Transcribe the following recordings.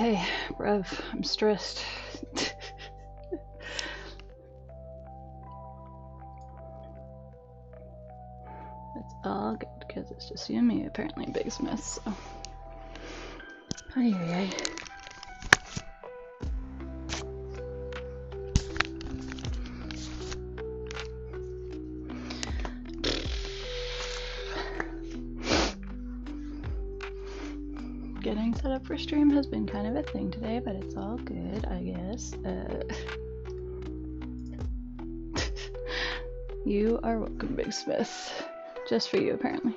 ay, bruv, I'm stressed. It's all good, because it's just you and me, apparently, Big Smith, so. Ay, ay, ay. Getting set up for stream has been kind of a thing today, but it's all good, I guess. You are welcome, Big Smith. Just for you, apparently.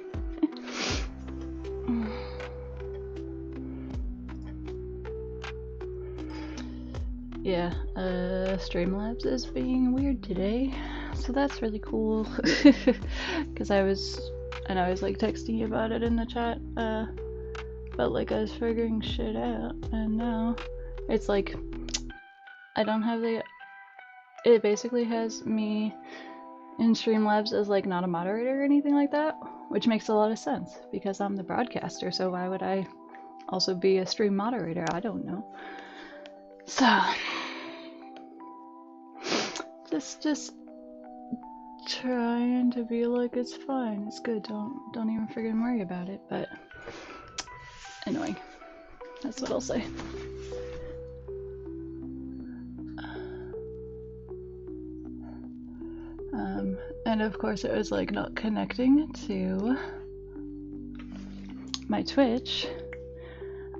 Yeah, Streamlabs is being weird today, so that's really cool. Because I was like texting you about it in the chat, but like I was figuring shit out, and now it's like I don't have it basically has me in Streamlabs as like not a moderator or anything like that, which makes a lot of sense because I'm the broadcaster, so why would I also be a stream moderator? I don't know. So just trying to be like it's fine, it's good, don't even freaking worry about it, but annoying. That's what I'll say. And of course it was like not connecting to my Twitch.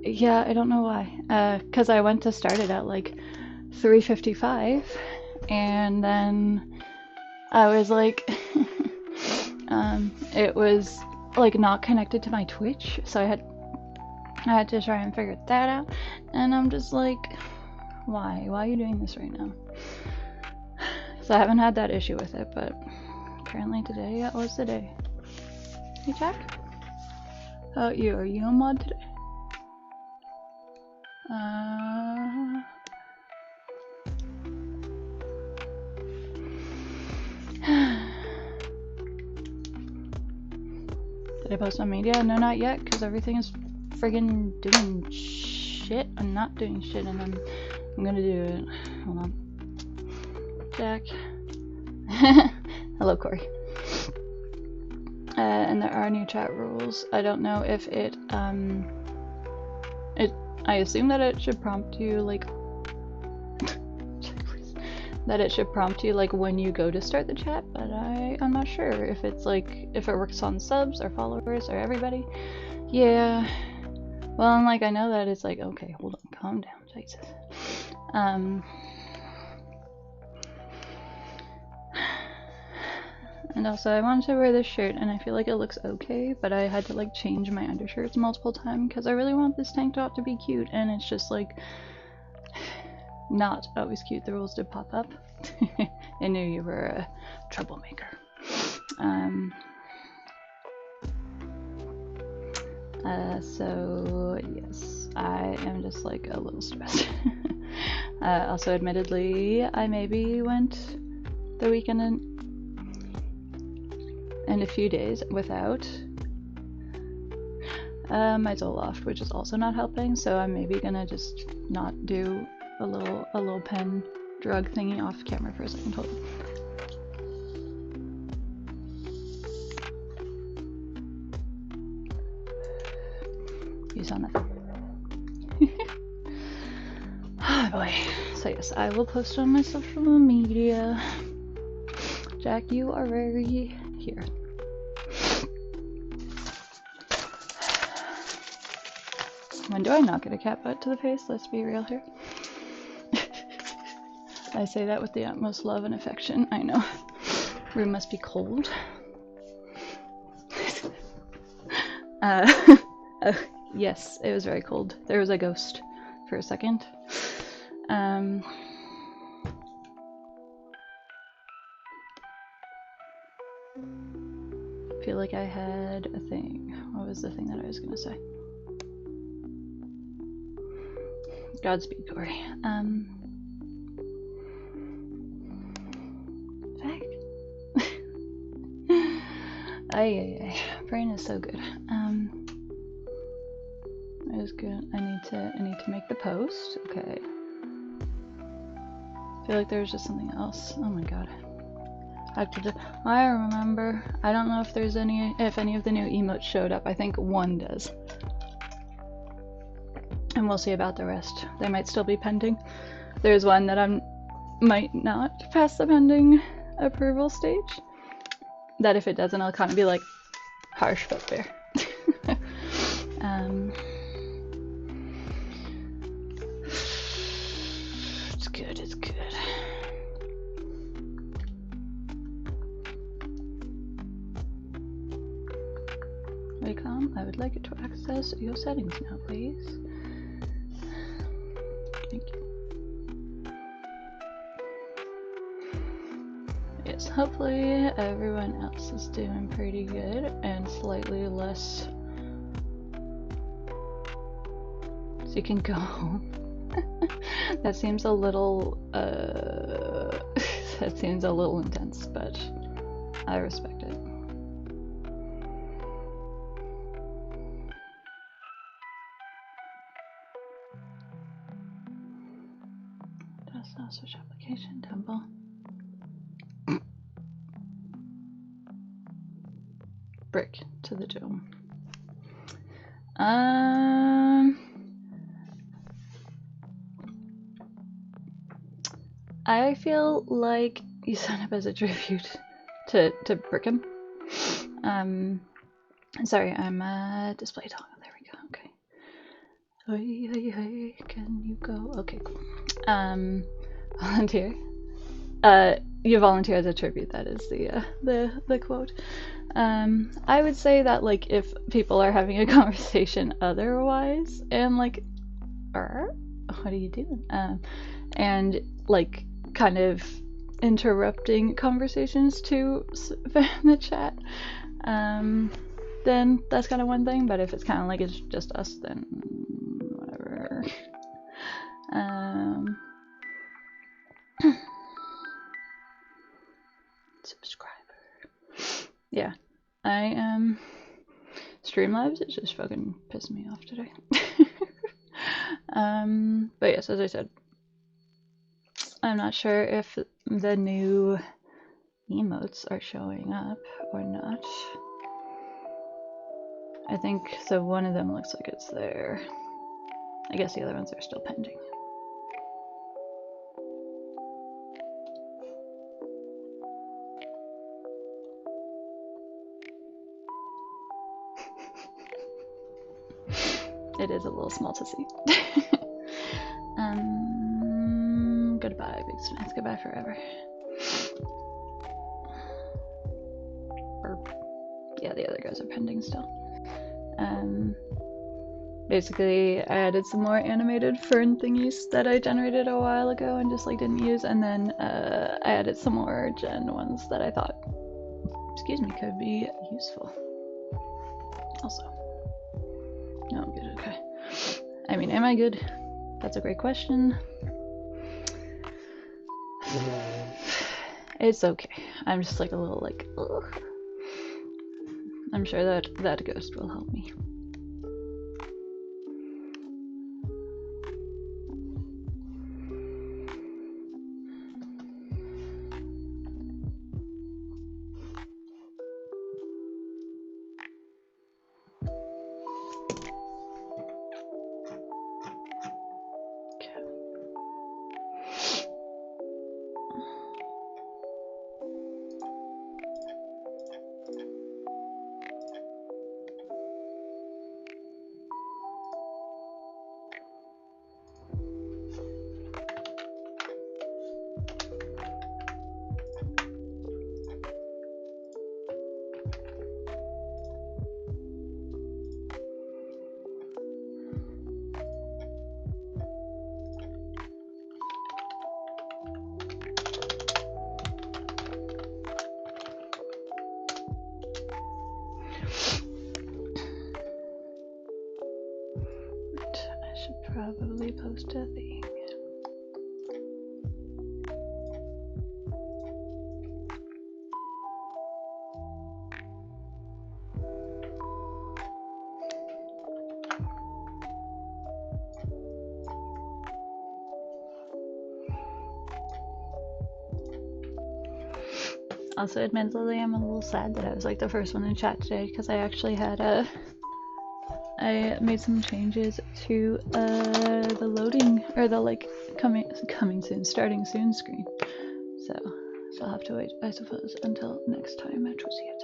Yeah, I don't know why. Cause I went to start it at like 3:55 and then I was like it was like not connected to my Twitch, so I had to try and figure that out, and I'm just like, why are you doing this right now? So I haven't had that issue with it, but apparently today that was the day. Hey Jack? Are you a mod today? Did I post on media? No, not yet, because everything is friggin' doing shit. I'm not doing shit, and I'm gonna do it. Hold on. Jack. Hello, Corey. And there are new chat rules. I don't know if I assume that it should prompt you like when you go to start the chat, but I'm not sure if it's like if it works on subs or followers or everybody. Yeah. Well, and like I know that it's like, okay, hold on, calm down, Jesus. And also I wanted to wear this shirt and I feel like it looks okay, but I had to like change my undershirts multiple times because I really want this tank top to be cute, and it's just like not always cute. The rules did pop up. I knew you were a troublemaker. So yes, I am just like a little stressed. Also, admittedly, I maybe went the weekend and a few days without my Zoloft, which is also not helping, so I'm maybe gonna just not do a little pen drug thingy off camera for a second. Hold on. You saw nothing. Oh boy. So yes, I will post on my social media. Jack, you are very here. When do I not get a cat butt to the face? Let's be real here. I say that with the utmost love and affection. I know. Room must be cold. Yes, it was very cold. There was a ghost for a second. I feel like I had a thing. What was the thing that I was gonna say? Godspeed, Corey. Ay, brain is so good. is good. I need to make the post. Okay. I feel like there's just something else. Oh my god. I remember. I don't know if any of the new emotes showed up. I think one does. And we'll see about the rest. They might still be pending. There's one that might not pass the pending approval stage. That if it doesn't, I'll kind of be like, harsh but fair. It's good, it's good. Wacom, I would like to access your settings now, please. Thank you. Yes, hopefully everyone else is doing pretty good and slightly less. So you can go home. That seems a little, that seems a little intense, but I respect it. Does not switch application, Temple. Brick to the dome. I feel like you sign up as a tribute to Brickham. Sorry, I'm display toggle. There we go. Okay. Hey, can you go? Okay, cool. Volunteer. You volunteer as a tribute. That is the quote. I would say that like if people are having a conversation otherwise and like, what are you doing? And like kind of interrupting conversations to the chat, then that's kind of one thing. But if it's kind of like it's just us, then whatever. Subscriber. Yeah, I am. Streamlabs is just fucking pissing me off today. But yes, as I said, I'm not sure if the new emotes are showing up or not. I think so. One of them looks like it's there. I guess the other ones are still pending. It is a little small to see. Goodbye, Big Smith. Goodbye forever. Burp. Yeah, the other guys are pending still. Basically, I added some more animated fern thingies that I generated a while ago and just like didn't use, and then I added some more gen ones that I thought, excuse me, could be useful. Also, no, I'm good. Okay. I mean, am I good? That's a great question. It's okay. I'm just like a little like, ugh. I'm sure that ghost will help me. Probably post a thing. Also, admittedly, I'm a little sad that I was like the first one in chat today because I actually had I made some changes to the loading or the like coming soon, starting soon screen. So I'll have to wait, I suppose, until next time to see it.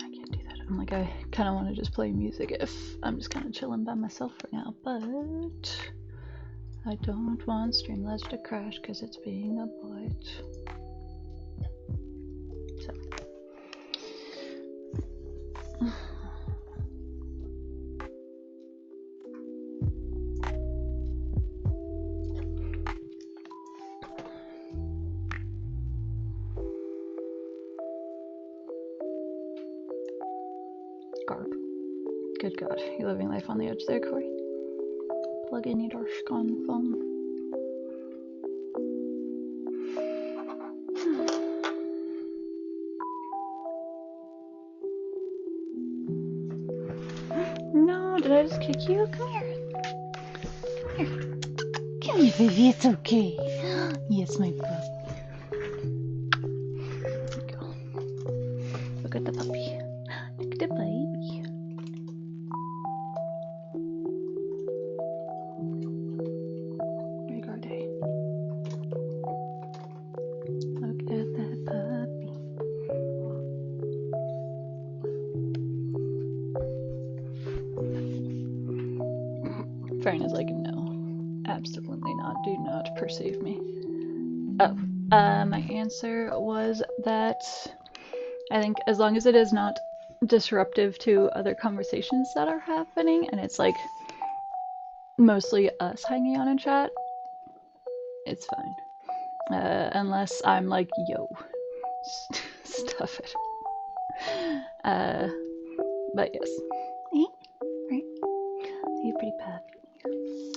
I can't do that. I'm like, I kind of want to just play music if I'm just kind of chilling by myself right now, but I don't want Streamlabs to crash because it's being a bot. So. Garb. Good God, you're living life on the edge there, Corey. Plug in your Darshcon phone. No, did I just kick you? Come here. Come here. Come here, baby. It's okay. Yes, my puppy. There you go. Look at the puppy. Look at the baby. Regardez. Look at that puppy. Fern is like, no, absolutely not. Do not perceive me. Oh, my answer was that I think as long as it is not disruptive to other conversations that are happening and it's like mostly us hanging out in chat, it's fine. Unless I'm like, yo, stuff it. But yes. Right? You're pretty puppy.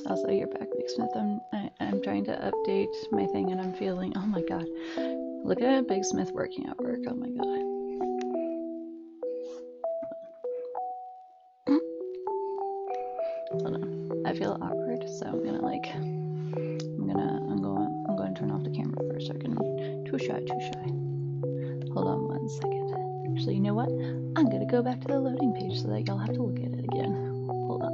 Also, you're back, Big Smith. I'm trying to update my thing and I'm feeling, oh my god. Look at Big Smith working at work, oh my god. Hold on. I feel awkward, so I'm gonna like, I'm going to turn off the camera for a second. Too shy. Hold on 1 second. Actually, you know what? I'm gonna go back to the loading page so that y'all have to look at it again. Hold on.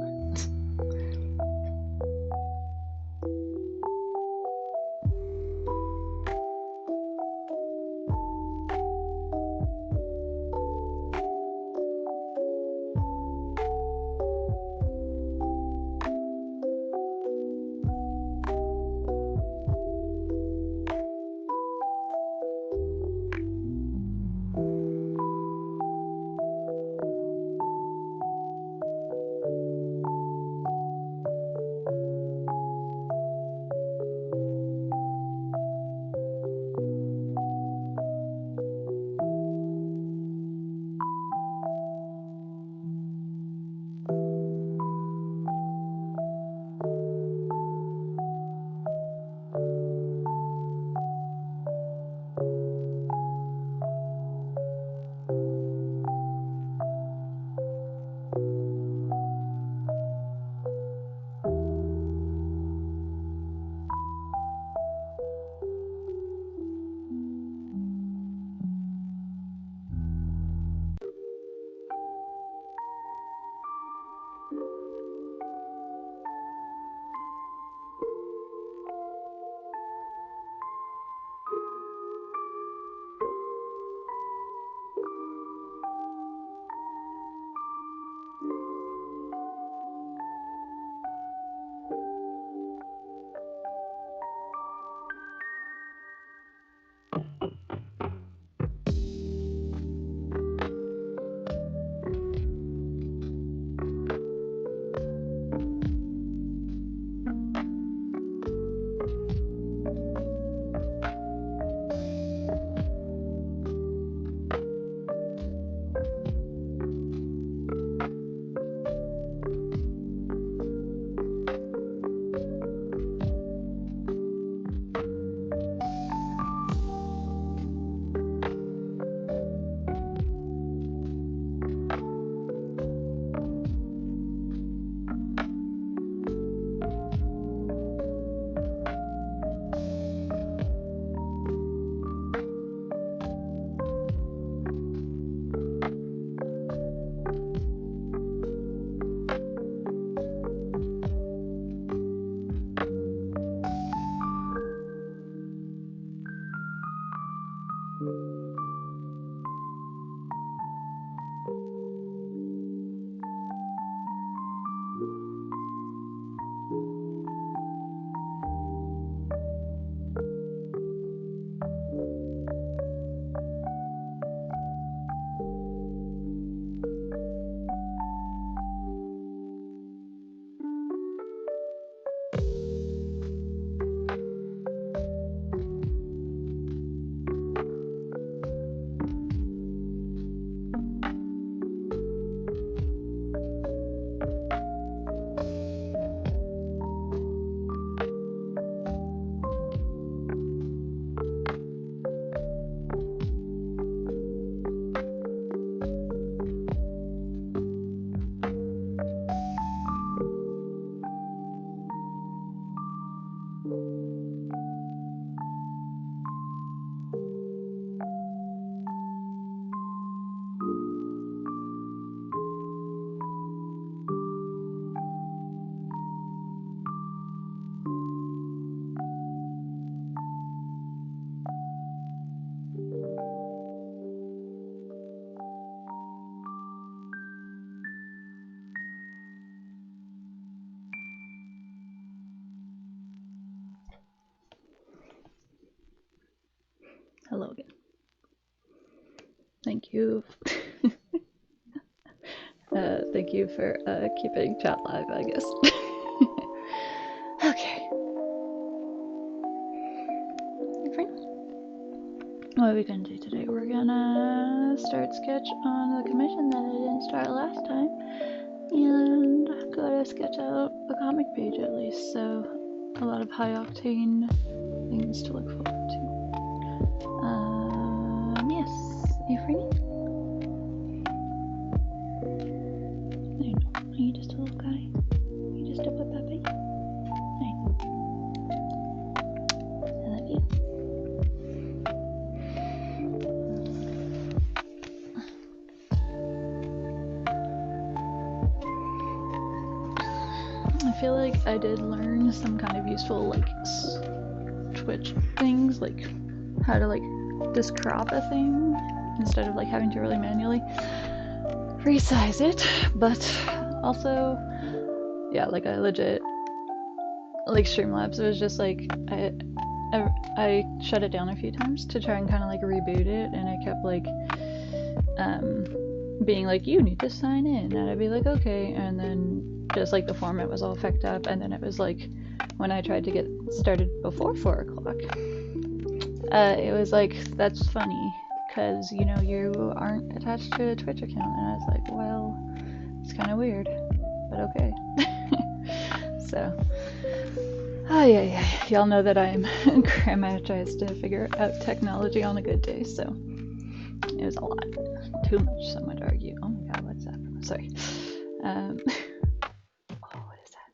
Hello again. Thank you. Thank you for keeping chat live, I guess. Okay. What are we gonna do today? We're gonna start sketch on the commission that I didn't start last time, and gotta sketch out a comic page at least, so a lot of high octane things to look forward to. Yes. Are you free? Are you just a little guy? Are you just a puppy? Hi. I love you. I feel like I did learn some kind of useful like Twitch things, like how to like just crop a thing instead of like having to really manually resize it, but also yeah, like I legit like Streamlabs was just like I shut it down a few times to try and kind of like reboot it, and it kept like being like, you need to sign in, and I'd be like, okay, and then just like the format was all fucked up, and then it was like when I tried to get started before 4 o'clock, it was like, that's funny because you know you aren't attached to a Twitch account, and I was like, well, it's kind of weird, but okay. So oh yeah, y'all know that I'm grandma tries to figure out technology on a good day, so it was a lot. Too much, some would argue. Oh my god, what's that? Sorry. Oh, what is that?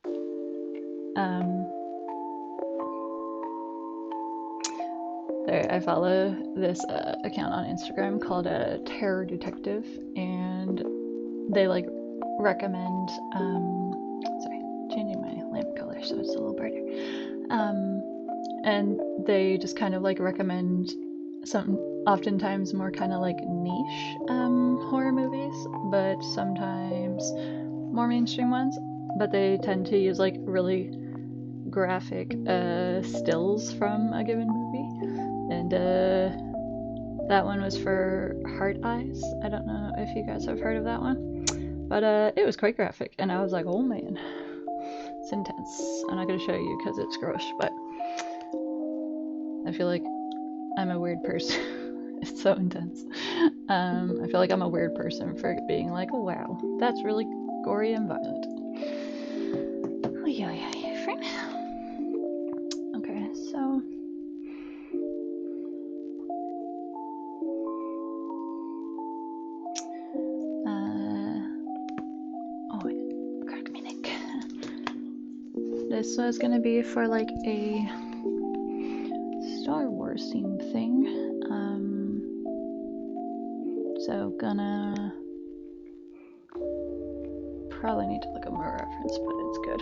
There, I follow this account on Instagram called Terror Detective, and they like recommend, sorry, changing my lamp color so it's a little brighter. And they just kind of like recommend some oftentimes more kind of like niche horror movies, but sometimes more mainstream ones, but they tend to use like really graphic stills from a given movie, and that one was for Heart Eyes. I don't know if you guys have heard of that one, but it was quite graphic, and I was like, oh man, it's intense. I'm not gonna show you because it's gross, but I feel like I'm a weird person. It's so intense. I feel like I'm a weird person for being like, oh, wow, that's really gory and violent. Oh, yeah. Okay, so oh wait, crack me neck. This was gonna be for like a Star Wars themed thing. So gonna probably need to look up more reference, but it's good.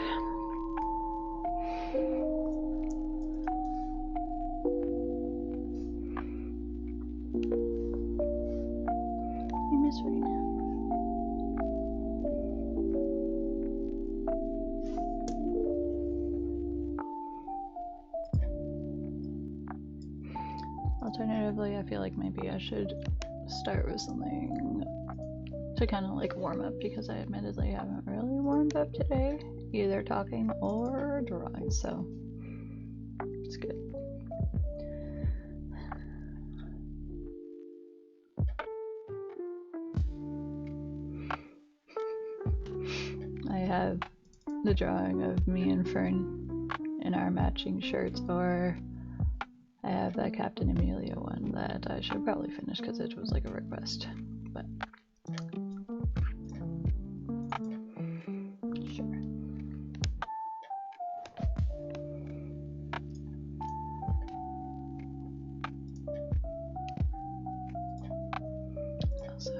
You miss right now. Alternatively, I feel like maybe I should start with something to kind of like warm up, because I admittedly haven't really warmed up today, either talking or drawing, so it's good. I have the drawing of me and Fern in our matching shirts, or I have that Captain Amelia one that I should probably finish because it was like a request, but sure. Also,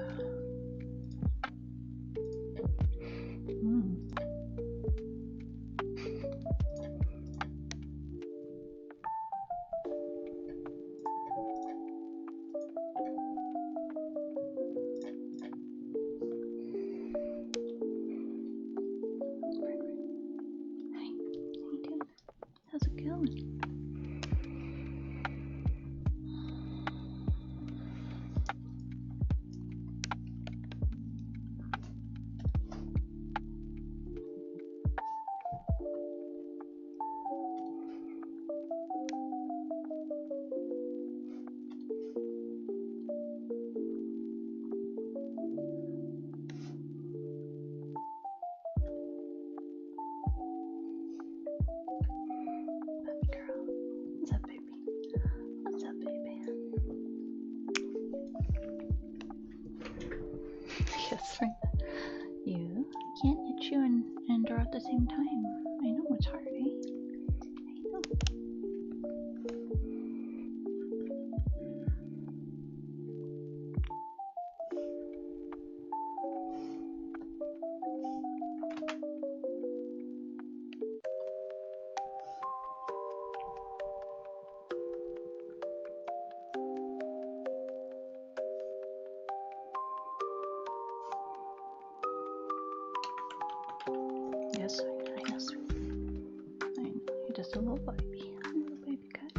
same time. I know it's hard, eh? I know. Yes, I know, sweet. I know, you're just a little baby cat.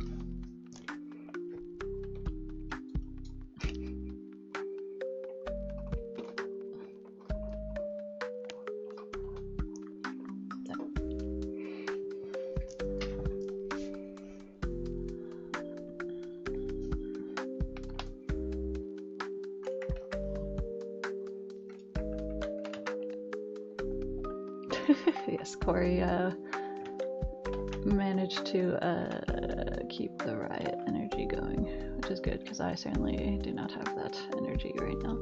Yes, Corey managed to keep the riot energy going, which is good because I certainly do not have that energy right now.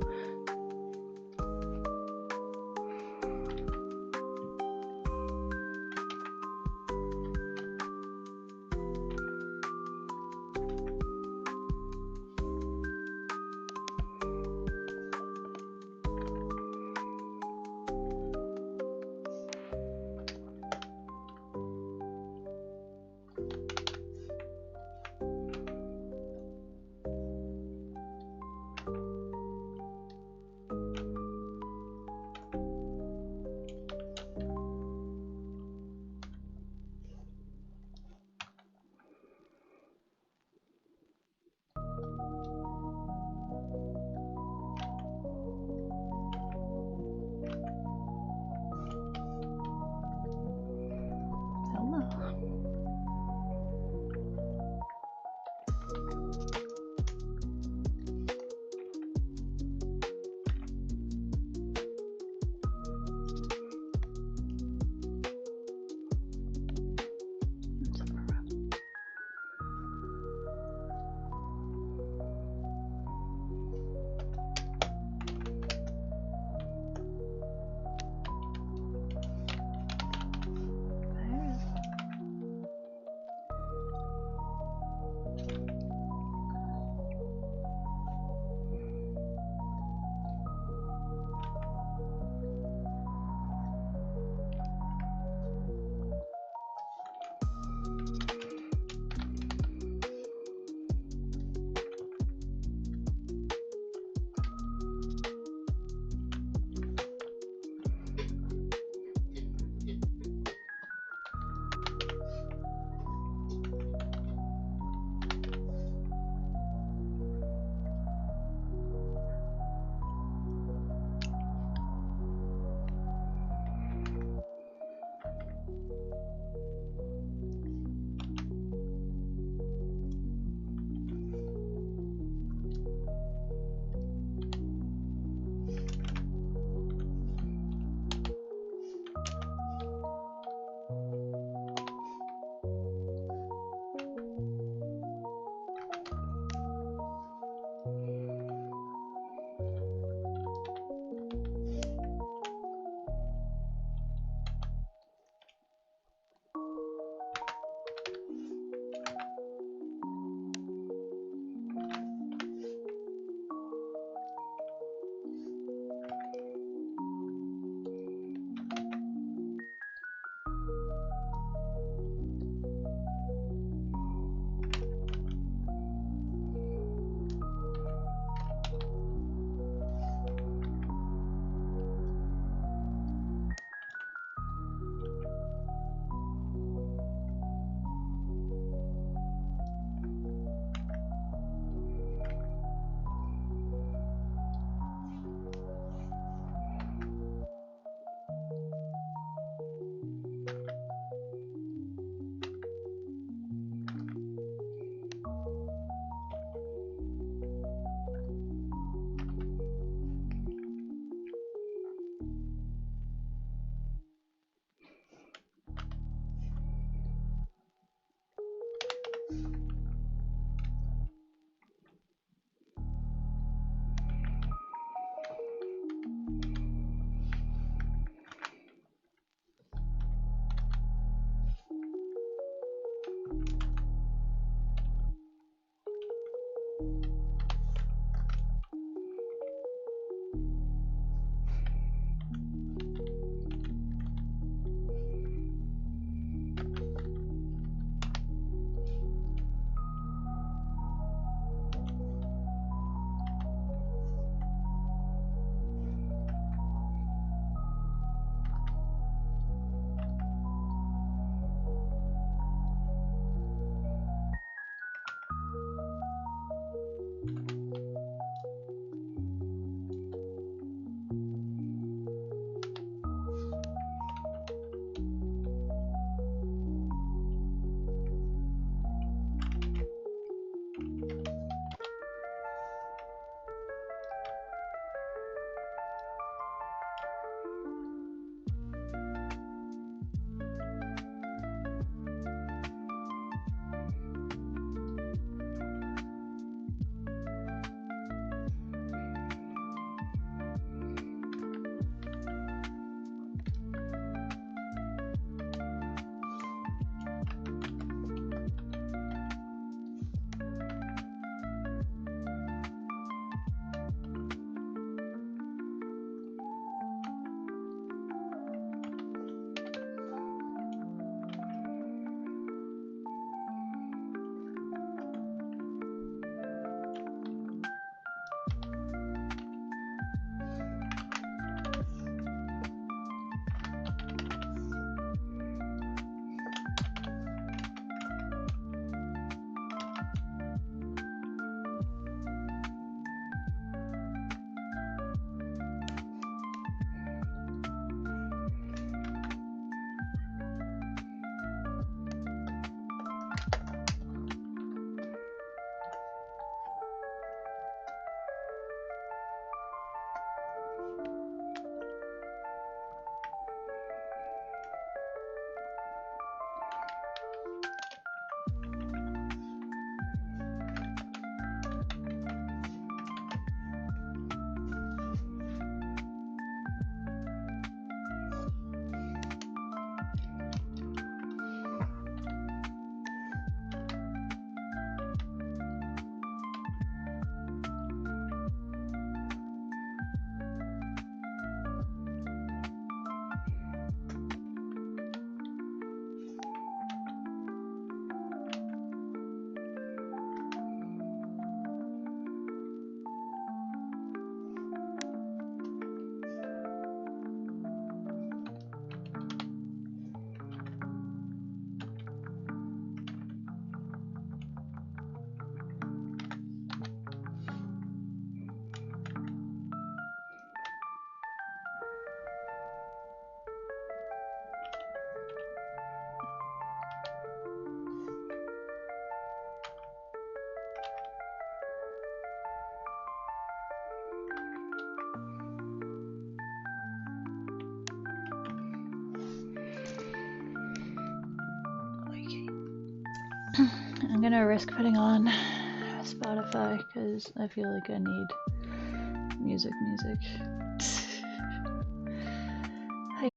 gonna risk putting on Spotify because I feel like I need music. Hi.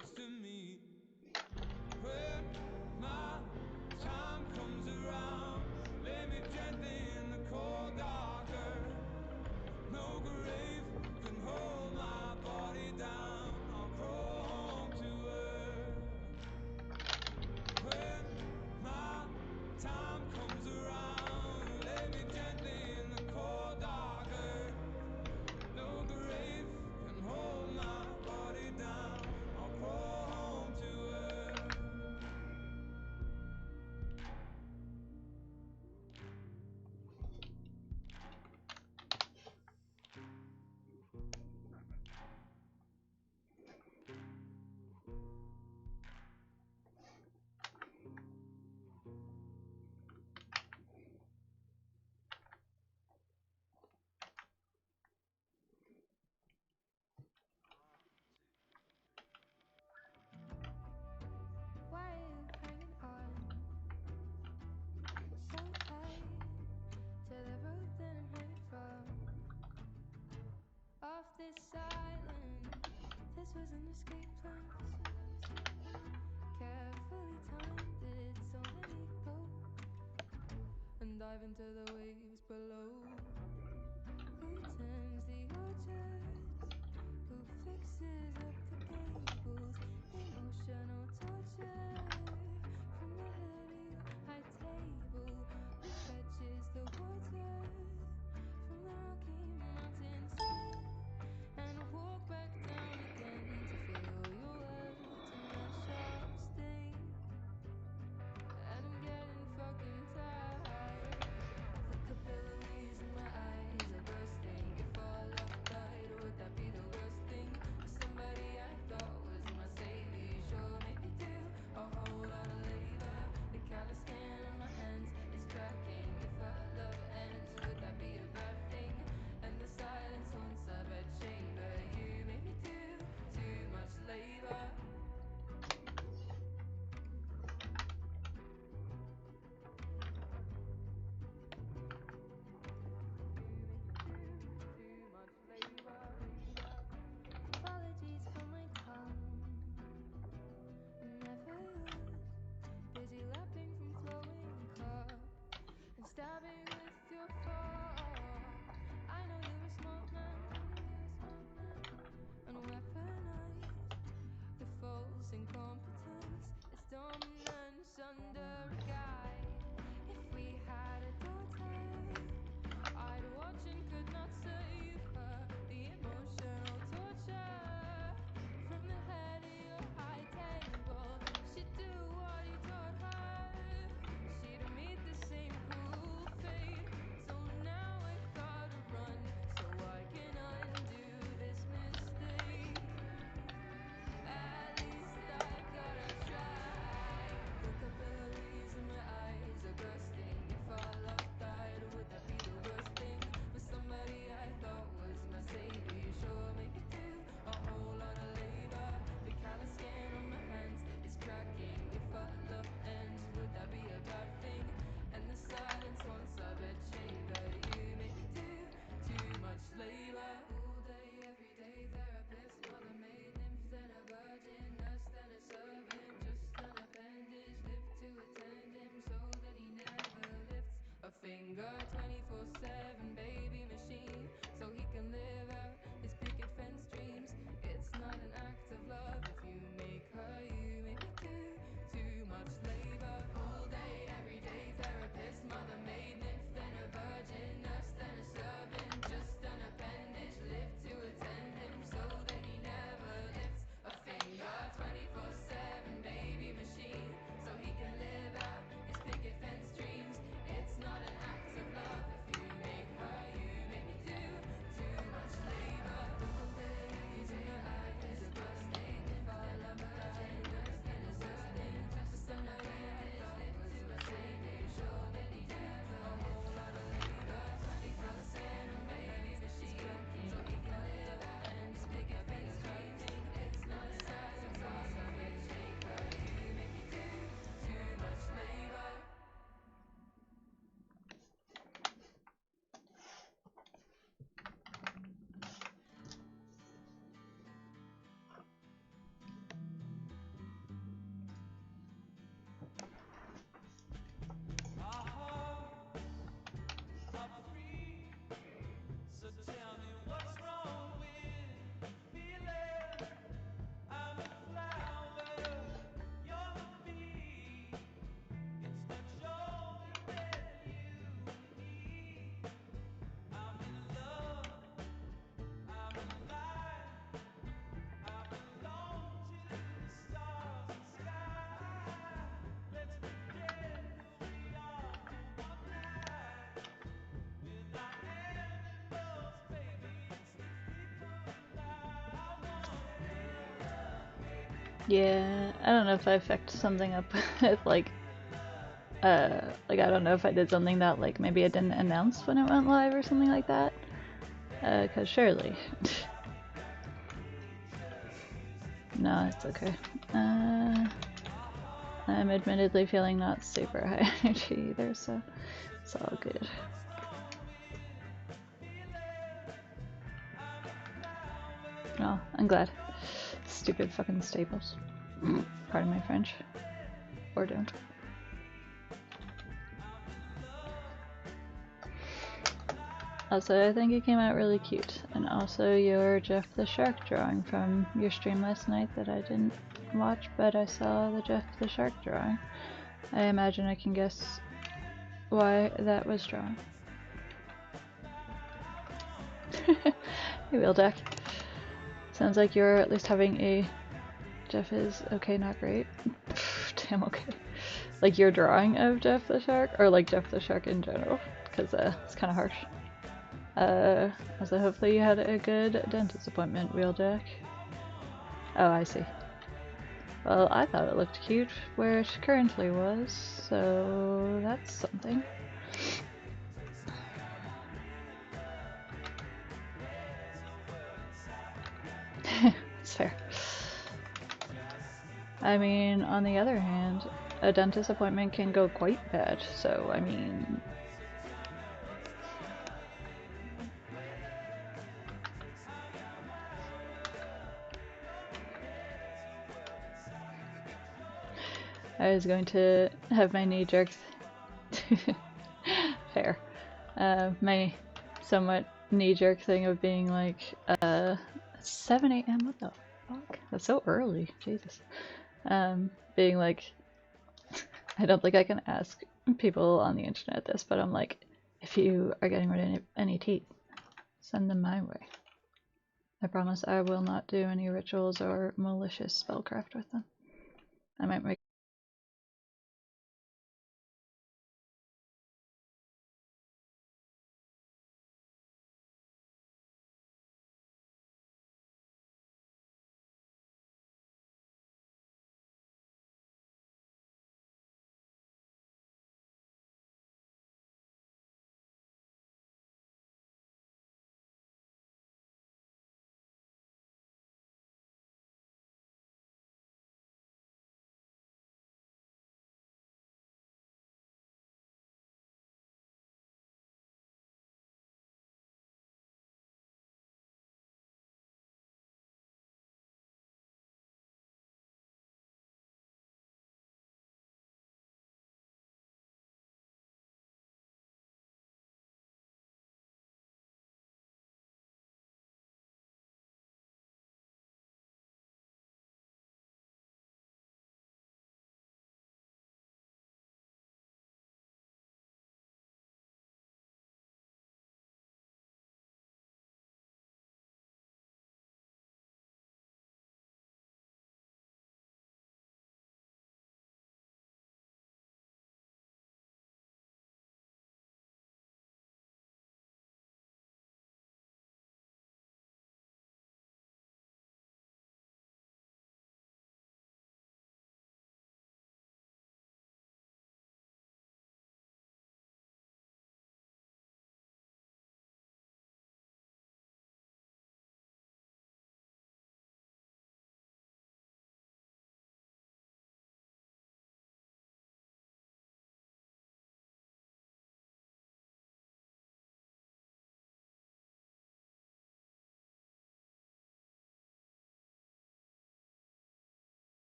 Excuse me. dive into the waves below? Who turns the oceans? Who fixes up the cables? Emotional torture from the head of your high table. Who fetches the water from the Rocky Mountains and walk back down again to feel your words and their sharp sting? And I'm getting fucking tired. The capillaries in my eyes are bursting. If all love died, would that be the worst thing? Somebody I thought was my savior sure made me do a whole lot of labor. The callous skin on my hands is cracking. If our love ends, would that be a bad thing? And the silence once I bed chamber, you made me do too much labor. Apologies for my tongue, never yours. Busy lapping from flowing cup and stabbing with your fork. I know you're a smart man, and weaponize the false incompetence. It's dominance under a guy. If we had a daughter, I'd watch and could not save her. The emotional torture from the head of your high table. She'd do what you taught her. She'd meet the same cruel fate. So now I gotta run so I can undo this mistake. At least I gotta try. The capillaries in my eyes are bursting. If our love died, would that be the worst thing? For somebody I thought was my savior, you sure made me do a whole lot of labor. The callous skin on my hands is cracking. If our love ends, would that be a bad thing? And the silence once I bed chamber, you made me do too much labor. All day, every day, therapist, mother maid, nymph, then a virgin, nurse, then a servant, just an appendage, live to attend him so that he never lifts a finger. 24/7 baby machine, so he can live out his picket fence dreams. It's not an act of love if you make her, you make me do too much labor. All day, every day, therapist, mother maid, nymph, then a virgin, nurse, then a servant, just an appendage, live to attend him so that he never lifts a finger. 24/7 baby machine, so he can live out his picket fence dreams. It's not an act of love if you make her, you make me do too much labor. All day, he's in her eyes are bursting. If our love died, would that be the worst thing? For somebody I thought was my savior, sure that he did a whole lot of labor. 24/7 baby machine, so he can live out and pick up his dreams. It's not a silence, also a chamber. You make me do too much labor. Our hearts are free, so tell me what's wrong with feeling I'm a flower, you're the bee. It's much older than you and me. I'm in love, I'm alive, I belong to the stars and sky. Let's forget who we are for one night. With our animals, baby, it's the people and I want Yeah, I don't know if I fucked something up with like I don't know if I did something that like maybe I didn't announce when it went live or something like that. Cause surely. No, it's okay. I'm admittedly feeling not super high energy either, so it's all good. Oh, I'm glad. Stupid fucking staples. Pardon my French. Or don't. Also, I think it came out really cute. And also your Jeff the Shark drawing from your stream last night that I didn't watch, but I saw the Jeff the Shark drawing. I imagine I can guess why that was drawn. Hey, Wheel Deck. Sounds like you're at least having a Jeff is okay, not great. Damn okay. Like your drawing of Jeff the Shark, or like Jeff the Shark in general, because it's kind of harsh. Also hopefully you had a good dentist appointment, Wheel Deck. Oh, I see. Well, I thought it looked cute where it currently was, so that's something. It's fair. I mean, on the other hand, a dentist appointment can go quite bad, so I mean... I was going to have my knee jerk. Fair. My somewhat knee jerk thing of being like, 7 a.m. What the fuck? That's so early. Jesus. Being like, I don't think I can ask people on the internet this, but I'm like, if you are getting rid of any teeth, send them my way. I promise I will not do any rituals or malicious spellcraft with them. I might make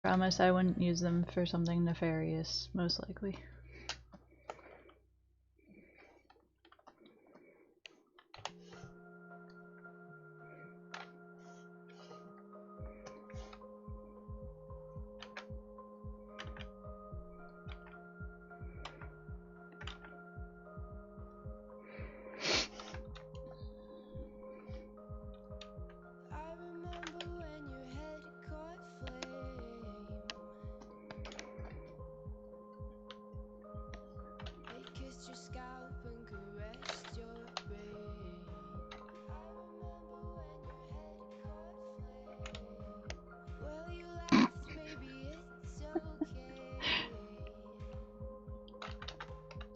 promise I wouldn't use them for something nefarious, most likely.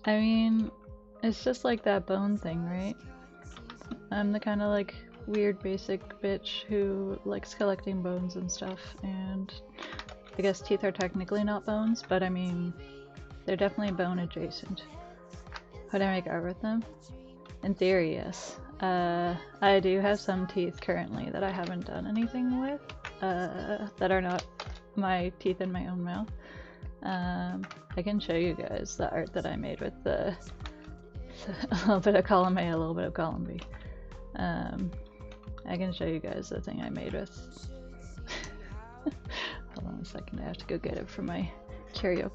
I mean, it's just like that bone thing, right? I'm the kind of like weird basic bitch who likes collecting bones and stuff, and I guess teeth are technically not bones, but I mean, they're definitely bone adjacent. Would I make art with them? In theory, yes. I do have some teeth currently that I haven't done anything with, that are not my teeth in my own mouth. I can show you guys the art that I made with a little bit of column A, a little bit of column B. I can show you guys the thing I made with. Hold on a second, I have to go get it for my karaoke.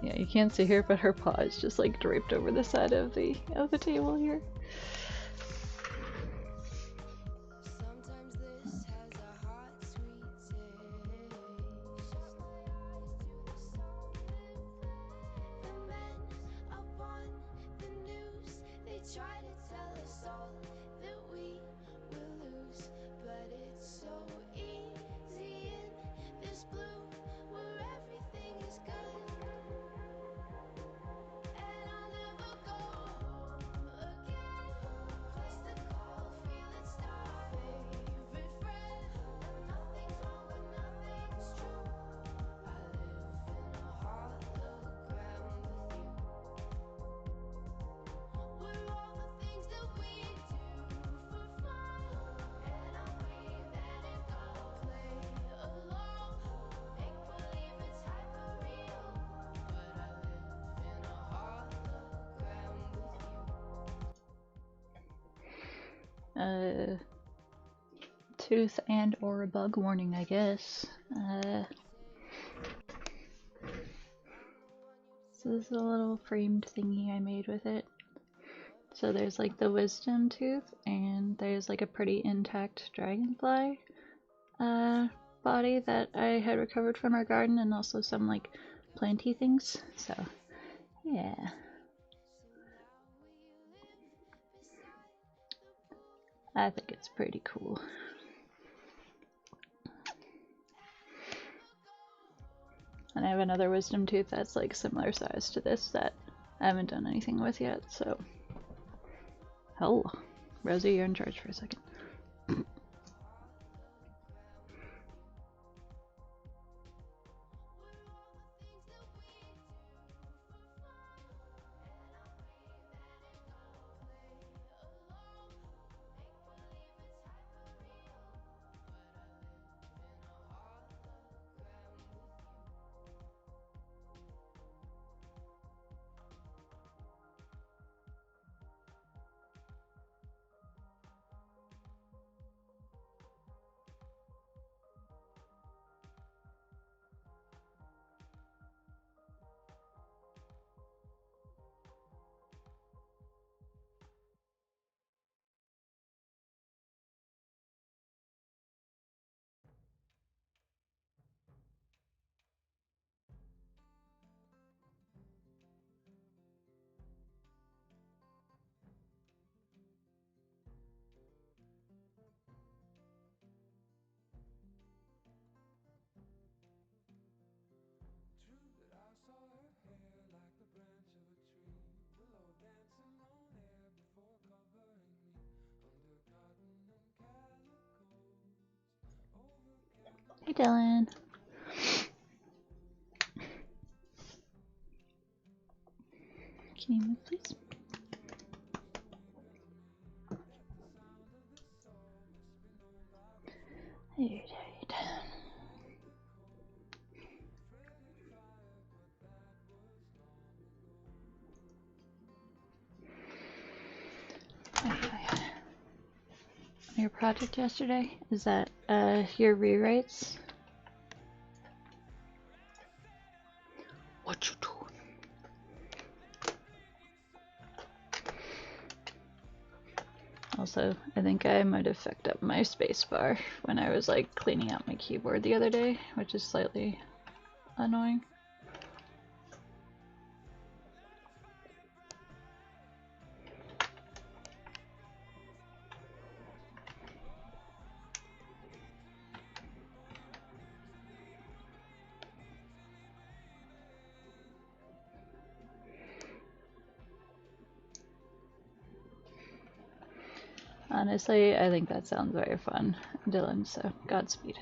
Yeah, you can't see her, but her paw is just like draped over the side of the table here. Tooth and or bug warning, I guess. So this is a little framed thingy I made with it. So there's like the wisdom tooth, and there's like a pretty intact dragonfly body that I had recovered from our garden, and also some like planty things. So yeah. I think it's pretty cool. And I have another wisdom tooth that's like similar size to this that I haven't done anything with yet, so. Oh, Rosie, you're in charge for a second. Hey Dylan. Can you move please? Alright. Your project yesterday? Is that your rewrites? What you doing? Also, I think I might have fucked up my spacebar when I was like cleaning out my keyboard the other day, which is slightly annoying. Honestly, I think that sounds very fun, Dylan, so Godspeed.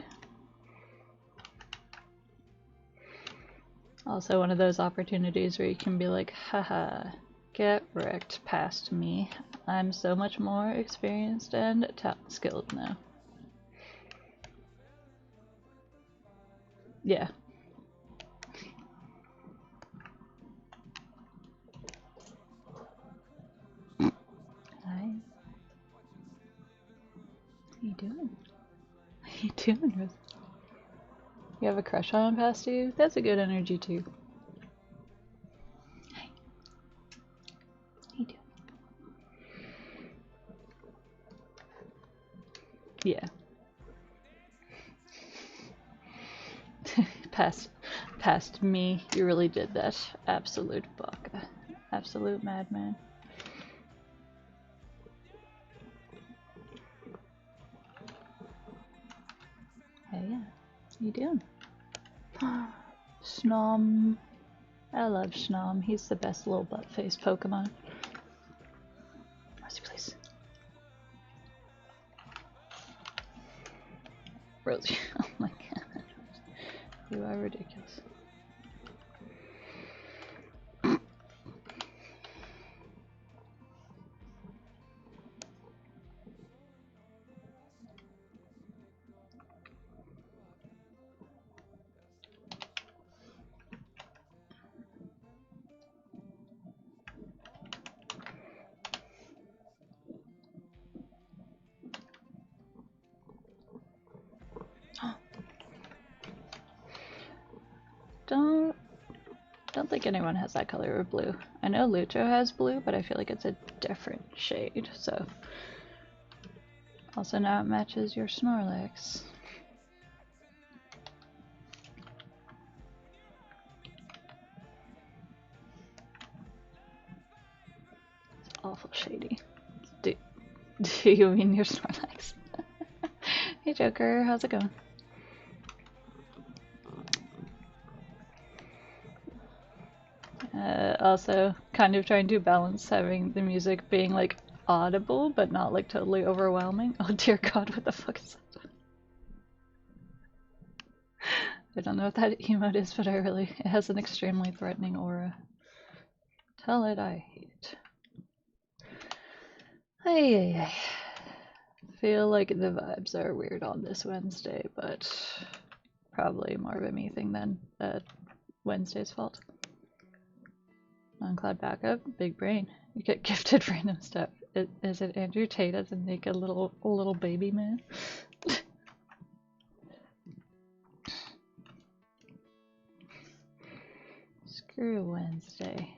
Also one of those opportunities where you can be like, haha, get wrecked past me. I'm so much more experienced and skilled now. Yeah. Hi. How you doing? How you doing, Rose? You have a crush on him past you? That's a good energy too. Hi. How you doing? Yeah. past me. You really did that. Absolute baka. Absolute madman. Hey, yeah. How you doing? Snom. I love Snom. He's the best little butt-faced Pokemon. Rosie, please. Rosie. Oh my god. You are ridiculous. Don't think anyone has that color of blue. I know Lucho has blue, but I feel like it's a different shade, so. Also now it matches your Snorlax. It's awful shady. Do you mean your Snorlax? Hey Joker, how's it going? Also, kind of trying to balance having the music being like audible, but not like totally overwhelming. Oh dear god, what the fuck is that? I don't know what that emote is, but it has an extremely threatening aura. Tell it I hate it. Ay. Feel like the vibes are weird on this Wednesday, but probably more of a me thing than Wednesday's fault. On-cloud backup, big brain. You get gifted random stuff. Is it Andrew Tate as a naked little baby man? Screw Wednesday.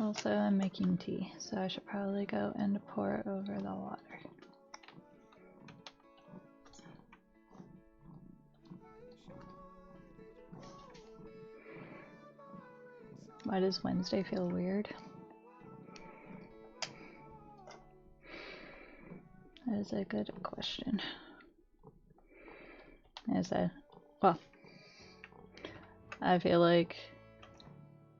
Also, I'm making tea, so I should probably go and pour it over the water. Why does Wednesday feel weird? That is a good question. Well,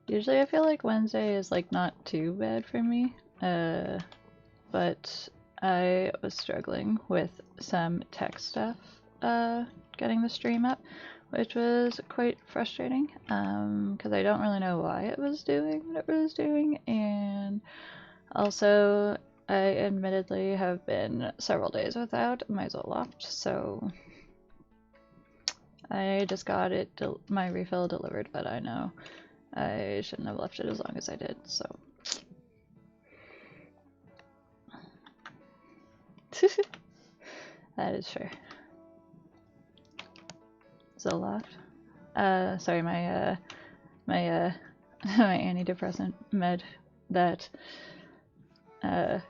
usually I feel like Wednesday is like not too bad for me, but I was struggling with some tech stuff getting the stream up, which was quite frustrating because I don't really know why it was doing what it was doing, and also I admittedly have been several days without my Zoloft, so I just got my refill delivered, but I know I shouldn't have left it as long as I did, so. That is fair. Zoloft. Sorry, my my antidepressant med that I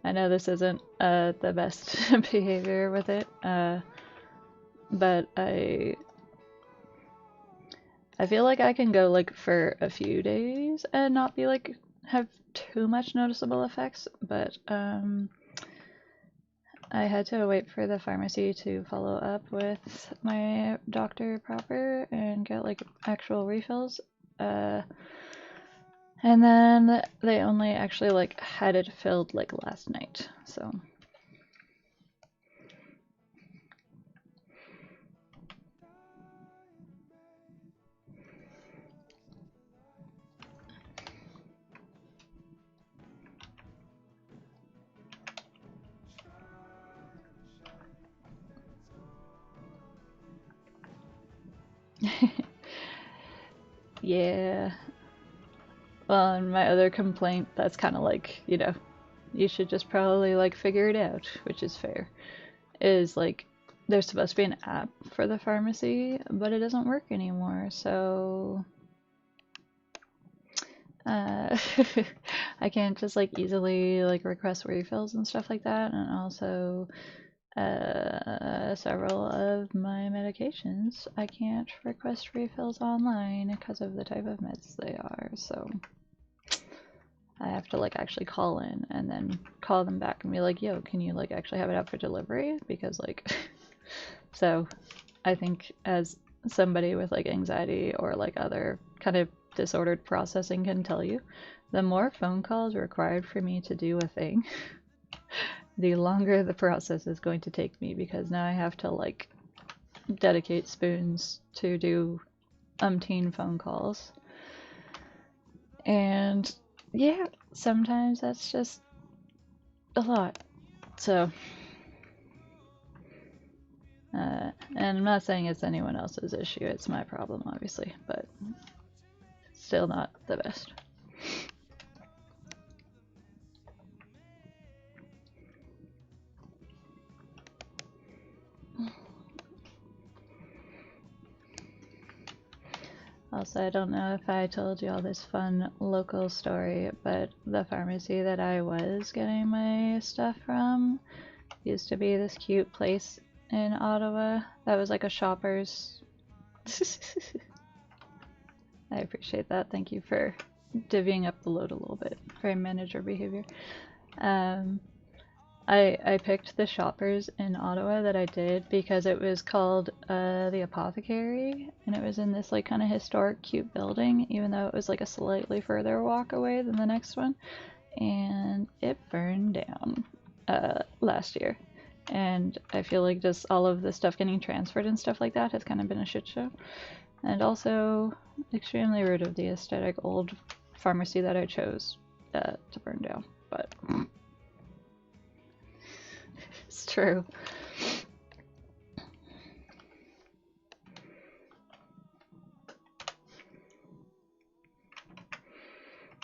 know this isn't the best behavior with it, but I feel like I can go like for a few days and not be like have too much noticeable effects, but I had to wait for the pharmacy to follow up with my doctor proper and get like actual refills. And then they only actually like had it filled like last night, so. Yeah. Well, and my other complaint, that's kind of like, you know, you should just probably like figure it out, which is fair, is like there's supposed to be an app for the pharmacy, but it doesn't work anymore, so I can't just like easily like request refills and stuff like that, and also several of my medications I can't request refills online because of the type of meds they are, so I have to like actually call in and then call them back and be like, yo, can you like actually have it out for delivery? Because like, so I think as somebody with like anxiety or like other kind of disordered processing can tell you, the more phone calls required for me to do a thing, the longer the process is going to take me, because now I have to like dedicate spoons to do umpteen phone calls. And yeah, sometimes that's just a lot. So, and I'm not saying it's anyone else's issue, it's my problem, obviously, but still not the best. Also, I don't know if I told you all this fun local story, but the pharmacy that I was getting my stuff from used to be this cute place in Ottawa that was like a Shoppers. I appreciate that. Thank you for divvying up the load a little bit. Very manager behavior. Um, I picked the Shoppers in Ottawa that I did because it was called the Apothecary, and it was in this like kind of historic, cute building, even though it was like a slightly further walk away than the next one, and it burned down last year. And I feel like just all of the stuff getting transferred and stuff like that has kind of been a shit show. And also extremely rude of the aesthetic old pharmacy that I chose to burn down. But it's true.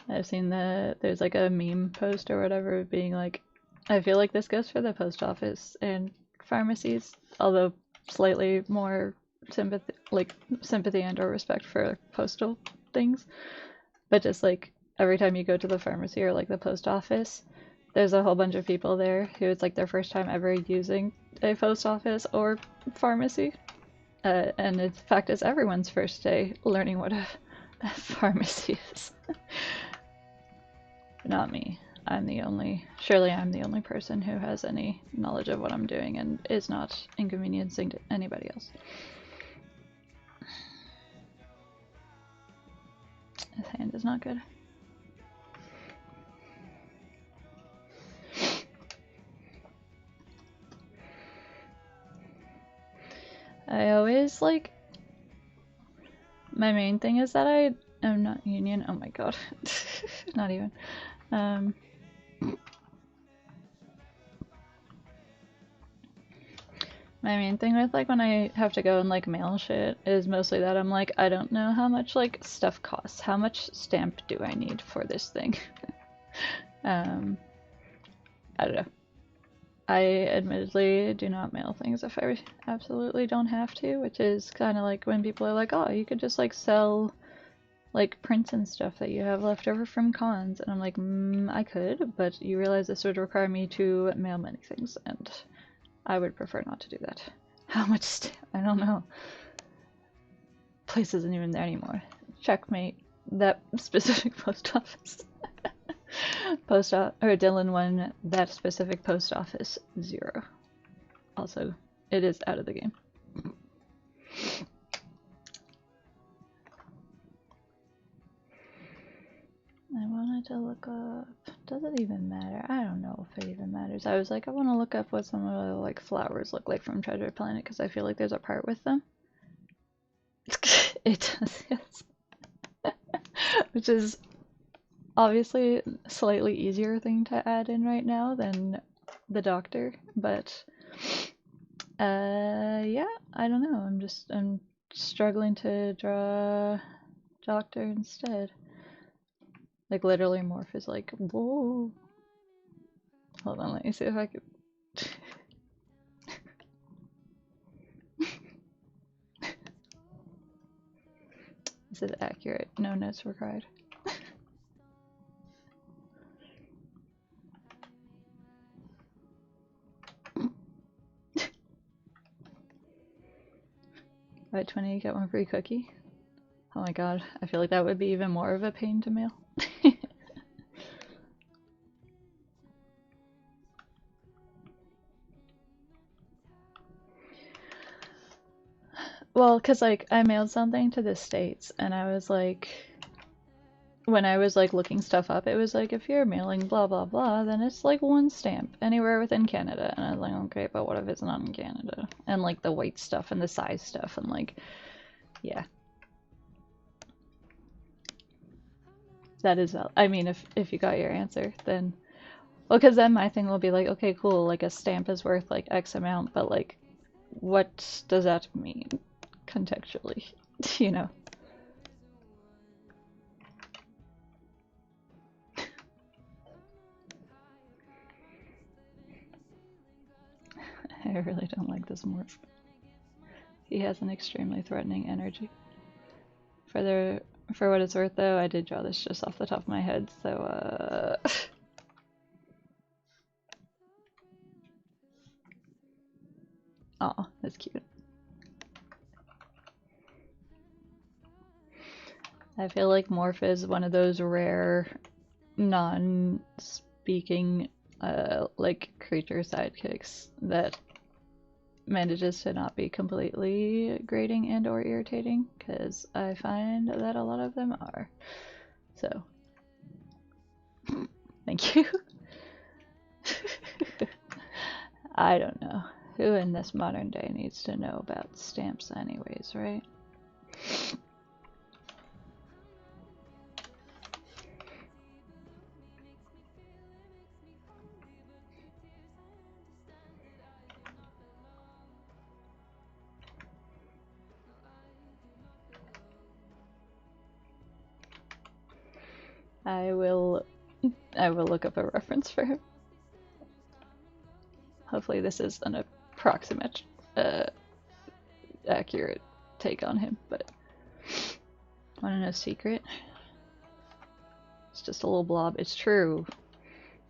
I've seen there's like a meme post or whatever being like, I feel like this goes for the post office and pharmacies, although slightly more sympathy and or respect for postal things. But just like every time you go to the pharmacy or like the post office, there's a whole bunch of people there who it's like their first time ever using a post office or pharmacy. And in fact, it's everyone's first day learning what a pharmacy is. Not me. Surely I'm the only person who has any knowledge of what I'm doing and is not inconveniencing to anybody else. This hand is not good. I always like, my main thing is that I am not union. Oh my god. Not even. My main thing with like when I have to go and like mail shit is mostly that I'm like, I don't know how much like stuff costs. How much stamp do I need for this thing? I don't know. I admittedly do not mail things if I absolutely don't have to, which is kind of like when people are like, oh, you could just like sell like prints and stuff that you have left over from cons, and I'm like, I could, but you realize this would require me to mail many things, and I would prefer not to do that. How much? I don't know. Place isn't even there anymore. Checkmate. That specific post office. Or Dylan won that specific post office 0. Also, it is out of the game. I wanted to look up. Does it even matter? I don't know if it even matters. I was like, I want to look up what some of the like flowers look like from Treasure Planet because I feel like there's a part with them. It does, yes. Which is obviously a slightly easier thing to add in right now than the doctor, but yeah, I don't know. I'm struggling to draw doctor instead. Like literally Morph is like, whoa. Hold on, let me see if I could. Is it accurate? No notes required. Buy 20, get one free cookie. Oh my god, I feel like that would be even more of a pain to mail. Well, cause like I mailed something to the States and I was like, when I was like looking stuff up, it was like if you're mailing blah blah blah, then it's like 1 stamp anywhere within Canada. And I was like, okay, but what if it's not in Canada? And like the weight stuff and the size stuff and like, yeah. That is, I mean, if you got your answer, then, well, because then my thing will be like, okay, cool, like a stamp is worth like X amount, but like, what does that mean contextually? You know? I really don't like this morph. He has an extremely threatening energy. For what it's worth, though, I did draw this just off the top of my head, so, aw, that's cute. I feel like Morph is one of those rare, non-speaking, like, creature sidekicks that manages to not be completely grating and or irritating, because I find that a lot of them are. So, thank you. I don't know. Who in this modern day needs to know about stamps anyways, right? I will look up a reference for him. Hopefully this is an approximate, accurate take on him, but wanna know secret? It's just a little blob. It's true.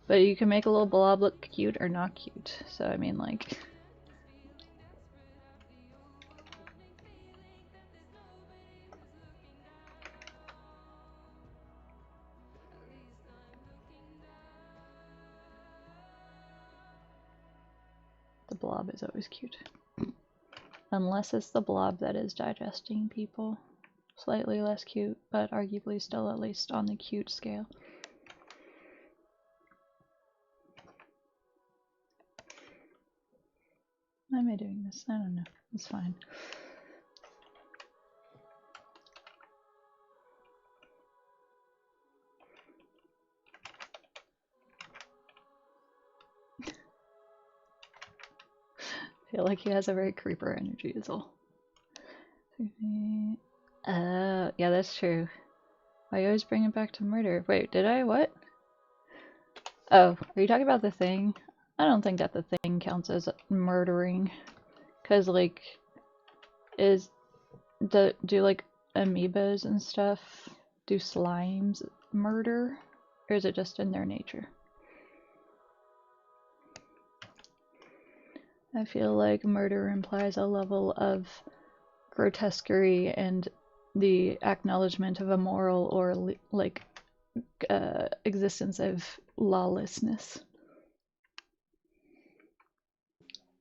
But you can make a little blob look cute or not cute. So I mean like the blob is always cute. Unless it's the blob that is digesting people. Slightly less cute, but arguably still at least on the cute scale. Why am I doing this? I don't know. It's fine. I feel like he has a very creeper energy is all. Yeah, that's true. I always bring it back to murder. Wait, did I? What? Oh, are you talking about the thing? I don't think that the thing counts as murdering. Cause like, do like amoebas and stuff, do slimes murder? Or is it just in their nature? I feel like murder implies a level of grotesquerie and the acknowledgement of a moral or like existence of lawlessness.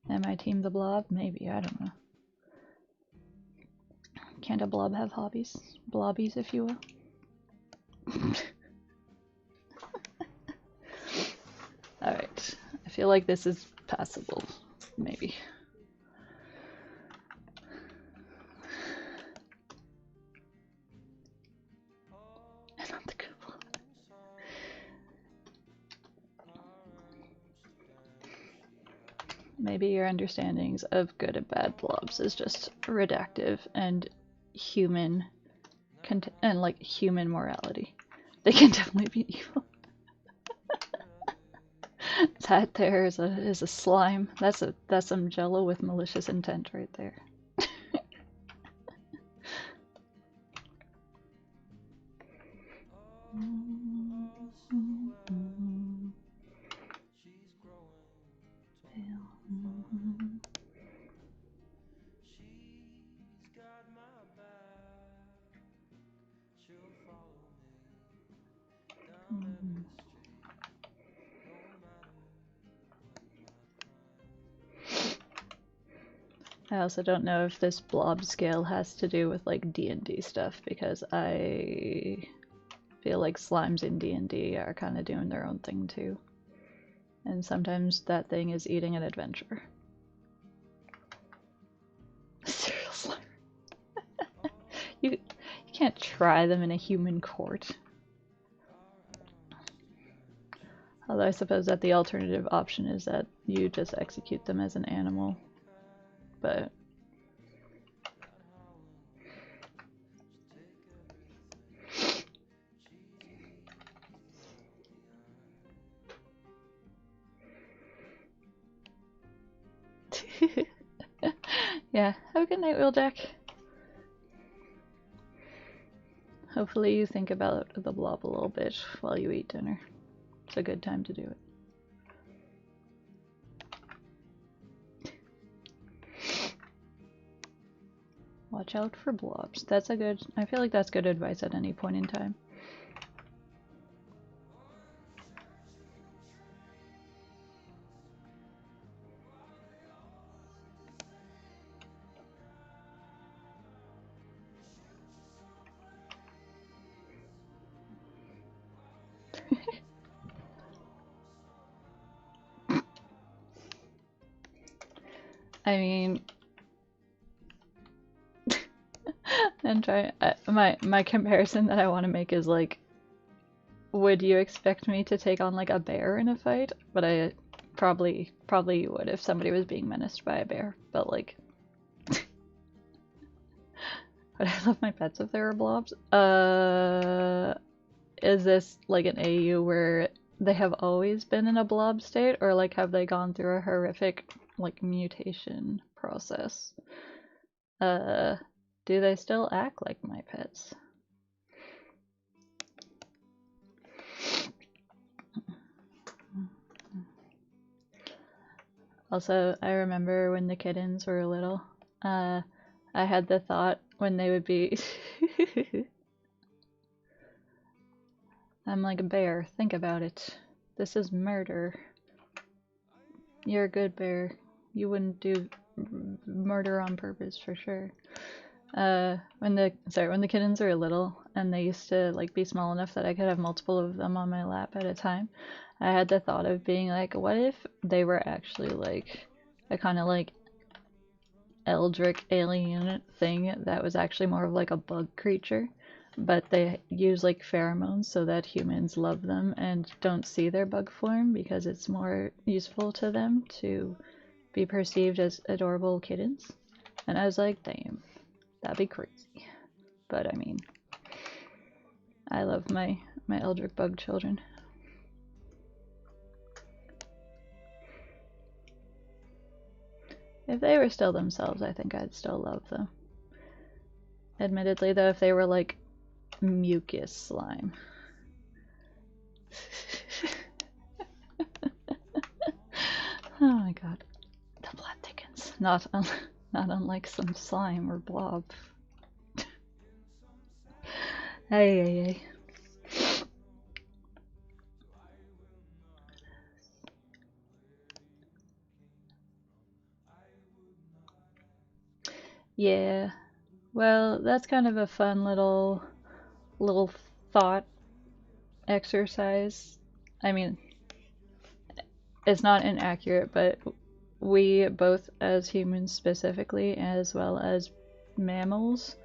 Am I team the blob? Maybe, I don't know. Can't a blob have hobbies? Blobbies, if you will. Alright, I feel like this is passable, maybe. Not the good blob. Maybe your understandings of good and bad blobs is just redactive and human and like human morality. They can definitely be evil. That there is a slime. That's some jello with malicious intent right there. I also don't know if this blob scale has to do with like D&D stuff, because I feel like slimes in D&D are kind of doing their own thing too. And sometimes that thing is eating an adventurer. Serial slime. You can't try them in a human court. Although I suppose that the alternative option is that you just execute them as an animal. But yeah, have a good night, Wheeljack. Hopefully you think about the blob a little bit while you eat dinner. It's a good time to do it. Watch out for blobs. That's a good, I feel like that's good advice at any point in time. I mean, and my comparison that I want to make is like, would you expect me to take on like a bear in a fight? But I probably you would if somebody was being menaced by a bear. But like, would I love my pets if they were blobs? Is this like an AU where they have always been in a blob state, or like have they gone through a horrific like mutation process? Do they still act like my pets? Also, I remember when the kittens were little, I had the thought when they would be I'm like a bear, think about it. This is murder. You're a good bear. You wouldn't do murder on purpose for sure. When the kittens were little and they used to like be small enough that I could have multiple of them on my lap at a time, I had the thought of being like, what if they were actually like a kind of like eldritch alien thing that was actually more of like a bug creature, but they use like pheromones so that humans love them and don't see their bug form because it's more useful to them to be perceived as adorable kittens. And I was like, damn, that'd be crazy. But I mean, I love my eldritch bug children. If they were still themselves, I think I'd still love them. Admittedly, though, if they were like mucus slime. Oh my god. The blood thing not not unlike some slime or blob. Hey, hey, hey. Yeah. Well, that's kind of a fun little thought exercise. I mean, it's not inaccurate, but we both as humans specifically, as well as mammals,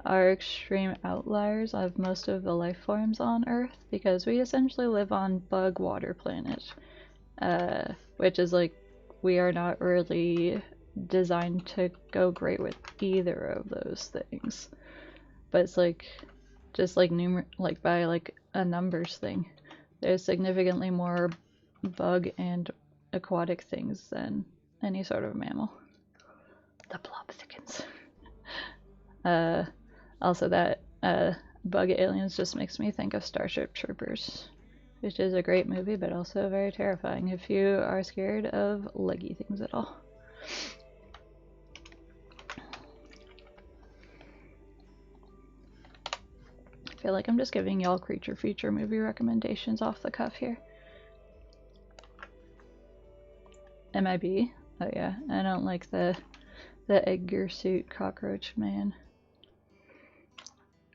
are extreme outliers of most of the life forms on Earth because we essentially live on bug water planet, which is like we are not really designed to go great with either of those things. But it's like just like like by like a numbers thing. There's significantly more bug and aquatic things than any sort of mammal. The blob thickens. Also, that bug aliens just makes me think of Starship Troopers, which is a great movie, but also very terrifying if you are scared of leggy things at all. I feel like I'm just giving y'all creature feature movie recommendations off the cuff here. MIB? Oh yeah, I don't like the Edgar suit cockroach man.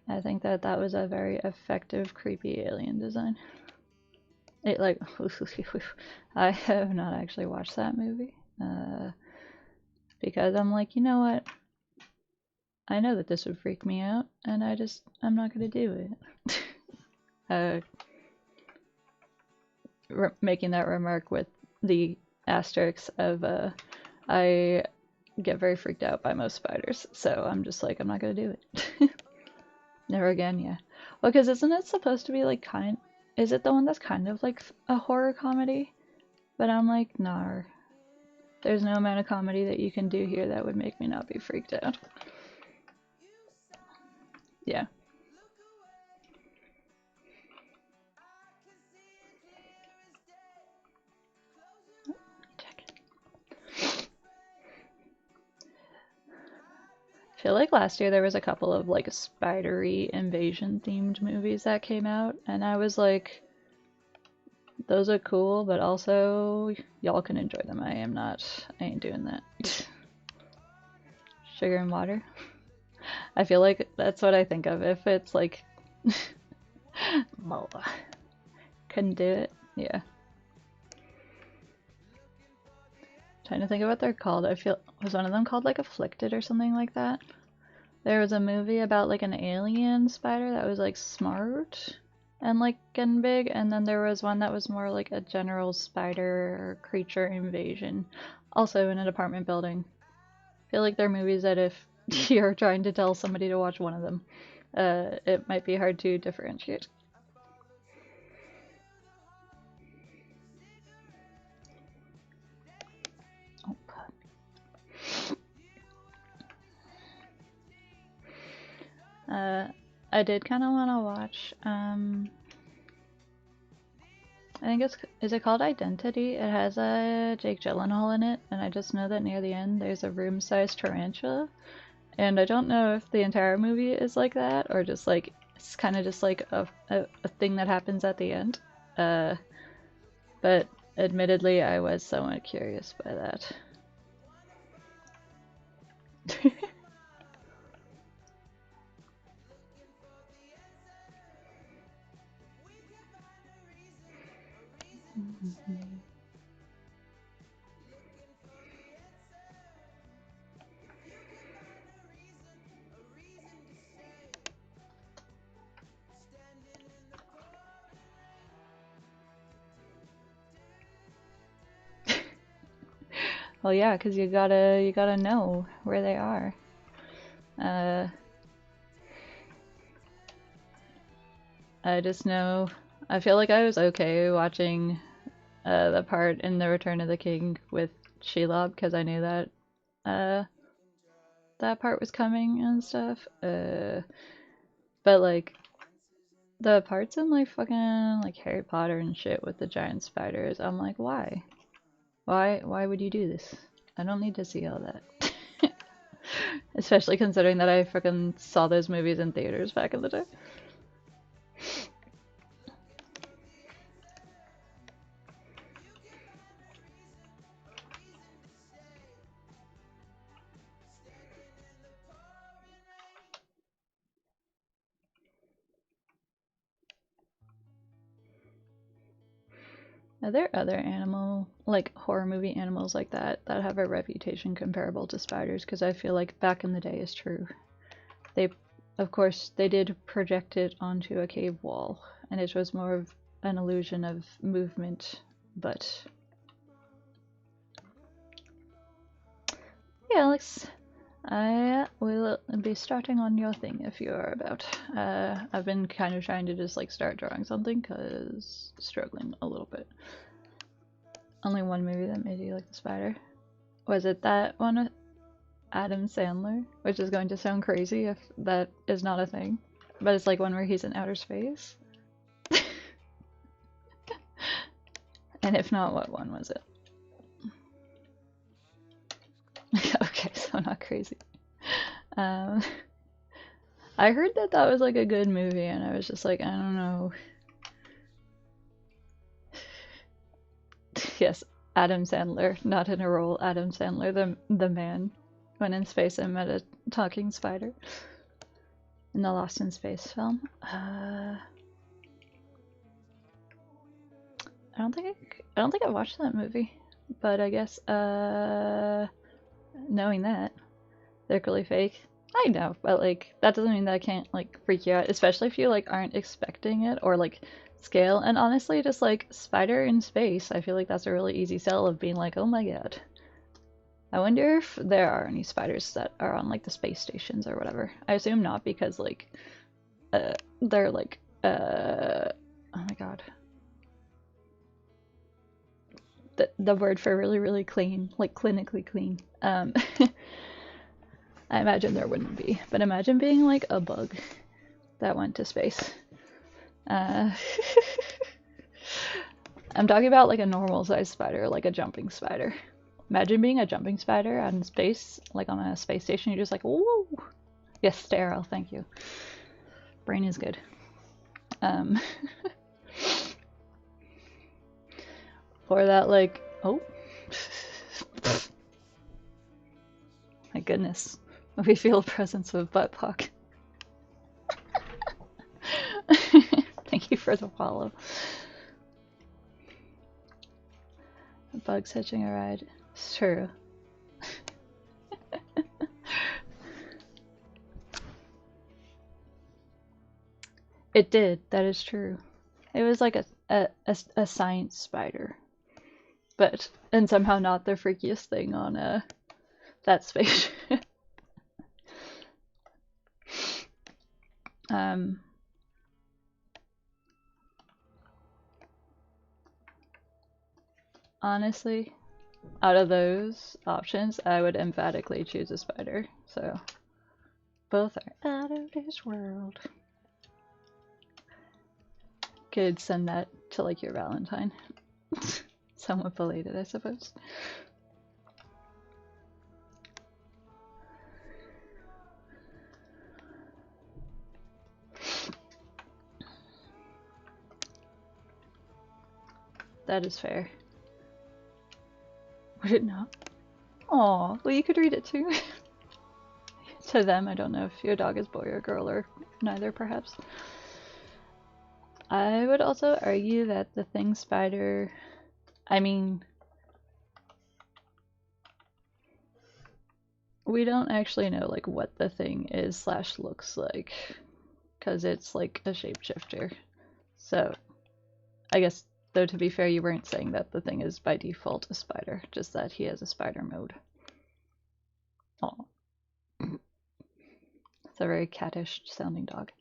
I think that was a very effective creepy alien design. It like I have not actually watched that movie because I'm like, you know what? I know that this would freak me out, and I'm not gonna do it. Making that remark with the asterisks of I get very freaked out by most spiders, so I'm just like, I'm not gonna do it. Never again, yeah. Well, because isn't it supposed to be like is it the one that's kind of like a horror comedy? But I'm like, nah. There's no amount of comedy that you can do here that would make me not be freaked out. Yeah. Check. I feel like last year there was a couple of like spidery invasion themed movies that came out, and I was like, those are cool, but also y'all can enjoy them. I ain't doing that. Sugar and water. I feel like that's what I think of if it's like couldn't do it. Yeah. Trying to think of what they're called. Was one of them called like Afflicted or something like that? There was a movie about like an alien spider that was like smart and like getting big, and then there was one that was more like a general spider creature invasion, also in an apartment building. I feel like they're movies that if you're trying to tell somebody to watch one of them, it might be hard to differentiate. I did kind of want to watch, I think is it called Identity? It has a Jake Gyllenhaal in it, and I just know that near the end there's a room-sized tarantula, and I don't know if the entire movie is like that, or just like, it's kind of just like a thing that happens at the end. But admittedly, I was somewhat curious by that. Well, yeah, because you gotta know where they are. I just know. I feel like I was okay watching the part in The Return of the King with Shelob because I knew that that part was coming and stuff. But like the parts in like fucking like Harry Potter and shit with the giant spiders, I'm like, why? Why would you do this? I don't need to see all that. Especially considering that I freaking saw those movies in theaters back in the day. Are there other animal, like horror movie animals like that have a reputation comparable to spiders? Because I feel like back in the day is true. They, of course, they did project it onto a cave wall, and it was more of an illusion of movement, but... Yeah, Alex, I will be starting on your thing if you are about. I've been kind of trying to just like start drawing something because struggling a little bit. Only one movie that made you like the spider. Was it that one with Adam Sandler? Which is going to sound crazy if that is not a thing. But it's like one where he's in outer space. And if not, what one was it? Okay, so not crazy. I heard that that was like a good movie, and I was just like, I don't know. Yes, Adam Sandler, not in a role. Adam Sandler, the man, went in space and met a talking spider in the Lost in Space film. I don't think I watched that movie, but I guess knowing that they're really fake. I know, but like that doesn't mean that I can't like freak you out, especially if you like aren't expecting it or like scale. And honestly, just like spider in space, I feel like that's a really easy sell of being like, oh my god. I wonder if there are any spiders that are on like the space stations or whatever. I assume not because like they're like oh my god. The word for really clean, like clinically clean. I imagine there wouldn't be, but imagine being like a bug that went to space. I'm talking about like a normal sized spider, like a jumping spider. Imagine being a jumping spider out in space, like on a space station. You're just like, whoa. Yes, sterile. Thank you. Brain is good. For that, like, oh. My goodness. We feel the presence of butt puck. Thank you for the follow. Bugs hitching a ride. It's true. It did. That is true. It was like a science spider, but and somehow not the freakiest thing on that spaceship. Honestly, out of those options, I would emphatically choose a spider. So both are out of this world. Could send that to like your Valentine. Somewhat belated, I suppose. That is fair. Would it not? Aw, well you could read it too. To them, I don't know if your dog is boy or girl or neither, perhaps. I would also argue that the thing spider, I mean, we don't actually know like what the thing is slash looks like, because it's like a shapeshifter. So I guess, though, to be fair, you weren't saying that the thing is by default a spider, just that he has a spider mode. Oh, it's a very cattish sounding dog.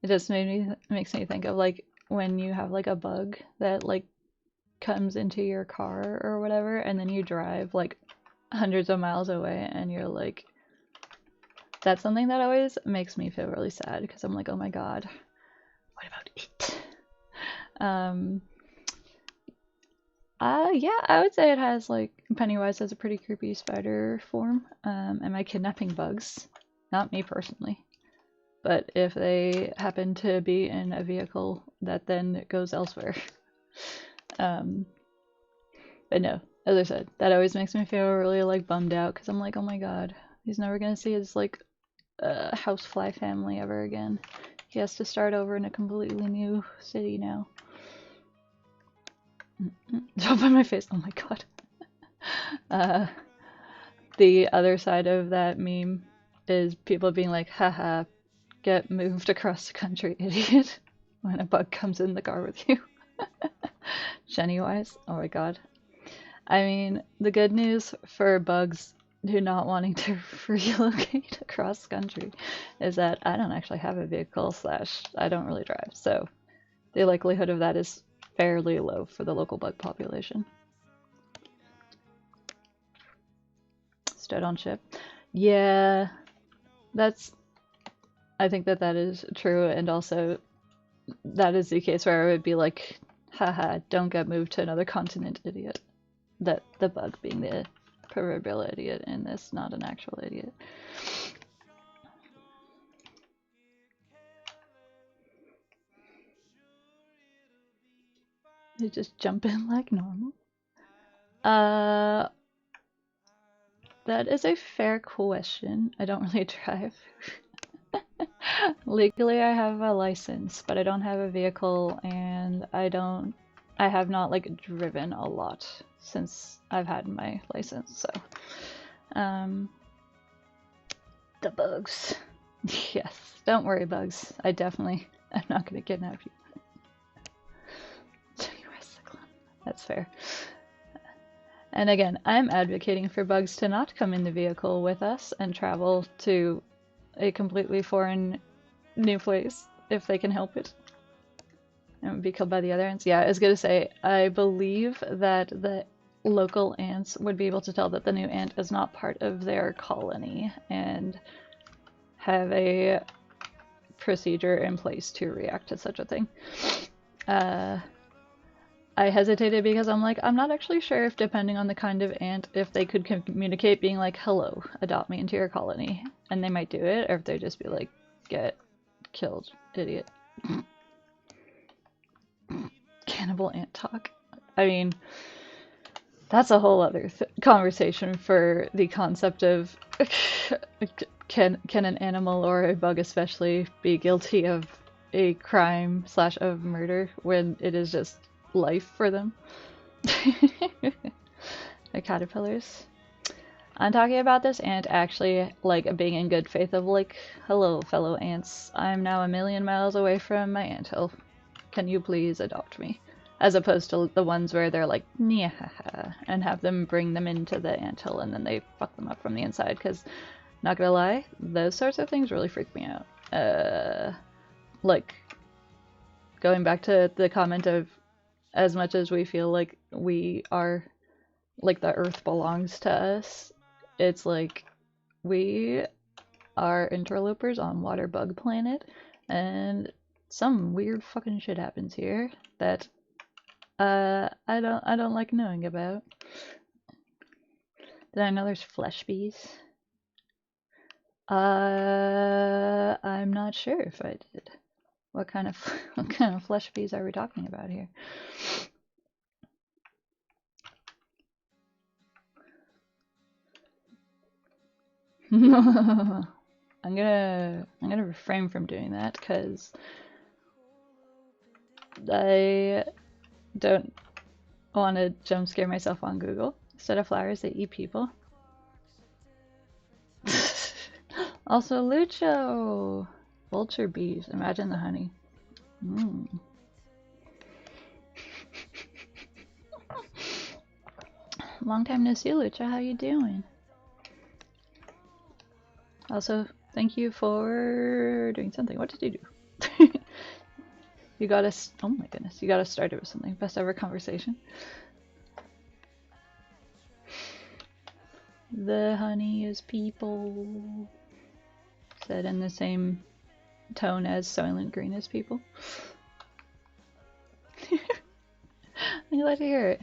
It just makes me think of like when you have like a bug that like comes into your car or whatever, and then you drive like hundreds of miles away and you're like, that's something that always makes me feel really sad because I'm like, oh my god, what about it? Yeah, I would say it has like Pennywise has a pretty creepy spider form. Am I kidnapping bugs? Not me personally. But if they happen to be in a vehicle that then goes elsewhere. But no, as I said, that always makes me feel really like bummed out because I'm like, oh my god, he's never gonna see his like housefly family ever again. He has to start over in a completely new city now. Don't by my face. Oh my god. The other side of that meme is people being like, haha, get moved across the country, idiot, when a bug comes in the car with you. Jenny wise. Oh my god. I mean, the good news for bugs who not wanting to relocate across country is that I don't actually have a vehicle / I don't really drive, so the likelihood of that is fairly low for the local bug population. Stood on ship. Yeah, I think that is true, and also that is the case where I would be like, haha, don't get moved to another continent, idiot. That the bug being the proverbial idiot in this, not an actual idiot. You just jump in like normal. That is a fair question. I don't really drive. Legally, I have a license, but I don't have a vehicle, and I have not like driven a lot since I've had my license, so. The bugs. Yes, don't worry, bugs. I'm not gonna kidnap you. That's fair. And again, I'm advocating for bugs to not come in the vehicle with us and travel to a completely foreign new place if they can help it. And be killed by the other ants. Yeah, I was gonna say, I believe that the local ants would be able to tell that the new ant is not part of their colony and have a procedure in place to react to such a thing. I hesitated because I'm like, I'm not actually sure if depending on the kind of ant, if they could communicate being like, hello, adopt me into your colony. And they might do it, or if they'd just be like, get killed, idiot. Cannibal ant talk. I mean, that's a whole other conversation for the concept of can an animal or a bug especially be guilty of a crime / of murder when it is just life for them. The caterpillars. I'm talking about this ant actually like being in good faith of like, hello fellow ants, I'm now 1,000,000 miles away from my anthill. Can you please adopt me? As opposed to the ones where they're like, yeah, and have them bring them into the anthill and then they fuck them up from the inside. Because, not gonna lie, those sorts of things really freak me out. Like, going back to the comment of, as much as we feel like we are, like the earth belongs to us, it's like, we are interlopers on Water Bug Planet, and some weird fucking shit happens here that I don't like knowing about. Did I know there's flesh bees? I'm not sure if I did. What kind of flesh bees are we talking about here? I'm gonna refrain from doing that because I don't want to jump scare myself on Google. Instead of flowers, they eat people. Also, Lucho! Vulture bees. Imagine the honey. Long time no see, Lucha. How you doing? Also, thank you for doing something. What did you do? You got us. Oh my goodness. You got us started with something. Best ever conversation. The honey is people. said in the same tone as Soylent Green is people. I'm glad to hear it.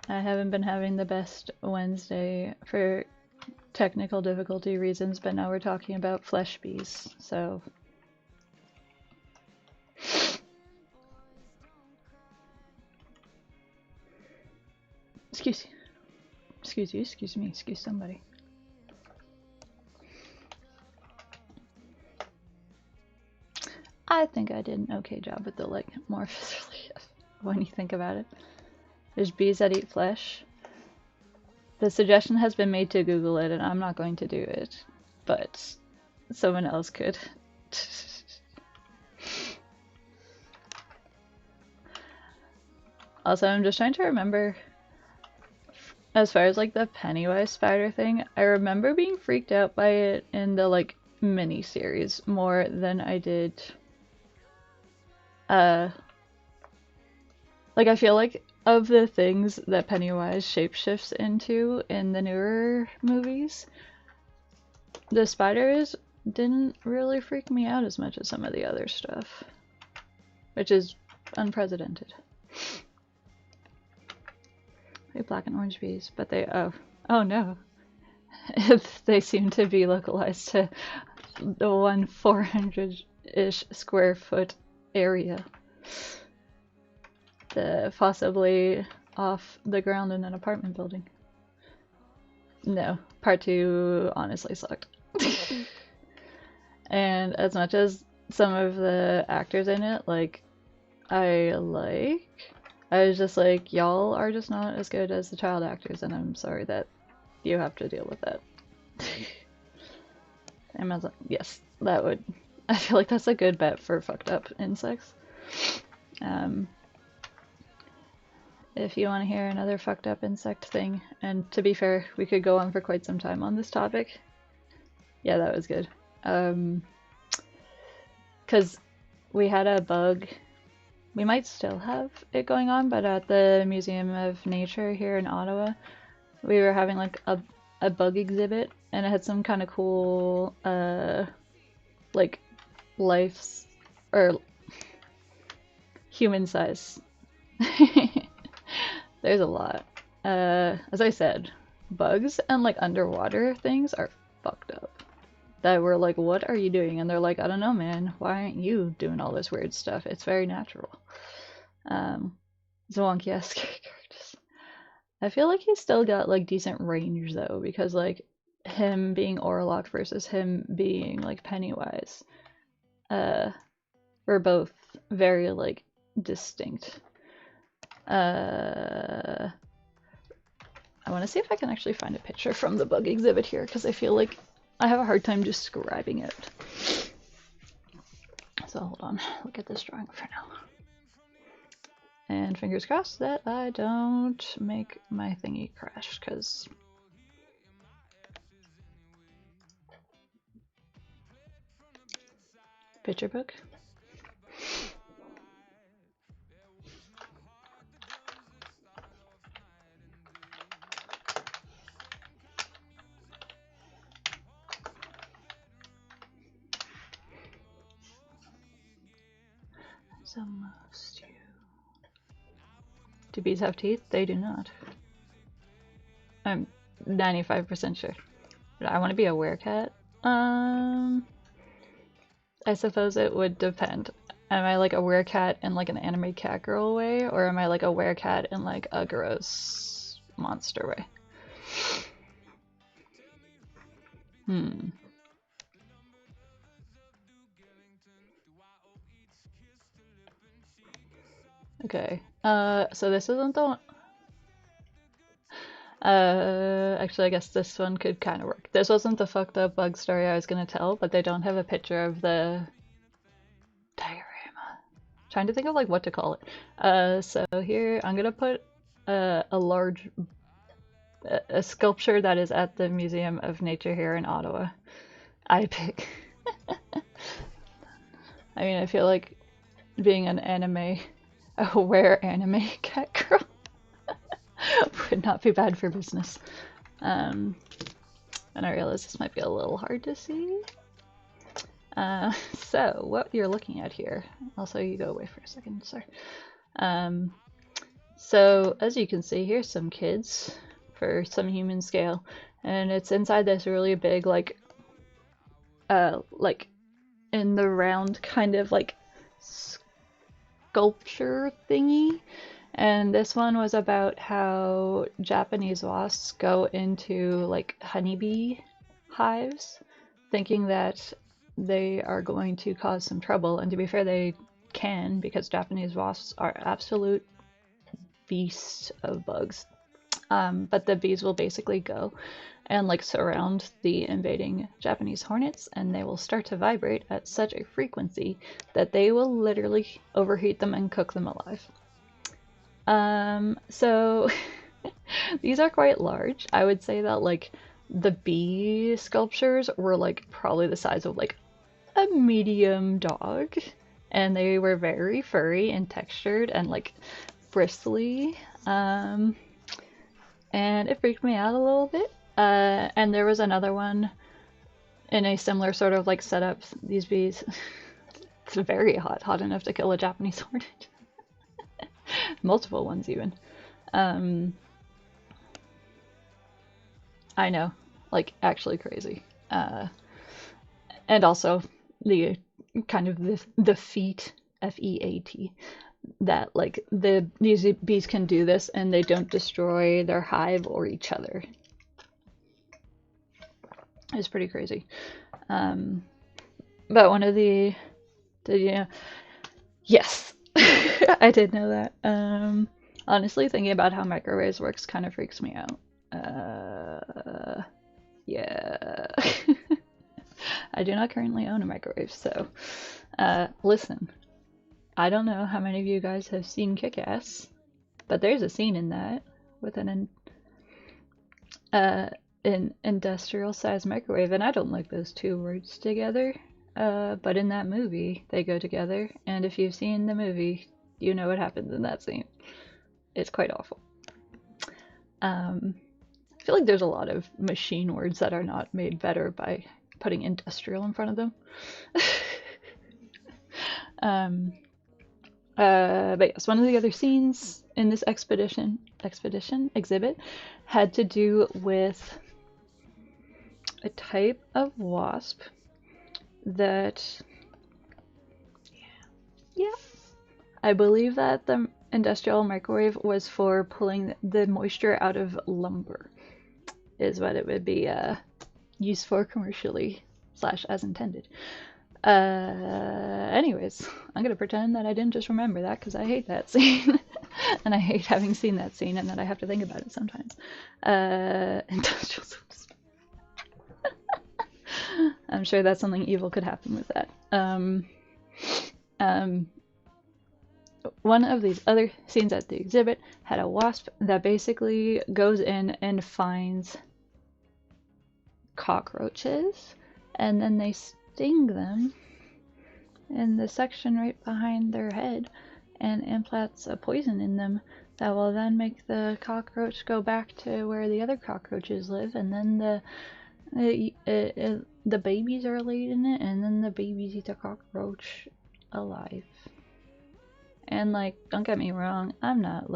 I haven't been having the best Wednesday for technical difficulty reasons, but now we're talking about flesh bees, so... Excuse you. Excuse you, excuse me, excuse somebody. I think I did an okay job with the, like, morphs when you think about it. There's bees that eat flesh. The suggestion has been made to Google it, and I'm not going to do it, but someone else could. Also, I'm just trying to remember, as far as like the Pennywise spider thing, I remember being freaked out by it in the like mini-series more than I did. Like I feel like of the things that Pennywise shapeshifts into in the newer movies, the spiders didn't really freak me out as much as some of the other stuff, which is unprecedented. Like black and orange bees, but they oh no, they seem to be localized to the 400-ish square foot area. Possibly off the ground in an apartment building. No, part 2 honestly sucked. And as much as some of the actors in it, like, I was just like, y'all are just not as good as the child actors, and I'm sorry that you have to deal with that. Amazon, yes, that would, I feel like that's a good bet for fucked up insects. If you want to hear another fucked up insect thing, and to be fair, we could go on for quite some time on this topic. Yeah, that was good. Because we had a bug, we might still have it going on, but at the Museum of Nature here in Ottawa, we were having like a bug exhibit, and it had some kind of cool, like, life's, or human size. There's a lot. As I said, bugs and like underwater things are fucked up. That we're like, what are you doing? And they're like, I don't know, man. Why aren't you doing all this weird stuff? It's very natural. Zwonky-esque characters. I feel like he's still got like decent range though, because like him being Orlok versus him being like Pennywise, we're both very like distinct. I want to see if I can actually find a picture from the bug exhibit here, because I feel like I have a hard time describing it. So hold on, look at this drawing for now. And fingers crossed that I don't make my thingy crash, because... Picture book? Almost you. Do bees have teeth? They do not. I'm 95% sure. But I want to be a werecat. I suppose it would depend. Am I like a werecat in like an anime cat girl way, or am I like a werecat in like a gross monster way? Okay. So this isn't the one. Actually, I guess this one could kind of work. This wasn't the fucked up bug story I was gonna tell, but they don't have a picture of the diorama. Trying to think of like what to call it. So here I'm gonna put a large a sculpture that is at the Museum of Nature here in Ottawa. I pick. I mean, I feel like being an anime, aware anime cat girl. would not be bad for business. And I realize this might be a little hard to see. So what you're looking at here, also you go away for a second, sir. So as you can see, here's some kids for some human scale, and it's inside this really big, like in the round kind of like sculpture thingy. And this one was about how Japanese wasps go into like honeybee hives, thinking that they are going to cause some trouble. And to be fair, they can, because Japanese wasps are absolute beasts of bugs. But the bees will basically go and like surround the invading Japanese hornets, and they will start to vibrate at such a frequency that they will literally overheat them and cook them alive. So these are quite large. I would say that like the bee sculptures were like probably the size of like a medium dog, and they were very furry and textured and like bristly. And it freaked me out a little bit. And there was another one in a similar sort of like setup. These bees, it's very hot enough to kill a Japanese hornet. Multiple ones even. I know, like actually crazy. And also the kind of the feat, F-E-A-T, that like these bees can do this and they don't destroy their hive or each other. It's pretty crazy. But one of the did you know? Yes, I did know that. Honestly, thinking about how microwaves works kind of freaks me out. Yeah. I do not currently own a microwave, so listen. I don't know how many of you guys have seen Kick-Ass, but there's a scene in that with an industrial-sized microwave, and I don't like those two words together. But in that movie, they go together, and if you've seen the movie, you know what happens in that scene. It's quite awful. I feel like there's a lot of machine words that are not made better by putting industrial in front of them. But yes, one of the other scenes in this exhibit had to do with a type of wasp that, yeah, I believe that the industrial microwave was for pulling the moisture out of lumber, is what it would be used for commercially / as intended. Anyways, I'm gonna pretend that I didn't just remember that, because I hate that scene. And I hate having seen that scene and that I have to think about it sometimes. Industrial soups. I'm sure that something evil could happen with that. One of these other scenes at the exhibit had a wasp that basically goes in and finds cockroaches, and then they sting them in the section right behind their head and implants a poison in them that will then make the cockroach go back to where the other cockroaches live, and then the babies are laid in it, and then the babies eat the cockroach alive. And like, don't get me wrong, I'm not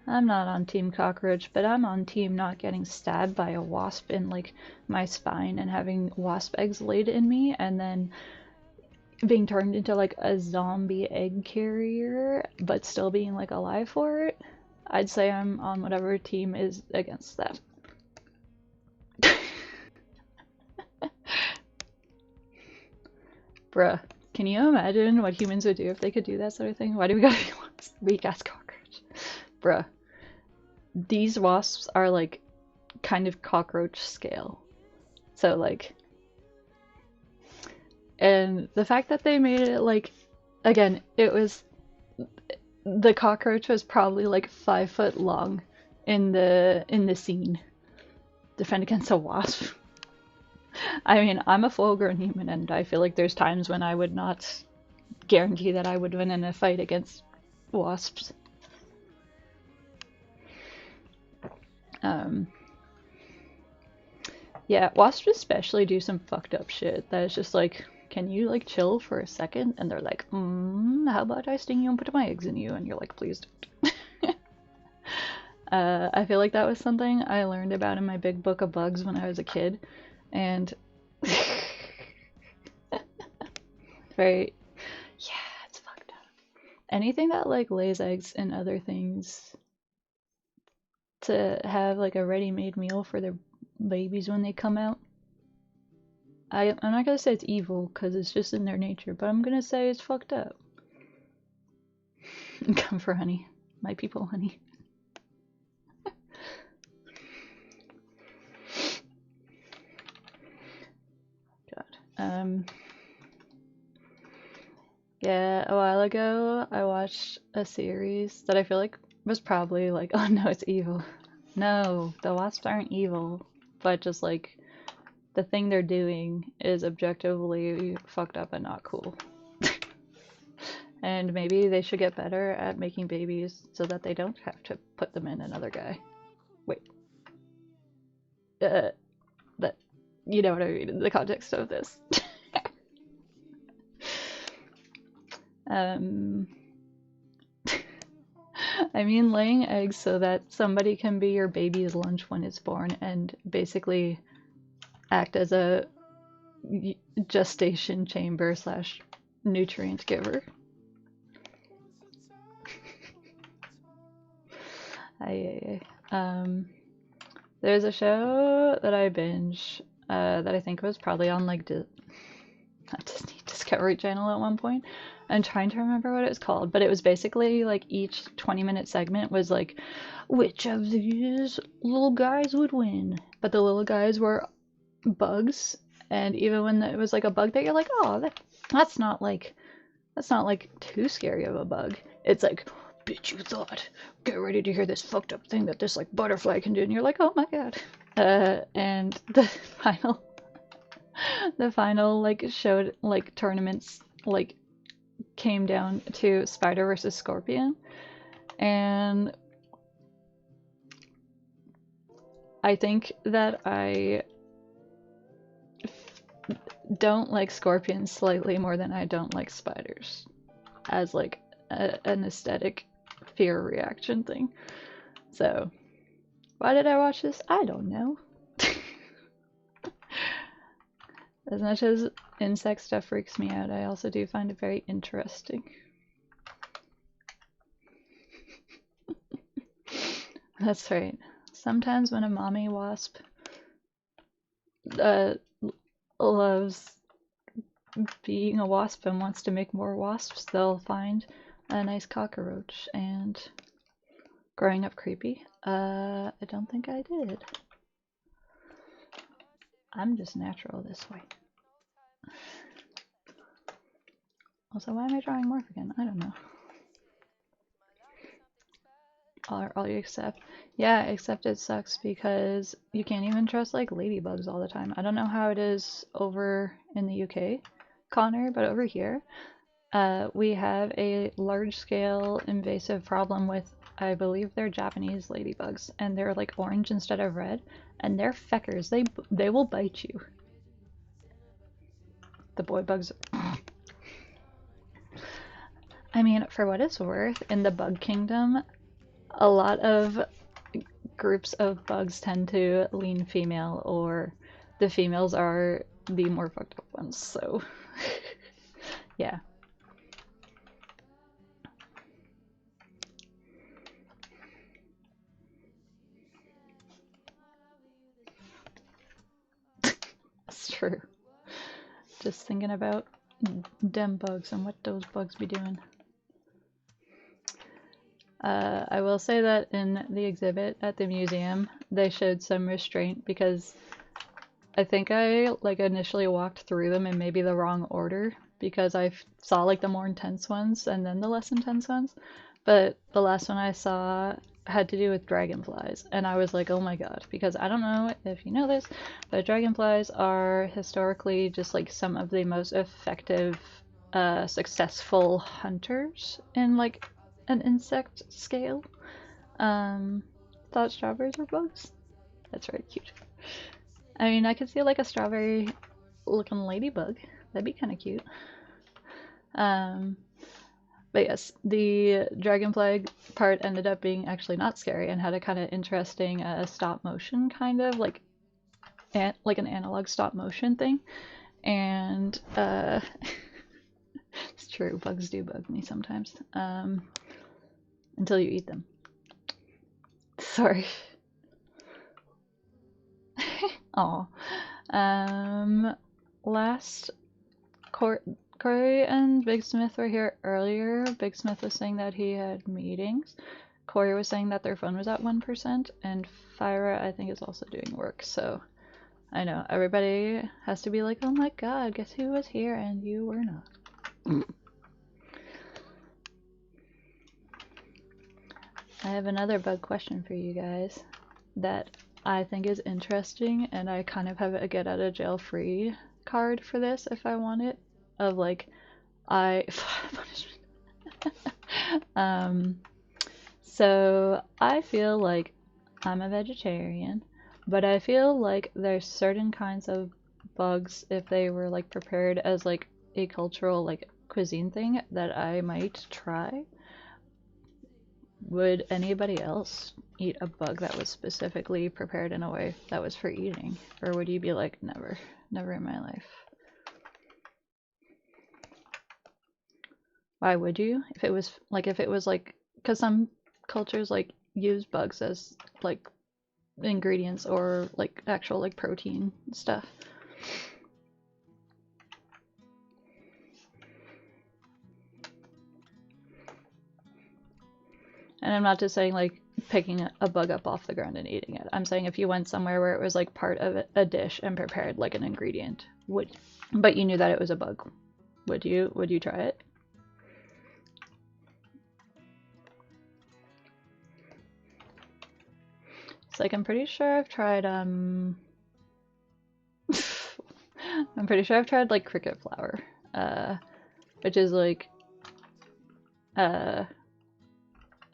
on team cockroach, but I'm on team not getting stabbed by a wasp in like my spine and having wasp eggs laid in me and then being turned into like a zombie egg carrier but still being like alive for it. I'd say I'm on whatever team is against that. Bruh, can you imagine what humans would do if they could do that sort of thing? Why do we gotta be weak ass cockroach? Bruh. These wasps are like kind of cockroach scale. So like, and the fact that they made it like, again, it was, the cockroach was probably like 5 foot long in the scene. Defend against a wasp. I mean, I'm a full-grown human, and I feel like there's times when I would not guarantee that I would win in a fight against wasps. Yeah, wasps especially do some fucked up shit that is just like, can you like chill for a second? And they're like, how about I sting you and put my eggs in you? And you're like, please don't. I feel like that was something I learned about in my big book of bugs when I was a kid. And very, yeah, it's fucked up. Anything that like lays eggs and other things to have like a ready-made meal for their babies when they come out. I'm not gonna say it's evil because it's just in their nature, but I'm gonna say it's fucked up. Come for honey, my people, honey. God. Yeah, a while ago I watched a series that I feel like was probably like, oh no, it's evil. No, the wasps aren't evil, but just like the thing they're doing is objectively fucked up and not cool. And maybe they should get better at making babies so that they don't have to put them in another guy. Wait. That, you know what I mean in the context of this. I mean laying eggs so that somebody can be your baby's lunch when it's born and basically act as a gestation chamber slash nutrient giver. There's a show that I binge that I think was probably on like not Disney, Discovery Channel at one point. I'm trying to remember what it was called, but it was basically like each 20-minute segment was like, which of these little guys would win? But the little guys were bugs, and even when it was like a bug that you're like, oh, that's not like too scary of a bug. It's like, bitch, you thought. Get ready to hear this fucked up thing that this like butterfly can do, and you're like, oh my god. And the final like showed like tournaments like came down to Spider versus Scorpion, and I think that I don't like scorpions slightly more than I don't like spiders as like an aesthetic fear reaction thing. So why did I watch this? I don't know. As much as insect stuff freaks me out, I also do find it very interesting. That's right. Sometimes when a mommy wasp loves being a wasp and wants to make more wasps, they'll find a nice cockroach. And growing up creepy, I don't think I did. I'm just natural this way. Also, why am I drawing Morph again? I don't know. All you accept. Yeah, except it sucks because you can't even trust like ladybugs all the time. I don't know how it is over in the UK, Connor, but over here, we have a large-scale invasive problem with, I believe they're Japanese ladybugs, and they're like orange instead of red, and they're feckers. They will bite you. The boy bugs. I mean, for what it's worth, in the bug kingdom, a lot of groups of bugs tend to lean female, or the females are the more fucked up ones, so yeah. That's true. Just thinking about dem bugs and what those bugs be doing. I will say that in the exhibit at the museum, they showed some restraint because I think I like initially walked through them in maybe the wrong order because I saw like the more intense ones and then the less intense ones. But the last one I saw had to do with dragonflies, and I was like, oh my god, because I don't know if you know this, but dragonflies are historically just like some of the most effective, successful hunters in like an insect scale. Thought thought strawberries were bugs. That's very cute. I mean, I could see like a strawberry looking ladybug. That'd be kind of cute. But yes, the dragonfly part ended up being actually not scary and had a kind of interesting stop motion kind of like like an analog stop motion thing. And it's true, bugs do bug me sometimes. Until you eat them. Sorry. Aw. Last Corey and Big Smith were here earlier. Big Smith was saying that he had meetings. Corey was saying that their phone was at 1%, and Fyra, I think, is also doing work, so I know everybody has to be like, oh my god, guess who was here and you were not. I have another bug question for you guys that I think is interesting, and I kind of have a get out of jail free card for this if I want it. Of like, so I feel like I'm a vegetarian, but I feel like there's certain kinds of bugs, if they were like prepared as like a cultural like cuisine thing, that I might try. Would anybody else eat a bug that was specifically prepared in a way that was for eating? Or would you be like, never, never in my life? Why would you? If it was like, because some cultures like use bugs as like ingredients or like actual like protein stuff. And I'm not just saying like picking a bug up off the ground and eating it. I'm saying if you went somewhere where it was like part of a dish and prepared like an ingredient, but you knew that it was a bug, would you try it? It's like I'm pretty sure I've tried I'm pretty sure I've tried like cricket flour, which is like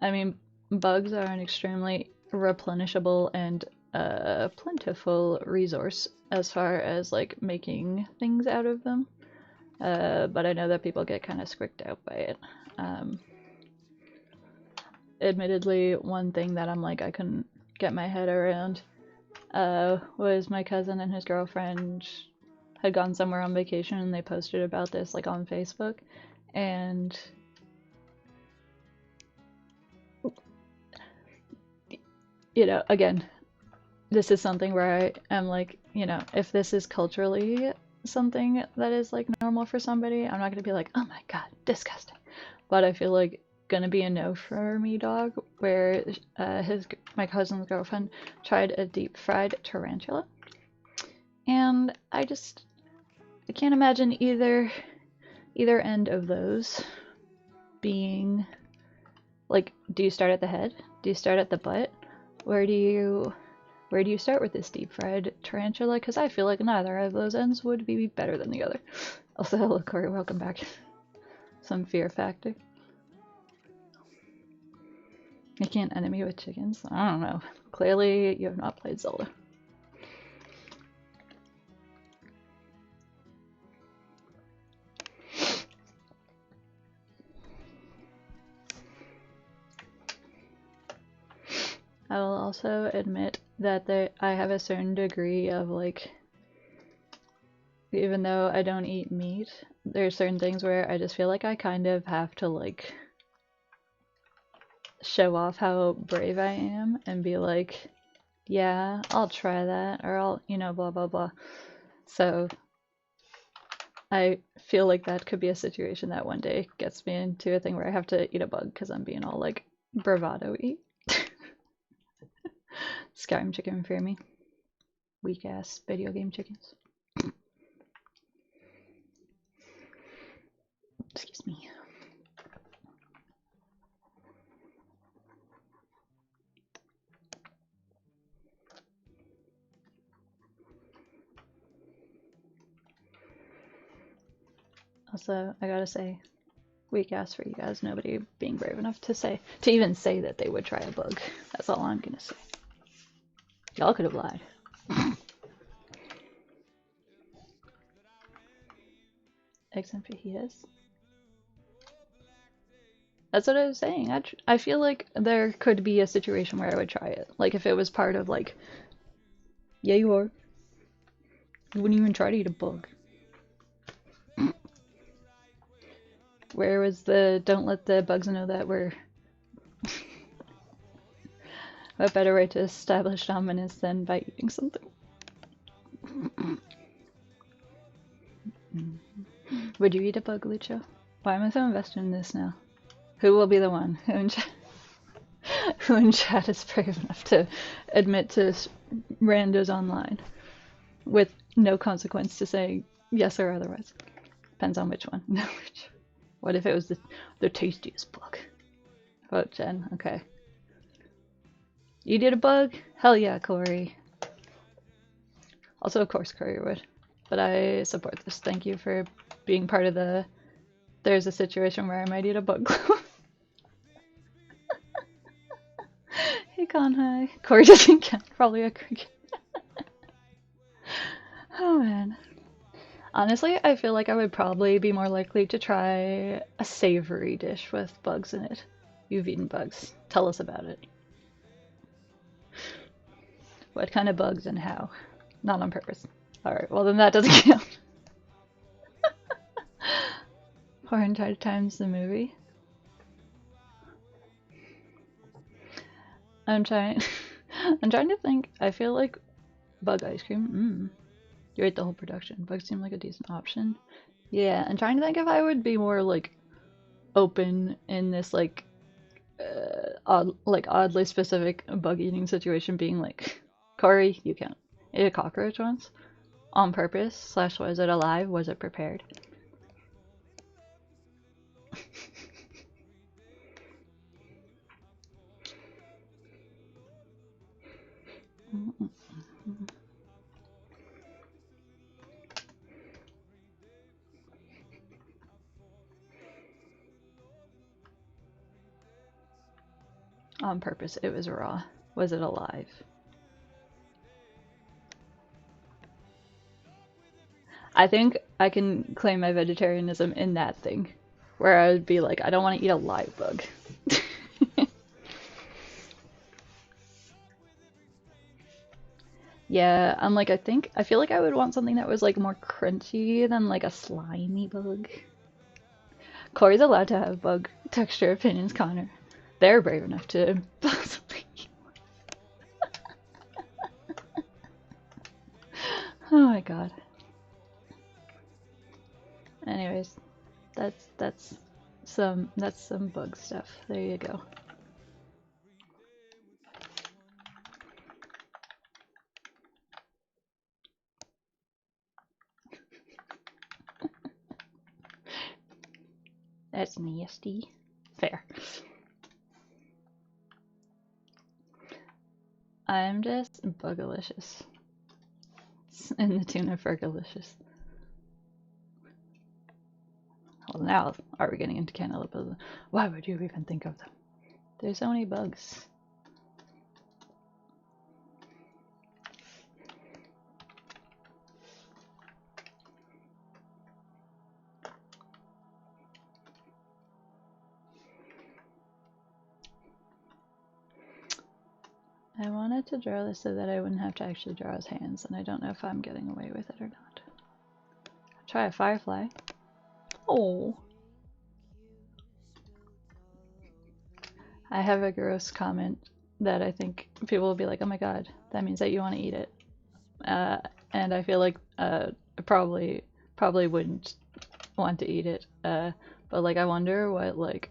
I mean, bugs are an extremely replenishable and plentiful resource as far as like making things out of them. But I know that people get kind of squicked out by it. Admittedly, one thing that I'm like I couldn't get my head around was my cousin and his girlfriend had gone somewhere on vacation and they posted about this like on Facebook, and you know, again, this is something where I am like, you know, if this is culturally something that is like normal for somebody, I'm not gonna be like, oh my god, disgusting. But I feel like gonna be a no for me, dog. Where my cousin's girlfriend tried a deep fried tarantula, and I can't imagine either end of those being like, do you start at the head? Do you start at the butt? Where do you start with this deep fried tarantula? Because I feel like neither of those ends would be better than the other. Also, hello Corey, welcome back. Some fear factor. You can't enemy with chickens? I don't know. Clearly you have not played Zelda. I will also admit that I have a certain degree of like, even though I don't eat meat, there's certain things where I just feel like I kind of have to like show off how brave I am and be like, yeah, I'll try that, or I'll, you know, blah blah blah. So I feel like that could be a situation that one day gets me into a thing where I have to eat a bug because I'm being all like bravado-y. Skyrim chicken fear me. Weak ass video game chickens. Excuse me. Also, I gotta say, weak ass for you guys. Nobody being brave enough to even say that they would try a bug. That's all I'm gonna say. Y'all could have lied. XMPS. That's what I was saying. I feel like there could be a situation where I would try it. Like if it was part of like, yeah, you are. You wouldn't even try to eat a bug. Where was the don't let the bugs know that we're. What better way to establish dominance than by eating something? Would you eat a bug, Lucho? Why am I so invested in this now? Who will be the one who in chat is brave enough to admit to randos online with no consequence to saying yes or otherwise? Depends on which one. What if it was the tastiest bug? Vote Jen. Okay. You did a bug? Hell yeah, Corey. Also, of course, Corey would. But I support this. Thank you for being part of the. There's a situation where I might eat a bug. Hey, Conhai. Corey doesn't count. Probably a cricket. Oh man. Honestly, I feel like I would probably be more likely to try a savory dish with bugs in it. You've eaten bugs. Tell us about it. What kind of bugs and how? Not on purpose. Alright, well then that doesn't count. Horror Entire Times the movie. I'm trying to think. I feel like bug ice cream. You ate the whole production. Bugs seem like a decent option. Yeah, I'm trying to think if I would be more like open in this like oddly specific bug eating situation, being like, Corey, you can't eat a cockroach once on purpose. / was it alive? Was it prepared? On purpose. It was raw. Was it alive? I think I can claim my vegetarianism in that thing, where I would be like, I don't want to eat a live bug. Yeah, I'm like, I feel like I would want something that was like more crunchy than like a slimy bug. Corey's allowed to have bug texture opinions, Connor. They're brave enough to possibly. Oh my god. Anyways, that's some bug stuff. There you go. That's nasty. Fair. I'm just bugalicious. In the tune of Fergalicious. Well, now are we getting into cannibalism? Why would you even think of them? There's so many bugs. I wanted to draw this so that I wouldn't have to actually draw his hands, and I don't know if I'm getting away with it or not. Try a firefly. Oh. I have a gross comment that I think people will be like, oh my god, that means that you want to eat it. And I feel like I probably wouldn't want to eat it. But like I wonder what like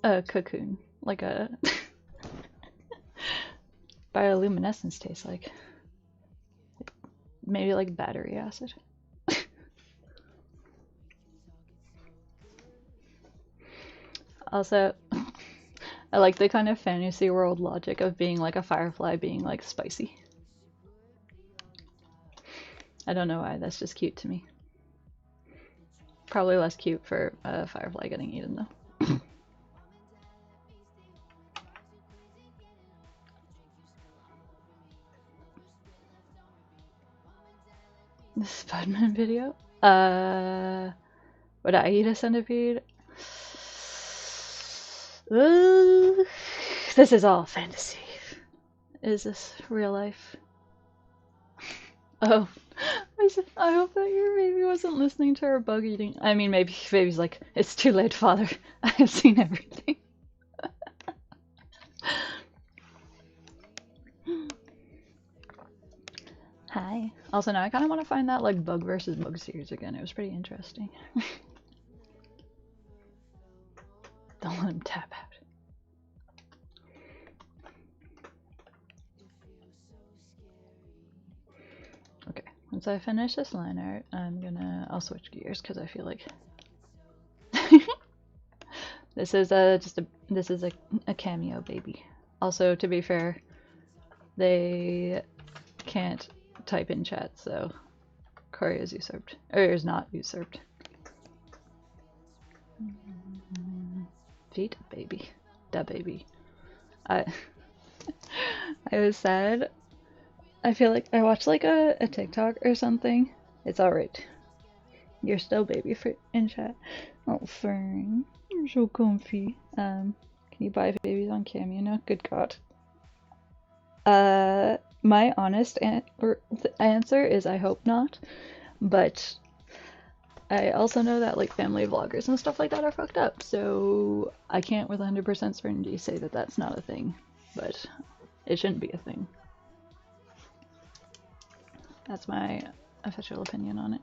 a cocoon, like a bioluminescence tastes like. Maybe like battery acid. Also, I like the kind of fantasy world logic of being like a firefly being like spicy. I don't know why, that's just cute to me. Probably less cute for a firefly getting eaten though. The Spudman video? Would I eat a centipede? This is all fantasy. Is this real life? Oh, I hope that your baby wasn't listening to our bug eating. I mean, maybe baby's like, it's too late, father. I have seen everything. Hi. Also, now I kind of want to find that like bug versus bug series again. It was pretty interesting. Don't let him tap out. Okay, once I finish this line art, I'll switch gears because I feel like this is a cameo baby. Also, to be fair, they can't type in chat, so Corey is usurped, or is not usurped. Feet, baby, da baby. I was sad. I feel like I watched like a TikTok or something. It's alright. You're still baby for in chat. Oh, Fern, you're so comfy. Can you buy babies on Cameo now? Good God. My honest answer is I hope not, but I also know that like family vloggers and stuff like that are fucked up, so I can't with 100% certainty say that that's not a thing, but it shouldn't be a thing. That's my official opinion on it.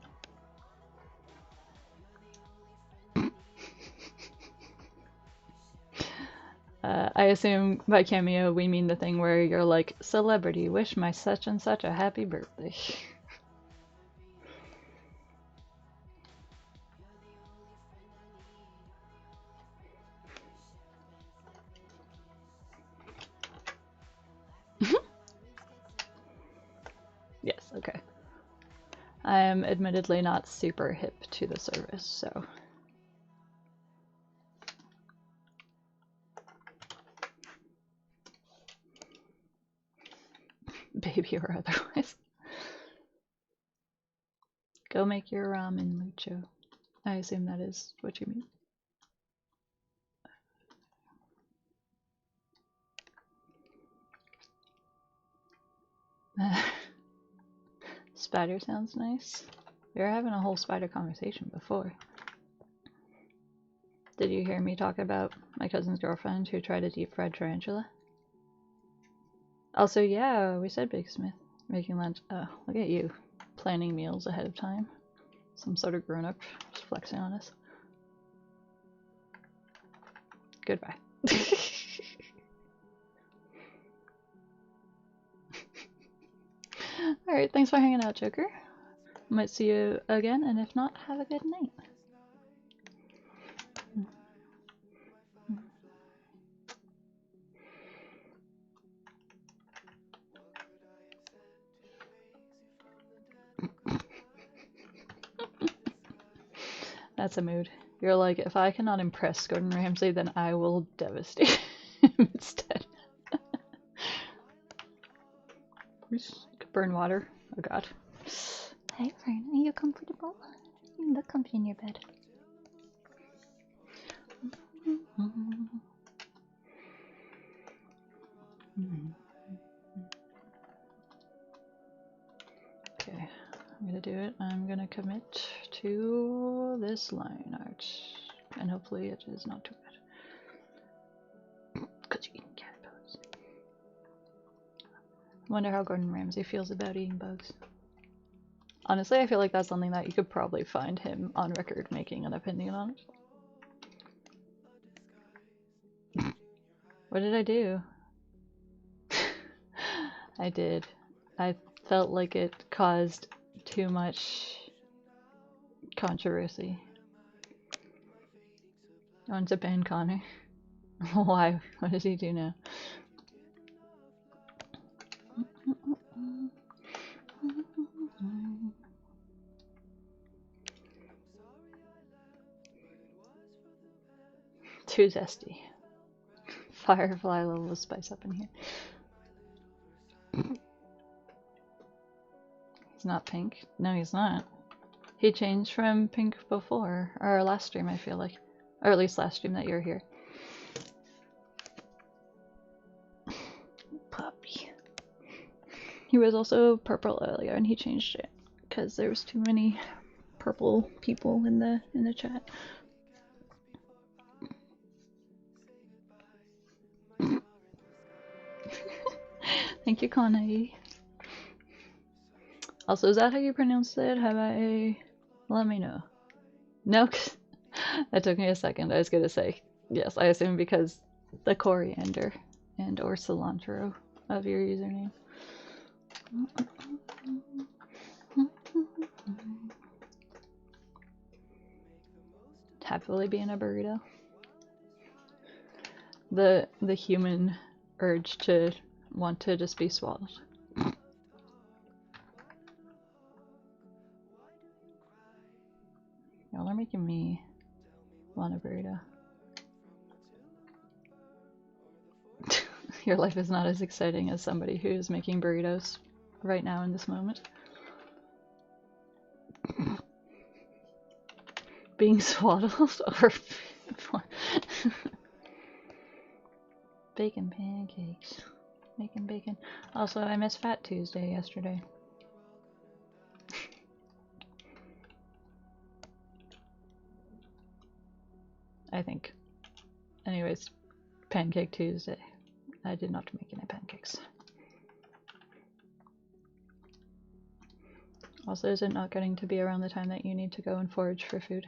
I assume by cameo we mean the thing where you're like, celebrity, wish my such and such a happy birthday. Yes, okay. I am admittedly not super hip to the service, so. Baby or otherwise. Go make your ramen, Lucho. I assume that is what you mean. Spider sounds nice. We were having a whole spider conversation before. Did you hear me talk about my cousin's girlfriend who tried a deep fried tarantula? Also, yeah, we said Big Smith. Making lunch. Oh, look at you. Planning meals ahead of time. Some sort of grown up just flexing on us. Goodbye. Alright, thanks for hanging out, Joker. Might see you again, and if not, have a good night. That's a mood. You're like, if I cannot impress Gordon Ramsay, then I will devastate him instead. Burn water. Oh god. Hi, Fern. Are you comfortable? You look comfy in your bed. Okay, I'm gonna do it. I'm gonna commit to this line art. And hopefully it is not too bad. Because you're eating caterpillars. I wonder how Gordon Ramsay feels about eating bugs. Honestly, I feel like that's something that you could probably find him on record making an opinion on it. What did I do? I did. I felt like it caused too much controversy. I want to ban Connor. Why? What does he do now? Too zesty. Firefly level of spice up in here. He's not pink. No, he's not. He changed from pink before, or last stream, I feel like. Or at least last stream that you were here. Puppy. He was also purple earlier, and he changed it because there was too many purple people in the chat. Thank you, Connie. Also, is that how you pronounce it? Have I? Let me know. No, that took me a second. I was gonna say yes. I assume because the coriander and or cilantro of your username. Happily being a burrito. The human urge to want to just be swallowed. Y'all are making me want a burrito. Your life is not as exciting as somebody who is making burritos right now in this moment. Being swaddled or bacon pancakes. Making bacon. Also, I missed Fat Tuesday yesterday. I think. Anyways, Pancake Tuesday. I did not make any pancakes. Also, is it not getting to be around the time that you need to go and forage for food?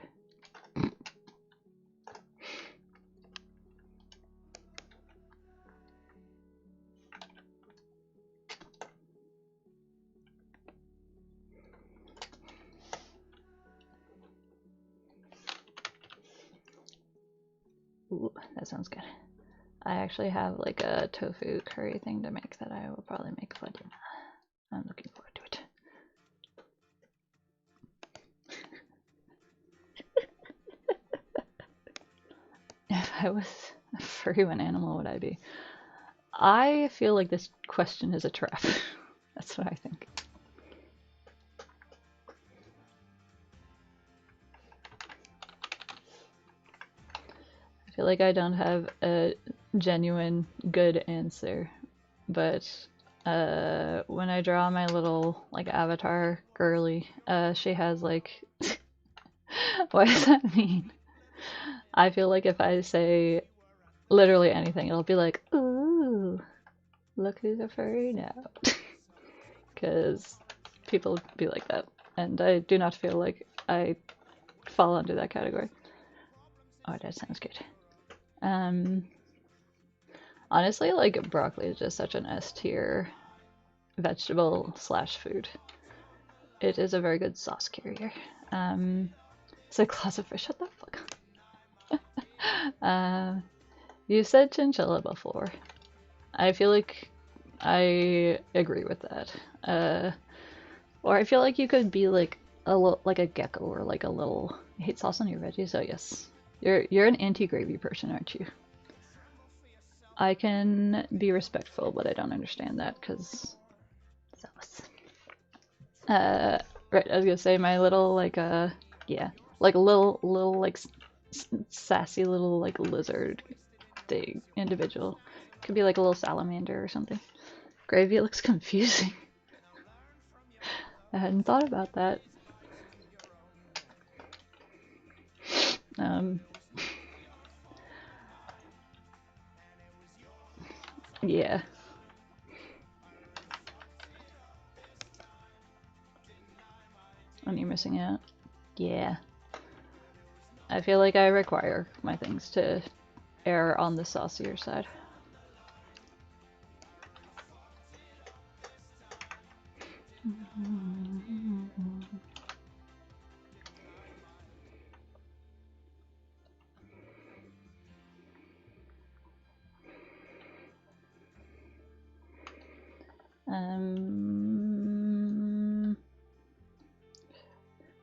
Ooh, that sounds good. I actually have like a tofu curry thing to make that I will probably make for dinner. I'm looking forward to it. If I was a furry, what animal would I be? I feel like this question is a trap. That's what I think. I feel like I don't have a genuine good answer, but when I draw my little like avatar girly, she has like what does that mean? I feel like if I say literally anything, it'll be like, ooh, look who's a furry now. Because people be like that, and I do not feel like I fall under that category. Oh, that sounds good. Honestly, like broccoli is just such an S tier vegetable slash food. It is a very good sauce carrier. It's a class of fish. Shut the fuck up. You said chinchilla before. I feel like I agree with that. Or I feel like you could be like like a gecko or like a little. You hate sauce on your veggies, so yes. You're an anti-gravy person, aren't you? I can be respectful, but I don't understand that because sauce. Right, I was gonna say my little like yeah, like a little like sassy little like lizard thing individual. Could be like a little salamander or something. Gravy looks confusing. I hadn't thought about that. Yeah. When you're missing out. Yeah. I feel like I require my things to err on the saucier side.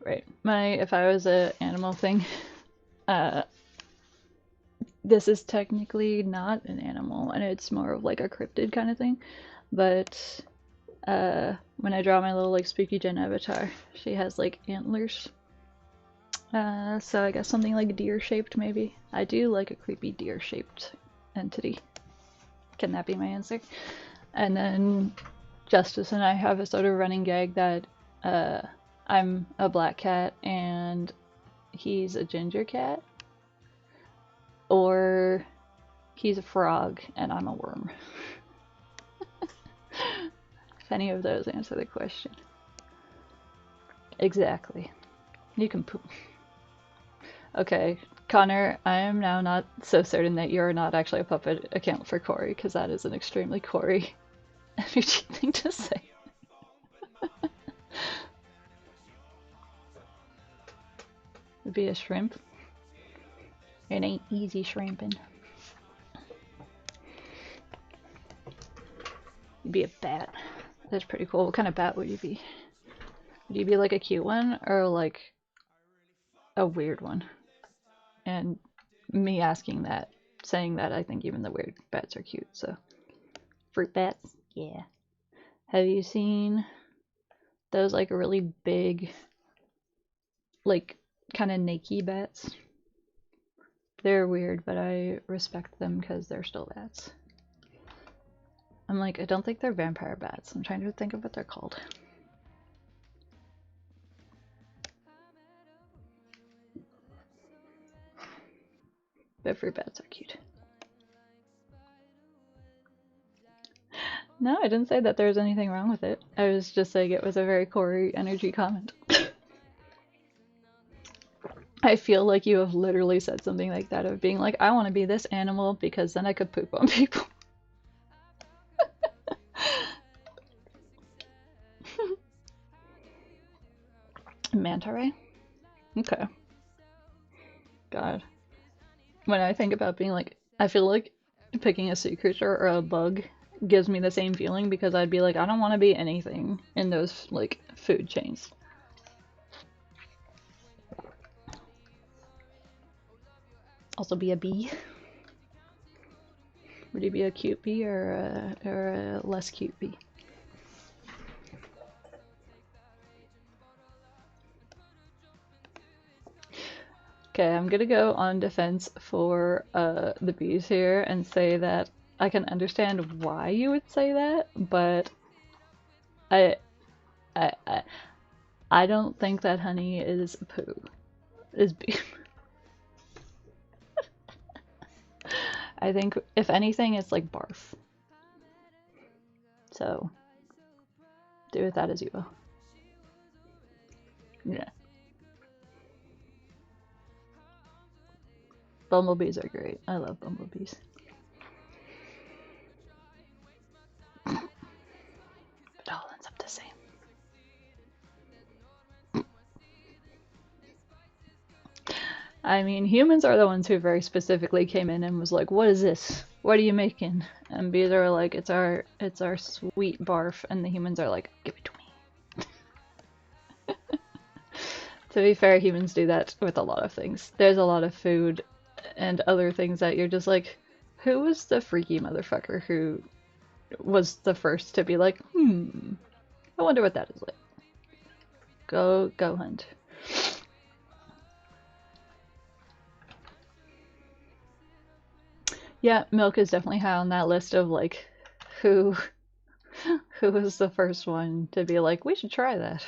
Right. If I was a animal thing, this is technically not an animal, and it's more of like a cryptid kind of thing, but when I draw my little like spooky Jen avatar, she has like antlers. So I guess something like deer shaped maybe. I do like a creepy deer shaped entity. Can that be my answer? And then Justice and I have a sort of running gag that I'm a black cat and he's a ginger cat. Or he's a frog and I'm a worm. If any of those answer the question. Exactly. You can poop. Okay, Connor, I am now not so certain that you're not actually a puppet account for Corey, because that is an extremely Corey energy thing to say. It'd be a shrimp. It ain't easy shrimping. You'd be a bat. That's pretty cool. What kind of bat would you be? Would you be like a cute one or like a weird one? And me asking that, saying that, I think even the weird bats are cute, so. Fruit bats? Yeah. Have you seen those like really big, like kind of naked bats? They're weird, but I respect them because they're still bats. I'm like, I don't think they're vampire bats. I'm trying to think of what they're called. But fruit bats are cute. No, I didn't say that there was anything wrong with it. I was just saying it was a very Corey energy comment. I feel like you have literally said something like that of being like, I want to be this animal because then I could poop on people. Manta ray? Okay. God. When I think about being like, I feel like picking a sea creature or a bug gives me the same feeling because I'd be like, I don't want to be anything in those like food chains. Also be a bee. Would you be a cute bee or a less cute bee? Okay, I'm gonna go on defense for the bees here and say that I can understand why you would say that, but I I I, I don't think that honey is poo. Is bee. I think if anything, it's like barf. So do with that as you will. Yeah. Bumblebees are great. I love bumblebees. It all ends up the same. I mean, humans are the ones who very specifically came in and was like, "What is this? What are you making?" And bees are like, "It's our sweet barf," and the humans are like, "Give it to me." To be fair, humans do that with a lot of things. There's a lot of food and other things that you're just like, who was the freaky motherfucker who was the first to be like, I wonder what that is like. Go hunt. Yeah, milk is definitely high on that list of like who who was the first one to be like, we should try that.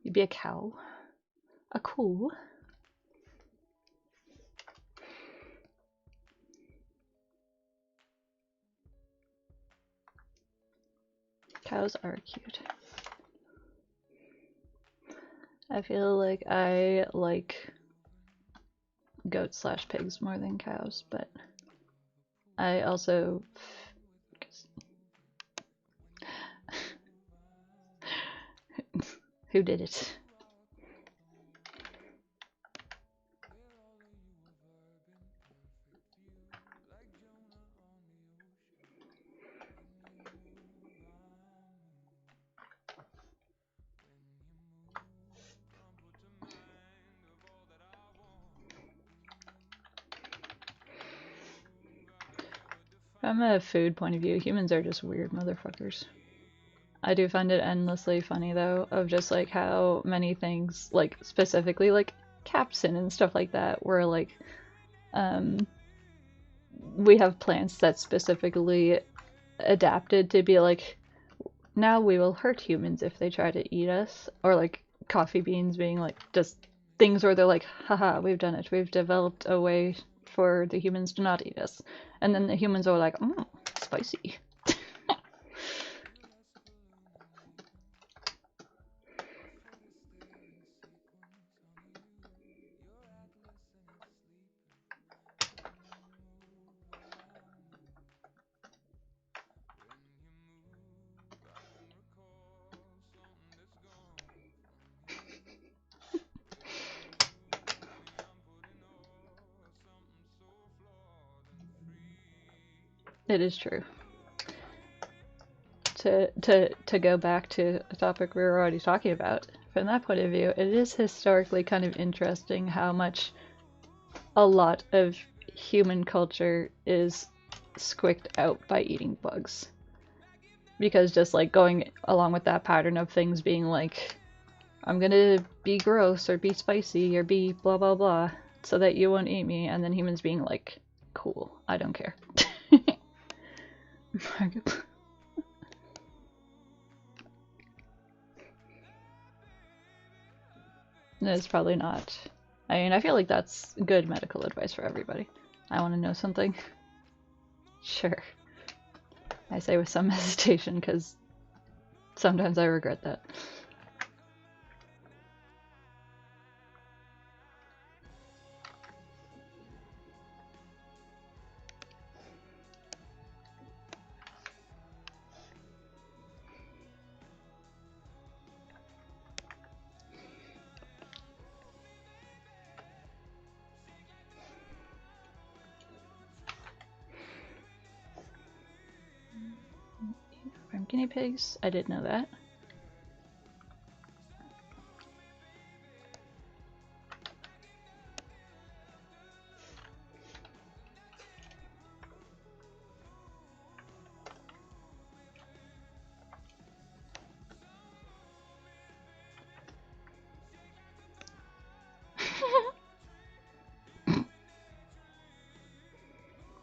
You'd be a cow. A cool. Cows are cute. I feel like I like goats slash pigs more than cows, but I also who did it? from a food point of view, humans are just weird motherfuckers. I do find it endlessly funny though, of just like how many things, like specifically like capsin and stuff like that, where like we have plants that specifically adapted to be like, now we will hurt humans if they try to eat us, or like coffee beans being like just things where they're like, haha, we've done it, we've developed a way for the humans to not eat us, and then the humans are like, spicy. It is true. To go back to a topic we were already talking about, from that point of view, it is historically kind of interesting how much a lot of human culture is squicked out by eating bugs. Because just like going along with that pattern of things being like, I'm gonna be gross or be spicy or be blah blah blah so that you won't eat me, and then humans being like, cool, I don't care. It's probably not. I mean, I feel like that's good medical advice for everybody. I want to know something. Sure. I say with some hesitation because sometimes I regret that. From guinea pigs? I didn't know that.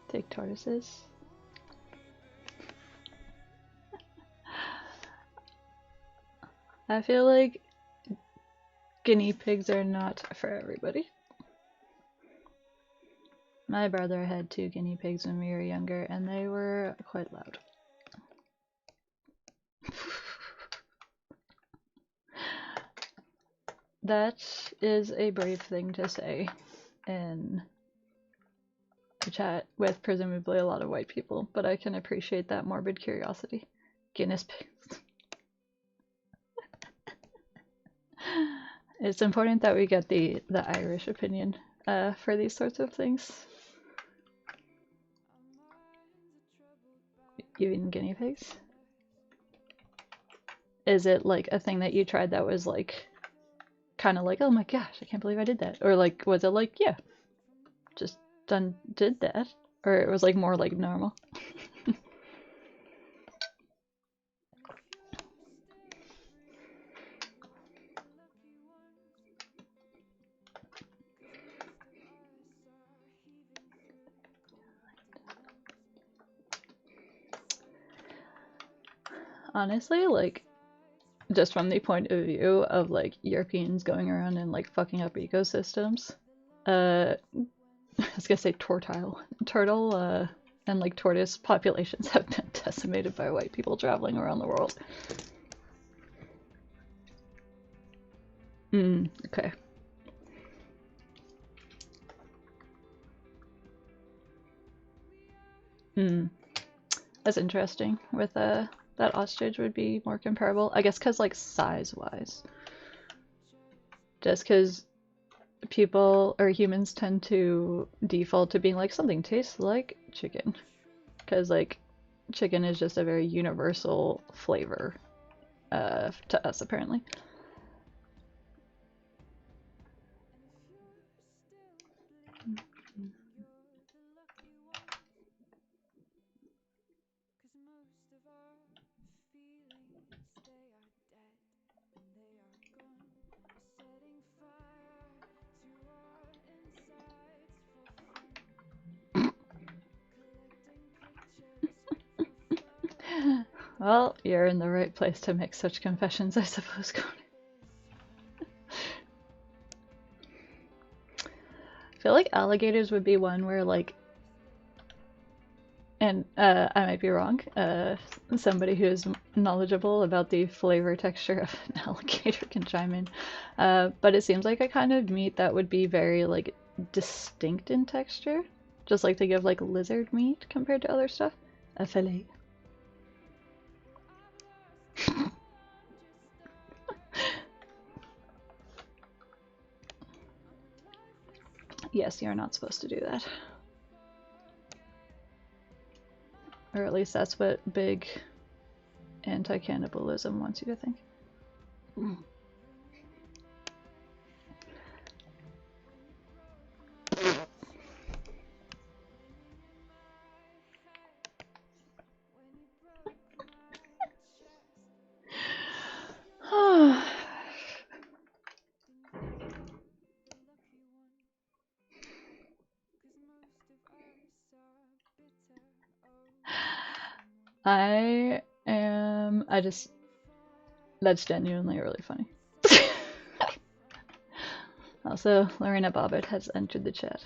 Take tortoises. I feel like guinea pigs are not for everybody. My brother had 2 guinea pigs when we were younger, and they were quite loud. That is a brave thing to say in a chat with presumably a lot of white people, but I can appreciate that morbid curiosity. Guinness pigs. It's important that we get the Irish opinion for these sorts of things. You eating guinea pigs? Is it like a thing that you tried that was like kind of like, oh my gosh, I can't believe I did that? Or like, was it like, yeah, just did that? Or it was like more like normal? Honestly, like, just from the point of view of like Europeans going around and like fucking up ecosystems, I was gonna say turtle, and like tortoise populations have been decimated by white people traveling around the world. Okay. That's interesting. With that ostrich would be more comparable, I guess, because like size wise, just because people or humans tend to default to being like something tastes like chicken, because like chicken is just a very universal flavor to us apparently. Most of our feelings, they are dead and they are gone. We're setting fire to our insides for fun, collecting pictures for fun. Well, you're in the right place to make such confessions, I suppose, Connor. I feel like alligators would be one where, like, and I might be wrong, somebody who is knowledgeable about the flavor texture of an alligator can chime in. But it seems like a kind of meat that would be very, like, distinct in texture. Just like to give, like, lizard meat compared to other stuff. A fillet. Yes, you're not supposed to do that. Or at least that's what big anti-cannibalism wants you to think. That's genuinely really funny. Also, Lorena Bobbitt has entered the chat.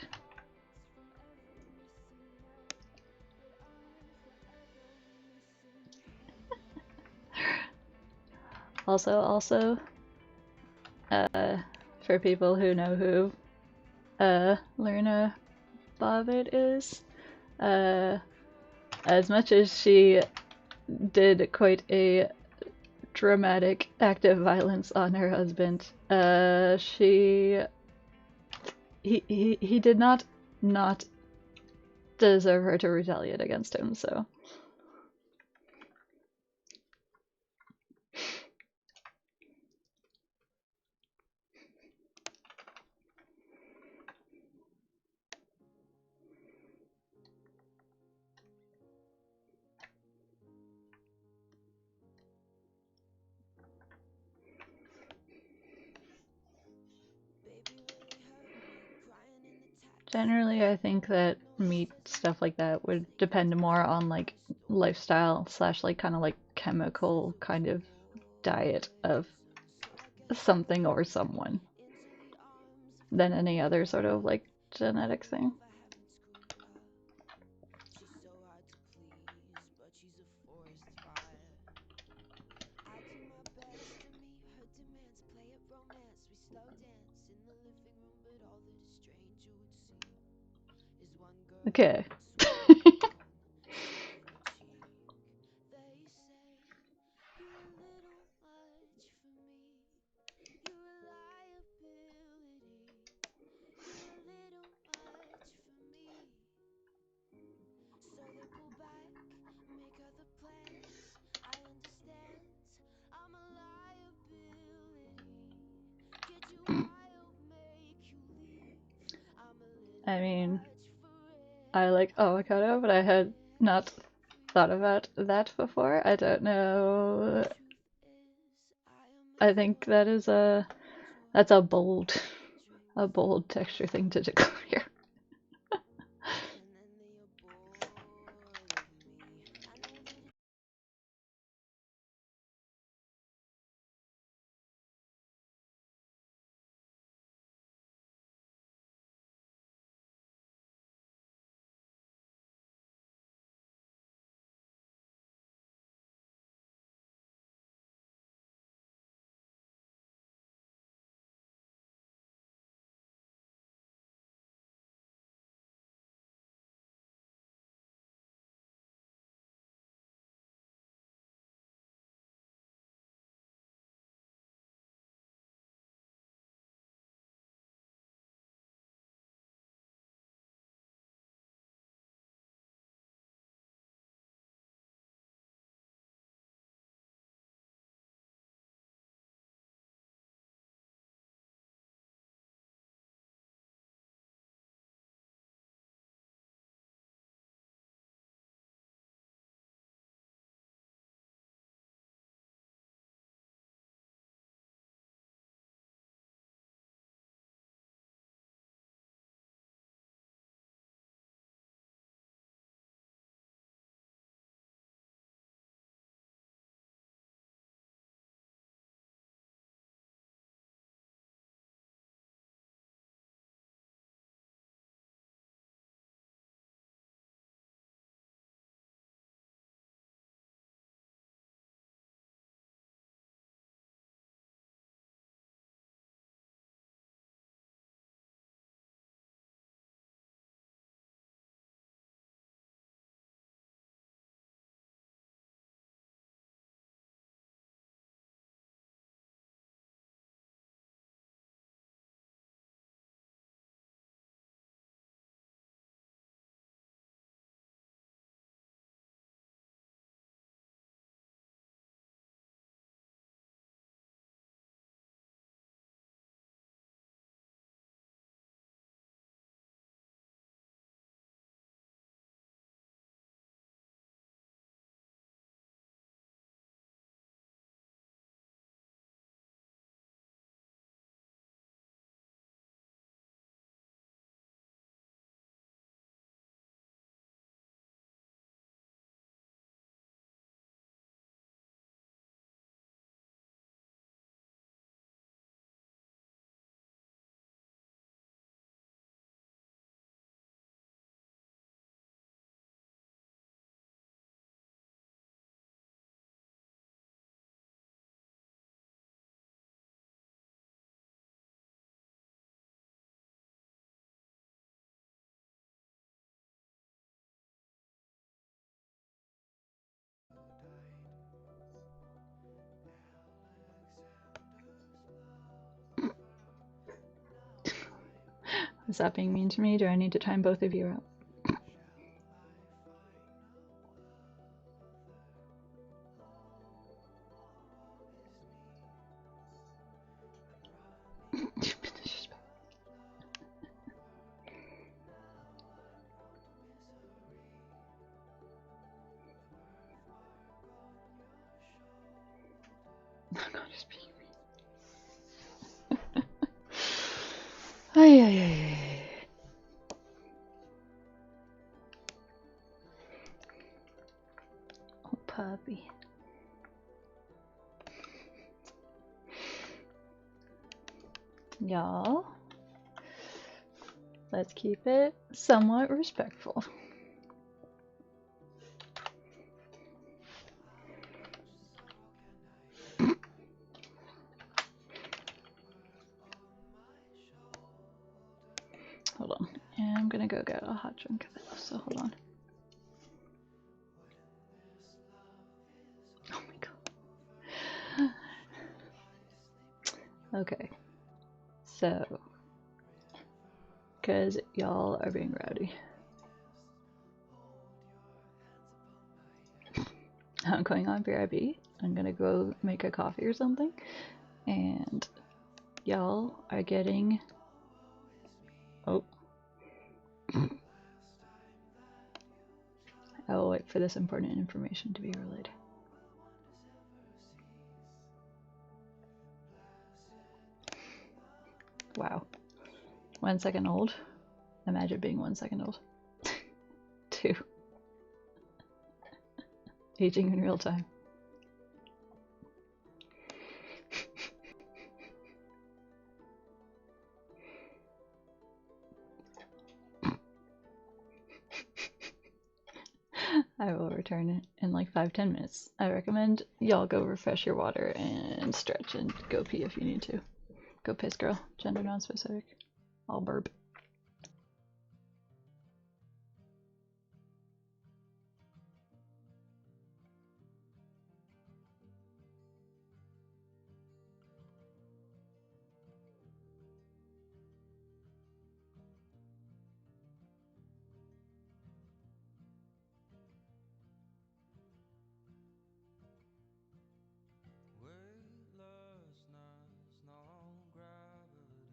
Also, for people who know who Lorena Bobbitt is, as much as she did quite a dramatic act of violence on her husband, he did not deserve her to retaliate against him, so. Generally, I think that meat stuff like that would depend more on like lifestyle slash like kind of like chemical kind of diet of something or someone than any other sort of like genetic thing. Okay. I mean, I like avocado, but I had not thought about that before. I don't know. I think that's a bold texture thing to declare. Is that being mean to me? Do I need to time both of you out? I'm not just being mean. Ay, ay, ay, ay. Oh, puppy. Y'all, let's keep it somewhat respectful. Hold on. And I'm gonna go get a hot drink of it, so hold on. Oh my god. Okay. So, because y'all are being rowdy, I'm going on BRB. I'm gonna go make a coffee or something. And y'all are getting. Oh. I will wait for this important information to be relayed. Wow. 1 second old. Imagine being 1 second old. 2. Aging in real time. I will return it in like 5-10 minutes. I recommend y'all go refresh your water and stretch and go pee if you need to. Go piss, girl. Gender non-specific. I'll burp. Weightlessness, no gravity.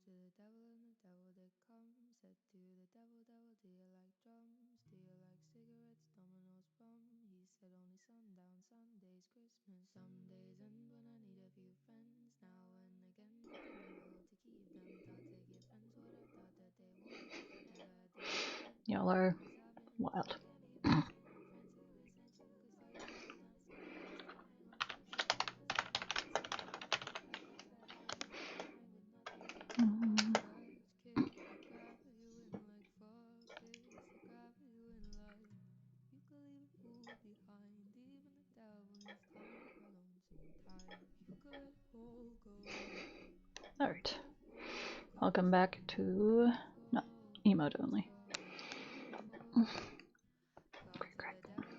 to the devil and the devil did come. Said to the devil, devil, do you like drums? Do you like cigarettes, dominoes, rum? He said only sundown, Sundays, Christmas. Some days end when I need a few friends. Now and again, but I never hope to keep them. Thought to give friends what I thought that they want. Never did that. Y'all are Cause I've been wild. can't even stand friends who essential. Cause they never done something to hang on to. So I was thinking sometimes, should I fix that I ain't got time with nothing to do? Scratch, kick, the gravity win like fuck this. The gravity win like you could leave a fool behind. Even the devil needs time for lonesome time. You could let it all go. Alright. Welcome back to not emote only. Called to the devil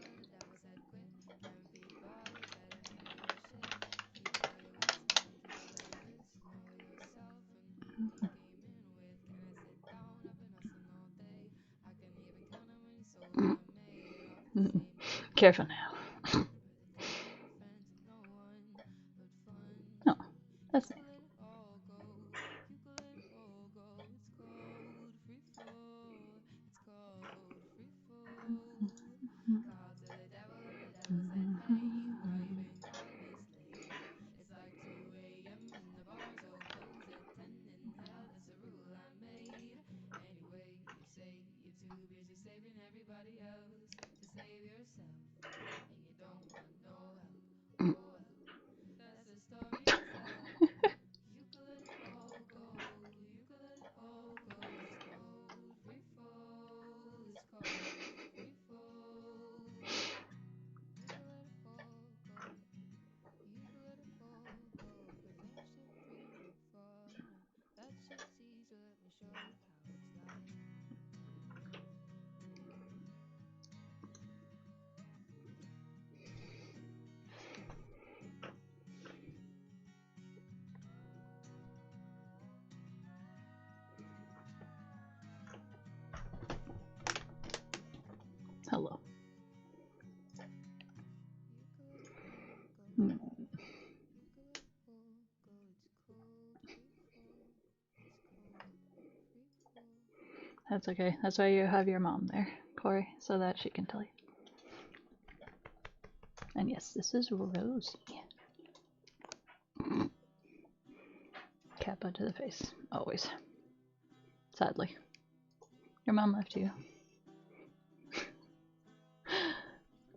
and the devil said quit. Caring people, you better name your shit. Keep all your wits and keep a better list. Know yourself and who you gaming with. Can I sit down? I've been hustling all day. I can even count how many souls I made off the same paper. Careful now. Where the devil and friends and no one but fun. Oh, You that's could let it all go. You could let it all go. It's called free fall. It's called free fall. Called to the devil and the devil said, hey, why you been calling this late? It's like 2 a.m. and the bars all close at 10 in hell. That's a rule I made. Anyway, you say you're too busy saving everybody else to save yourself, and you don't want no help. Oh well, that's the story I tell. You could let it all go. You could let it all go. It's called free fall. It's called free fall. You could let it all go. You could let it all go. 'Cause that shit free will fall. That shit's easy. Let me show you how it's like. hello. You could let it all go. Hmm. You could let it all go. It's cold free fall. It's cold free fall. That's okay. That's why you have your mom there, Corey, so that she can tell you. And yes, this is Rosie. Kappa to the face, always. Sadly. Your mom left you.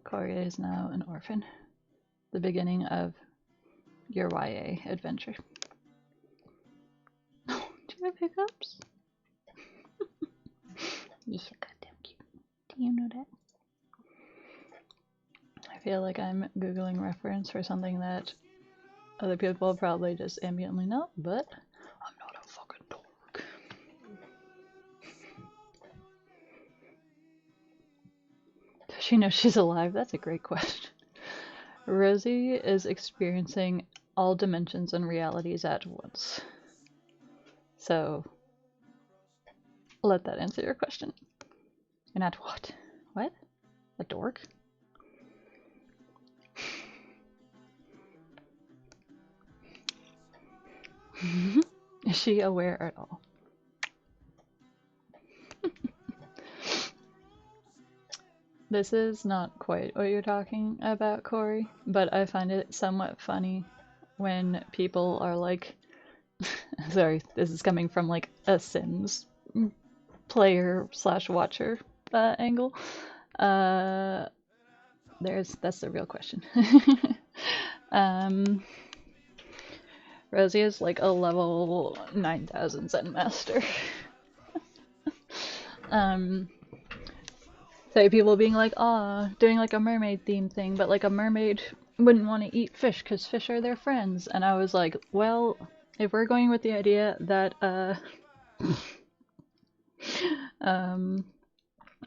Corey is now an orphan. The beginning of your YA adventure. Oh, do you have hiccups? You're so goddamn cute. Do you know that? I feel like I'm Googling reference for something that other people probably just ambiently know, but I'm not a fucking dork. Does she know she's alive? That's a great question. Rosie is experiencing all dimensions and realities at once. So, let that answer your question. You're not what? What? A dork? Is she aware at all? This is not quite what you're talking about, Corey, but I find it somewhat funny when people are like, sorry, this is coming from like a Sims player slash watcher angle. That's the real question. Rosie is like a level 9000 Zen master. So people being like, doing like a mermaid theme thing, but like a mermaid wouldn't want to eat fish because fish are their friends. And I was like, well, if we're going with the idea that,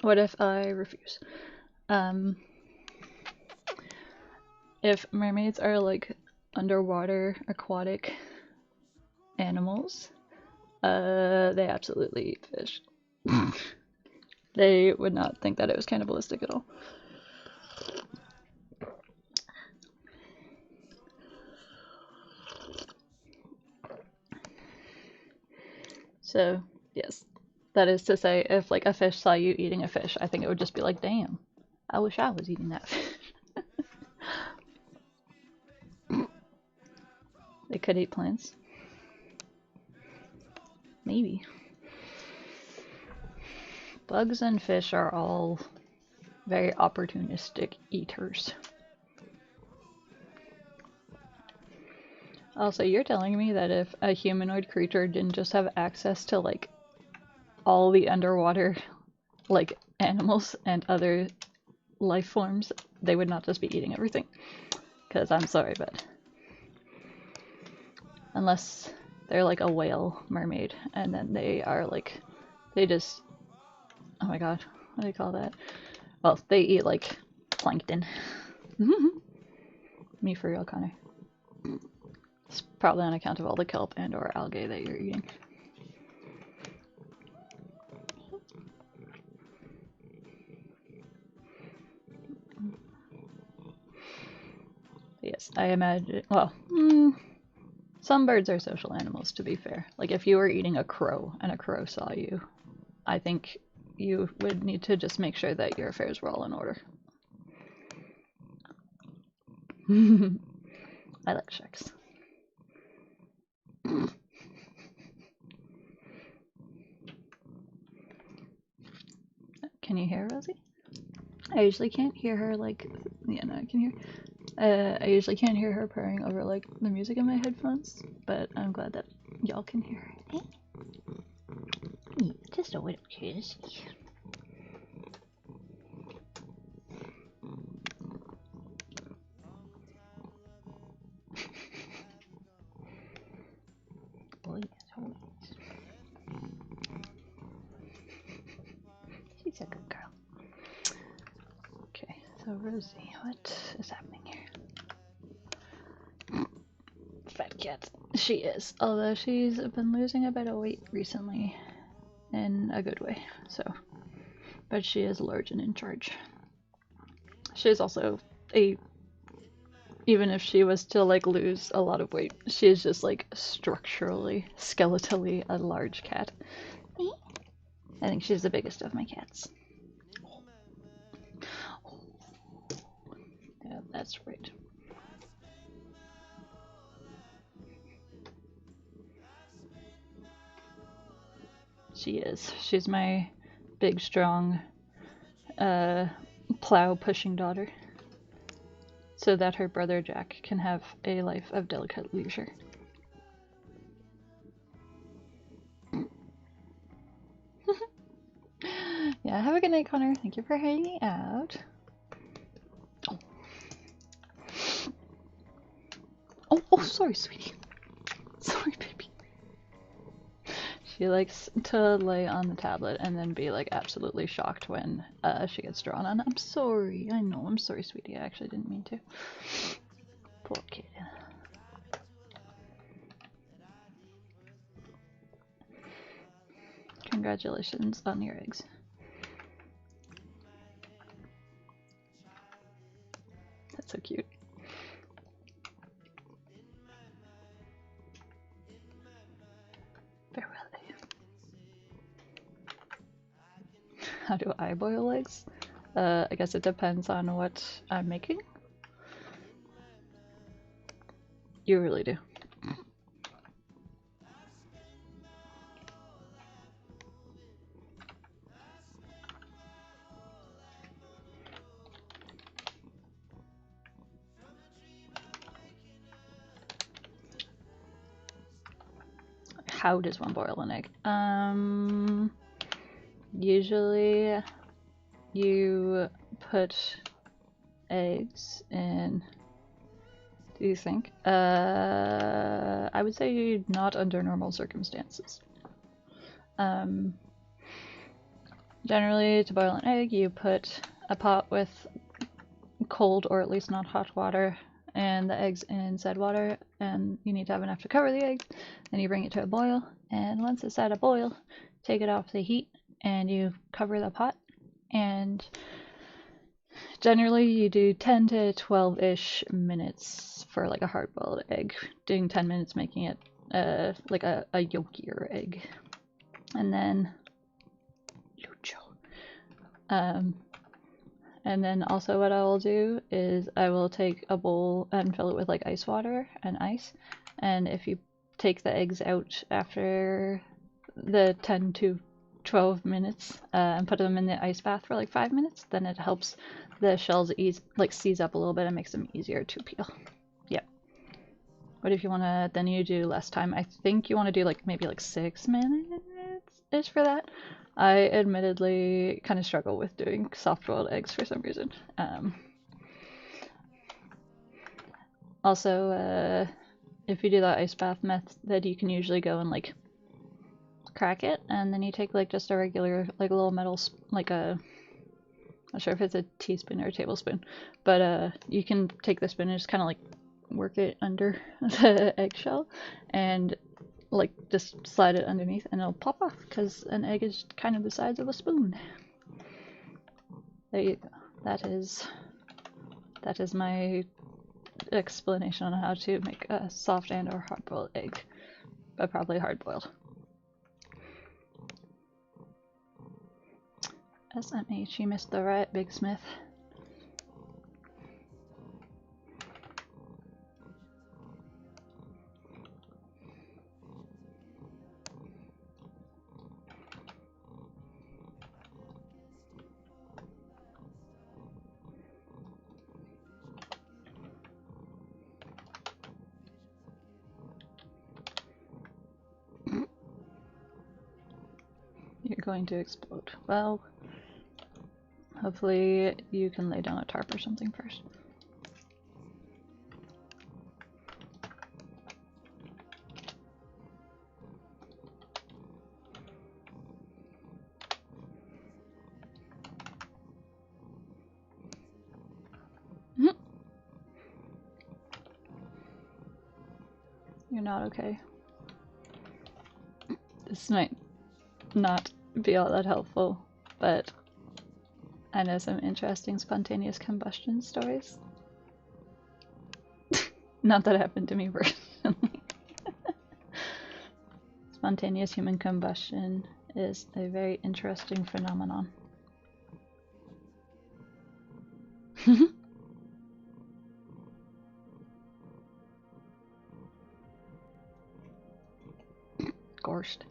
what if I refuse? If mermaids are like underwater aquatic animals, they absolutely eat fish. They would not think that it was cannibalistic at all. So, yes. That is to say, if like a fish saw you eating a fish, I think it would just be like, damn, I wish I was eating that fish. They could eat plants. Maybe. Bugs and fish are all very opportunistic eaters. Also, you're telling me that if a humanoid creature didn't just have access to like all the underwater like animals and other life forms, they would not just be eating everything. Because I'm sorry, but unless they're like a whale mermaid and then they are like, they just, oh my god, what do you call that? Well, they eat like plankton. Me for real, Connor. It's probably on account of all the kelp and or algae that you're eating. Yes, I imagine, well, some birds are social animals, to be fair. Like if you were eating a crow and a crow saw you, I think you would need to just make sure that your affairs were all in order. I like sharks. Can you hear Rosie? I usually can't hear her like, yeah, no, I can hear. I usually can't hear her purring over like the music in my headphones, but I'm glad that y'all can hear her. Yeah, just a little kiss. Boy, she's a good girl. Okay, so Rosie, what is happening here? Fat cat. She is, although she's been losing a bit of weight recently, in a good way. So, but she is large and in charge. She is also a, even if she was to like lose a lot of weight, she is just like structurally, skeletally a large cat. I think she's the biggest of my cats. Yeah, that's right. She is. She's my big, strong, plow pushing daughter, so that her brother Jack can have a life of delicate leisure. Yeah, have a good night, Connor. Thank you for hanging out. Oh, oh, sorry, sweetie. Sorry, baby. She likes to lay on the tablet and then be like absolutely shocked when she gets drawn on. I'm sorry. I know. I'm sorry, sweetie. I actually didn't mean to. Poor kid. Congratulations on your eggs. That's so cute. Farewell. How do I boil eggs? I guess it depends on what I'm making. You really do. How does one boil an egg? Usually you put eggs in. Do you think? I would say not under normal circumstances. Generally, to boil an egg, you put a pot with cold or at least not hot water and the eggs in said water, and you need to have enough to cover the eggs. Then you bring it to a boil, and once it's at a boil, take it off the heat and you cover the pot. And generally you do 10 to 12-ish minutes for like a hard-boiled egg, doing 10 minutes making it like a yolkier egg. and then and then also what I will do is I will take a bowl and fill it with like ice water and ice, and if you take the eggs out after the 10 to 12 minutes and put them in the ice bath for like 5 minutes, then it helps the shells seize up a little bit and makes them easier to peel. Yep. What if you want to, then you do less time. I think you want to do like maybe like 6 minutes-ish for that. I admittedly kind of struggle with doing soft-boiled eggs for some reason. Also, if you do that ice bath method, you can usually go and like crack it, and then you take like just a regular, like a little metal, like a, I'm not sure if it's a teaspoon or a tablespoon, but you can take the spoon and just kind of like work it under the eggshell and like just slide it underneath and it'll pop off because an egg is kind of the size of a spoon. There you go. That is my explanation on how to make a soft and or hard-boiled egg, but probably hard-boiled. SMH, you missed the right, Big Smith. You're going to explode. Well, hopefully you can lay down a tarp or something first. You're not okay. This might not be all that helpful, but I know some interesting spontaneous combustion stories. Not that happened to me personally. Spontaneous human combustion is a very interesting phenomenon. Gorshed.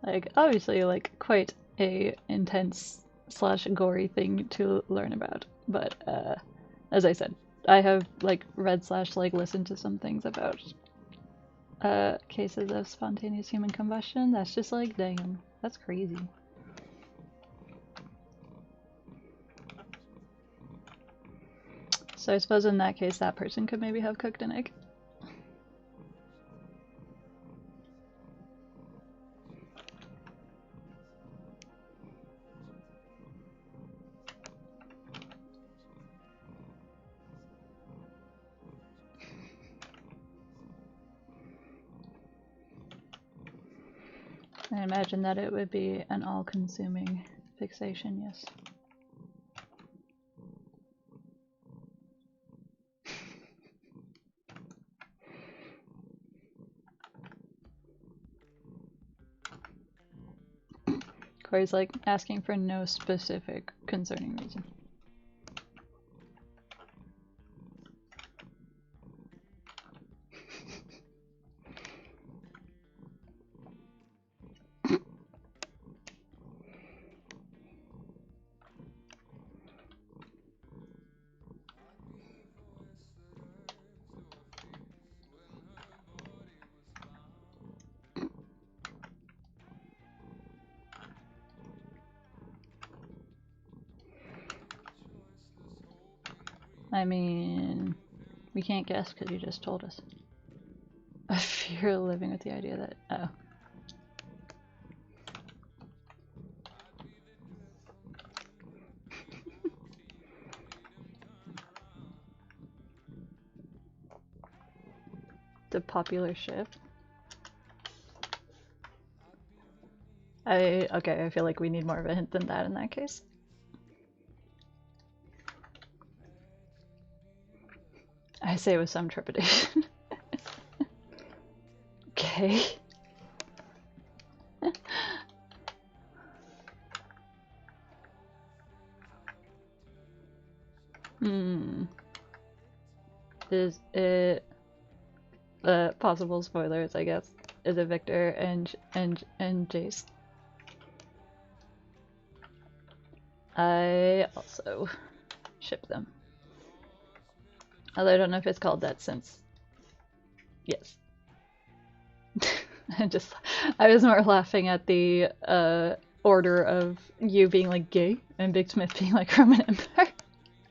Like, obviously, like, quite a intense slash gory thing to learn about, but, as I said, I have, like, read slash, like, listened to some things about, cases of spontaneous human combustion. That's just like, damn, that's crazy. So I suppose in that case, that person could maybe have cooked an egg. I imagine that it would be an all-consuming fixation, yes. Corey's like asking for no specific concerning reason. I mean, we can't guess because you just told us. A fear of living with the idea that, oh. The popular ship. Okay, I feel like we need more of a hint than that in that case. I say with some trepidation. Okay. Hmm. Is it possible spoilers, I guess. Is it Victor and Jace? I also ship them. Although I don't know if it's called that since. Yes. I was more laughing at the order of you being like gay and Big Smith being like Roman Empire.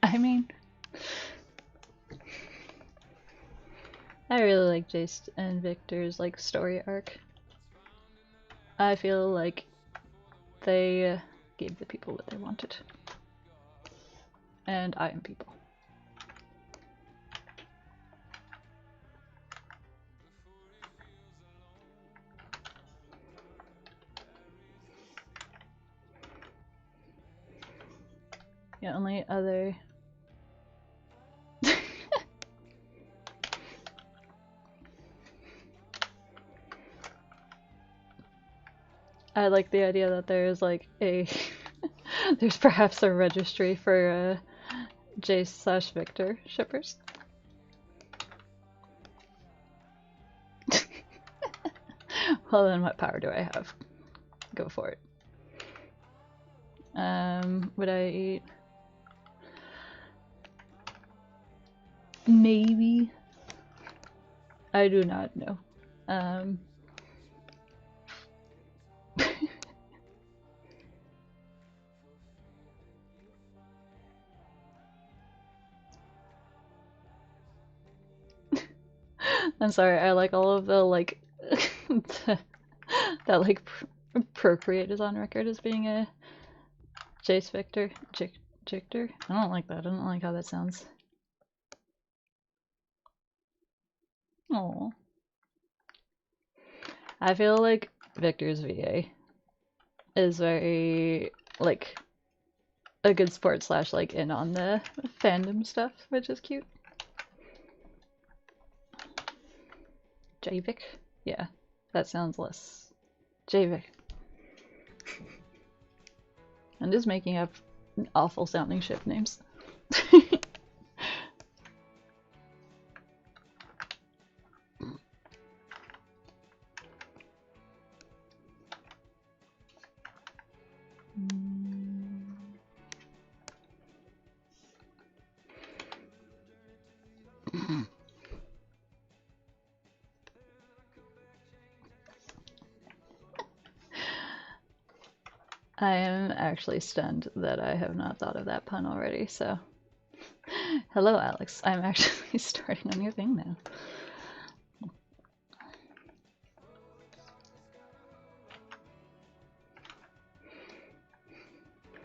I mean, I really like Jace and Victor's like story arc. I feel like they gave the people what they wanted. And I am people. The only other I like the idea that there's like a there's perhaps a registry for Jace / Victor shippers. Well then what power do I have? Go for it. Would I eat? Maybe. I do not know. I'm sorry, I like all of the like that like Procreate is on record as being a Jace Victor. Jictor? I don't like that. I don't like how that sounds. Oh. I feel like Victor's VA is very like a good sport / like in on the fandom stuff, which is cute. Javik? Yeah, that sounds less. Javik. I'm just making up awful sounding ship names. I am actually stunned that I have not thought of that pun already, so. Hello, Alex. I'm actually starting a new thing now.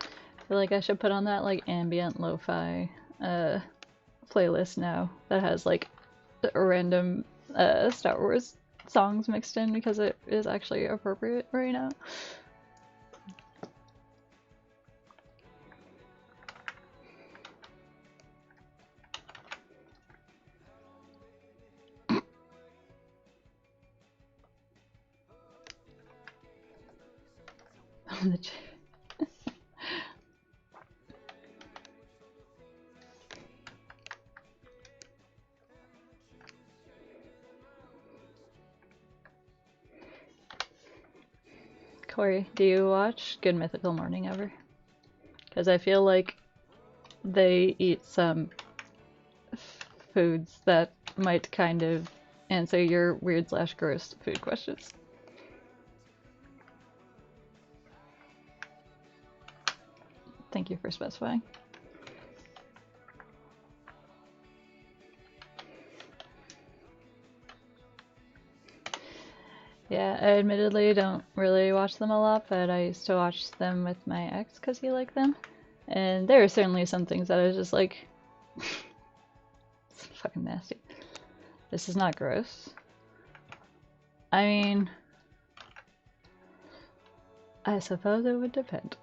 I feel like I should put on that like ambient lo-fi playlist now that has like random Star Wars songs mixed in because it is actually appropriate right now. Corey, do you watch Good Mythical Morning ever? Because I feel like they eat some foods that might kind of answer your weird / gross food questions. Thank you for specifying. Yeah, I admittedly don't really watch them a lot, but I used to watch them with my ex because he liked them. And there are certainly some things that I was just like, it's fucking nasty. This is not gross. I mean, I suppose it would depend.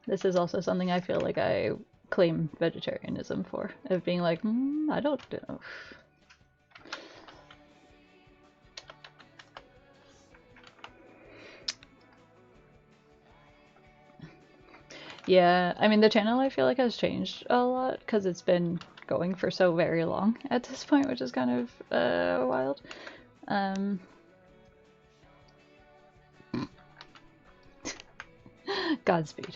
This is also something I feel like I claim vegetarianism for, of being like, I don't know. Yeah, I mean, the channel I feel like has changed a lot because it's been going for so very long at this point, which is kind of wild. Um, Godspeed.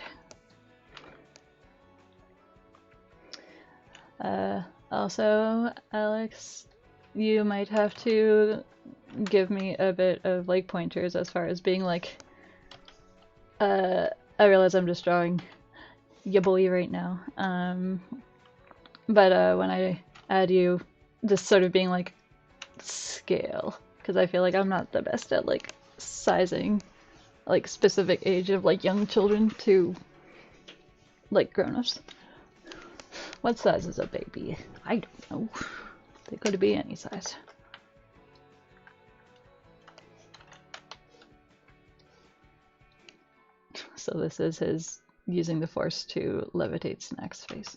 Also, Alex, you might have to give me a bit of like pointers as far as being like, I realize I'm just drawing ya boy right now. But when I add you, just sort of being like scale, because I feel like I'm not the best at like sizing like specific age of like young children to like grown-ups. What size is a baby? I don't know. They could be any size. So this is his using the force to levitate Snack's face.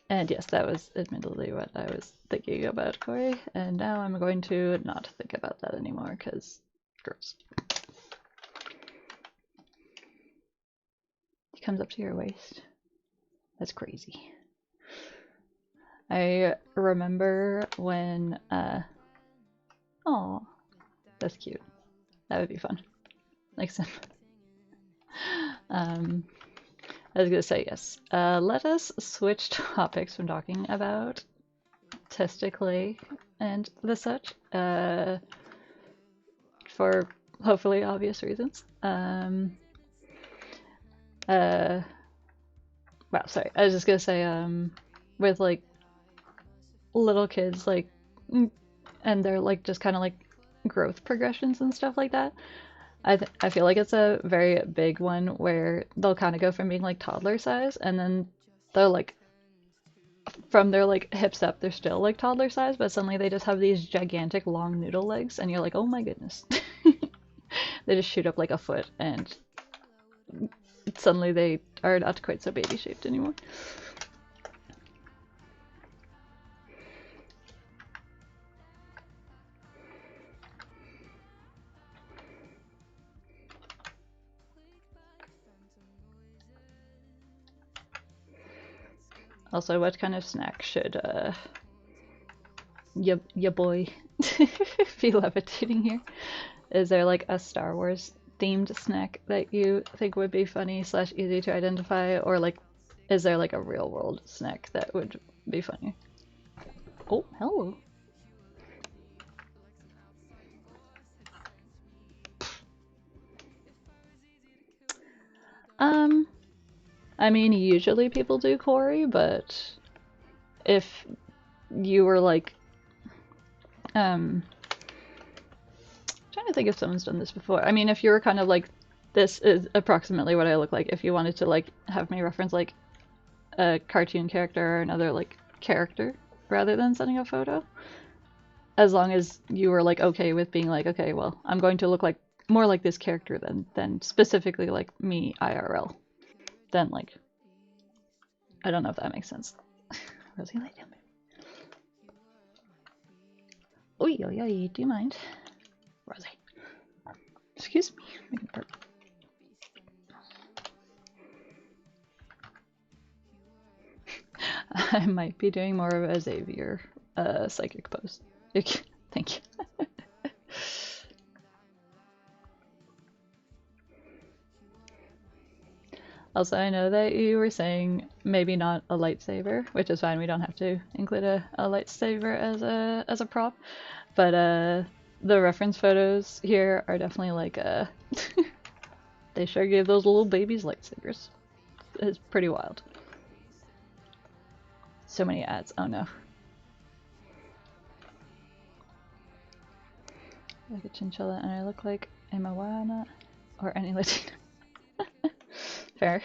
And yes, that was admittedly what I was thinking about, Corey. And now I'm going to not think about that anymore, because gross. He comes up to your waist. That's crazy. I remember when, oh, that's cute. That would be fun. Like some, I was gonna say yes. Let us switch topics from talking about testicle and the such, for hopefully obvious reasons. Well, sorry, I was just gonna say, with like little kids, like, and they're like just kind of like growth progressions and stuff like that. I feel like it's a very big one where they'll kind of go from being like toddler size, and then they're like from their like hips up, they're still like toddler size, but suddenly they just have these gigantic long noodle legs, and you're like, oh my goodness. They just shoot up like a foot, and suddenly they are not quite so baby shaped anymore. Also, what kind of snack should ya boy be levitating here? Is there like a Star Wars themed snack that you think would be funny slash easy to identify, or like is there like a real world snack that would be funny? Oh, hello. Um, I mean, usually people do Corey, but if you were like, trying to think if someone's done this before. I mean, if you were kind of like, this is approximately what I look like, if you wanted to like have me reference like a cartoon character or another like character rather than sending a photo, as long as you were like okay with being like, okay, well, I'm going to look like more like this character than specifically like me IRL. Then like, I don't know if that makes sense. Rosie, lay down. Oi, oi, oi, do you mind? Rosie. Excuse me. I might be doing more of a Xavier psychic pose. Thank you. Also, I know that you were saying maybe not a lightsaber, which is fine. We don't have to include a lightsaber as a prop, but the reference photos here are definitely like they sure gave those little babies lightsabers. It's pretty wild. So many ads. Oh no. Like a chinchilla, and I look like a Moana or any Latina. Fair.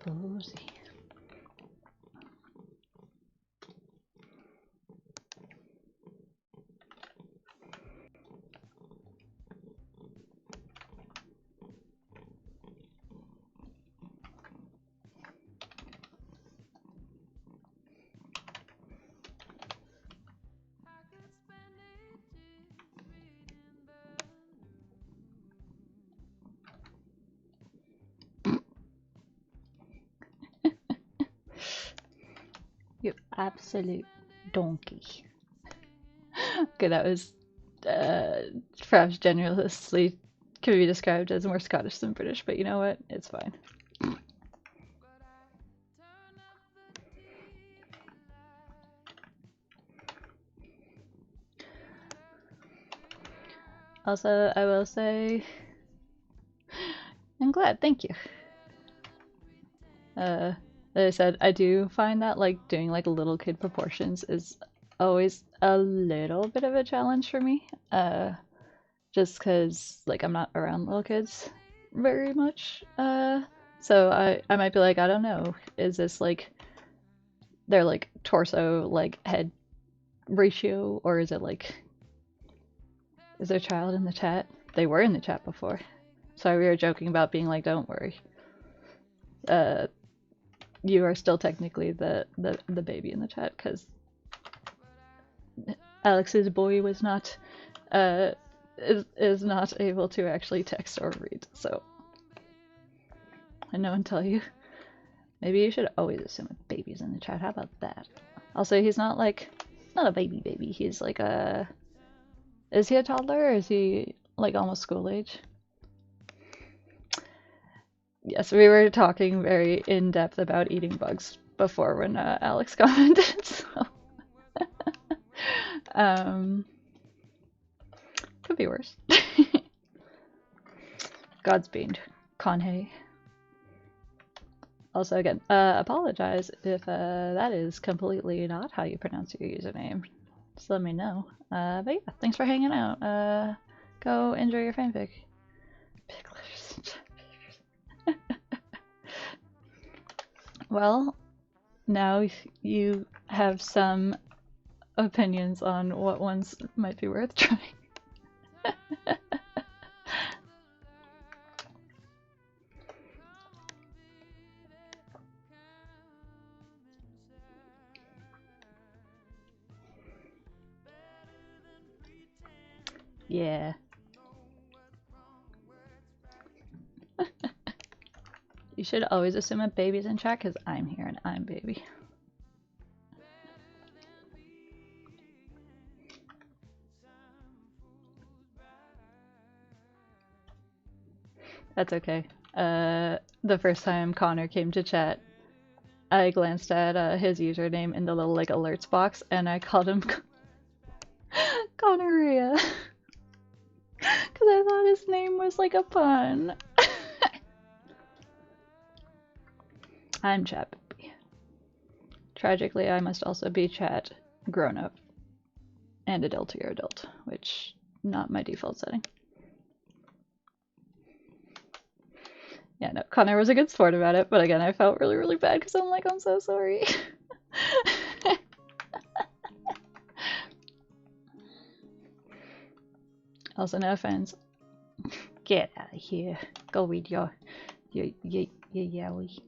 Posy. I could spend ages reading the You absolute donkey. Okay, that was perhaps generously could be described as more Scottish than British, but you know what? It's fine. but I turn up the TV light. Also, I will say, I'm glad. Thank you. As I said, I do find that like doing like little kid proportions is always a little bit of a challenge for me. Just because like I'm not around little kids very much. So I might be like, I don't know, is this like their like torso like head ratio, or is it like, is there a child in the chat? They were in the chat before. Sorry, we were joking about being like, don't worry. You are still technically the baby in the chat because Alex's boy was not is not able to actually text or read, so I know and tell you. Maybe you should always assume a baby's in the chat. How about that? Also, he's not like, not a baby baby. He's like a, is he a toddler or is he like almost school age? Yes, we were talking very in depth about eating bugs before when Alex commented. So. Could be worse. Godspeed, Conhay. Also, again, apologize if that is completely not how you pronounce your username. Just let me know. But yeah, thanks for hanging out. Go enjoy your fanfic. Well, now you have some opinions on what ones might be worth trying. Yeah. You should always assume a baby's in chat because I'm here and I'm baby. That's okay. The first time Connor came to chat, I glanced at his username in the little like alerts box and I called him Connoria because I thought his name was like a pun. I'm chat baby. Tragically, I must also be chat grown up and adultier adult, which not my default setting. Yeah, no, Connor was a good sport about it, but again, I felt really, really bad because I'm like, I'm so sorry. Also, no offense. Get out of here. Go read your yowie.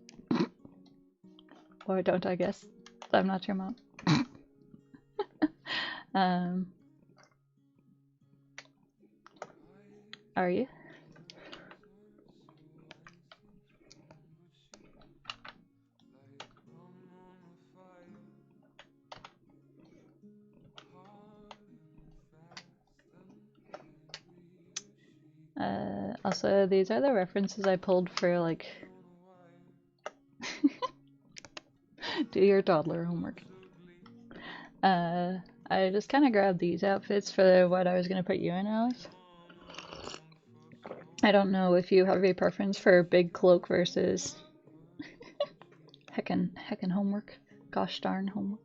Or don't, I guess. I'm not your mom. Are you? Also, these are the references I pulled for, like, do your toddler homework. I just kind of grabbed these outfits for what I was going to put you in, Alex. I don't know if you have a preference for big cloak versus heckin' homework. Gosh darn homework.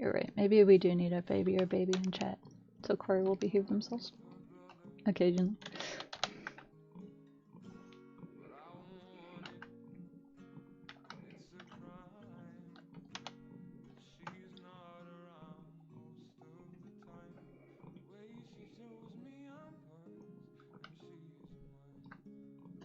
You're right. Maybe we do need a baby or baby in chat, so Corey will behave themselves occasionally. but I want it. It's a crime that she's not around most of the time. The way she shows me I'm hers and she's mine.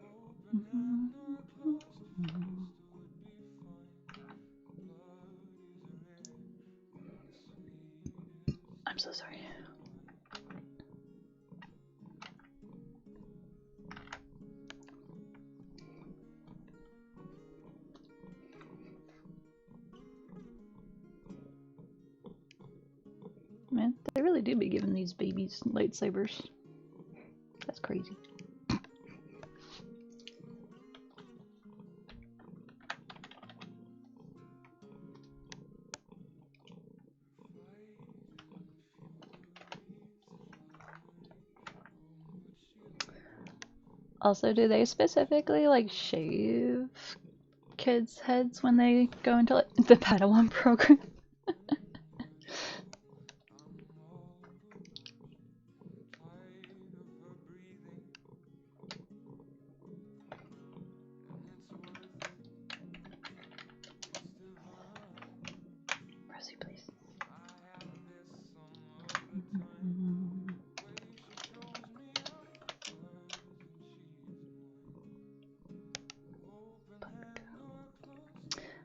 Open hand or closed fist would be fine. Blood is red and the sweetest I'm so sorry. red wine. Man, they really do be giving these babies lightsabers. That's crazy. Also, do they specifically like shave kids' heads when they go into like, the Padawan program? Rosie, please.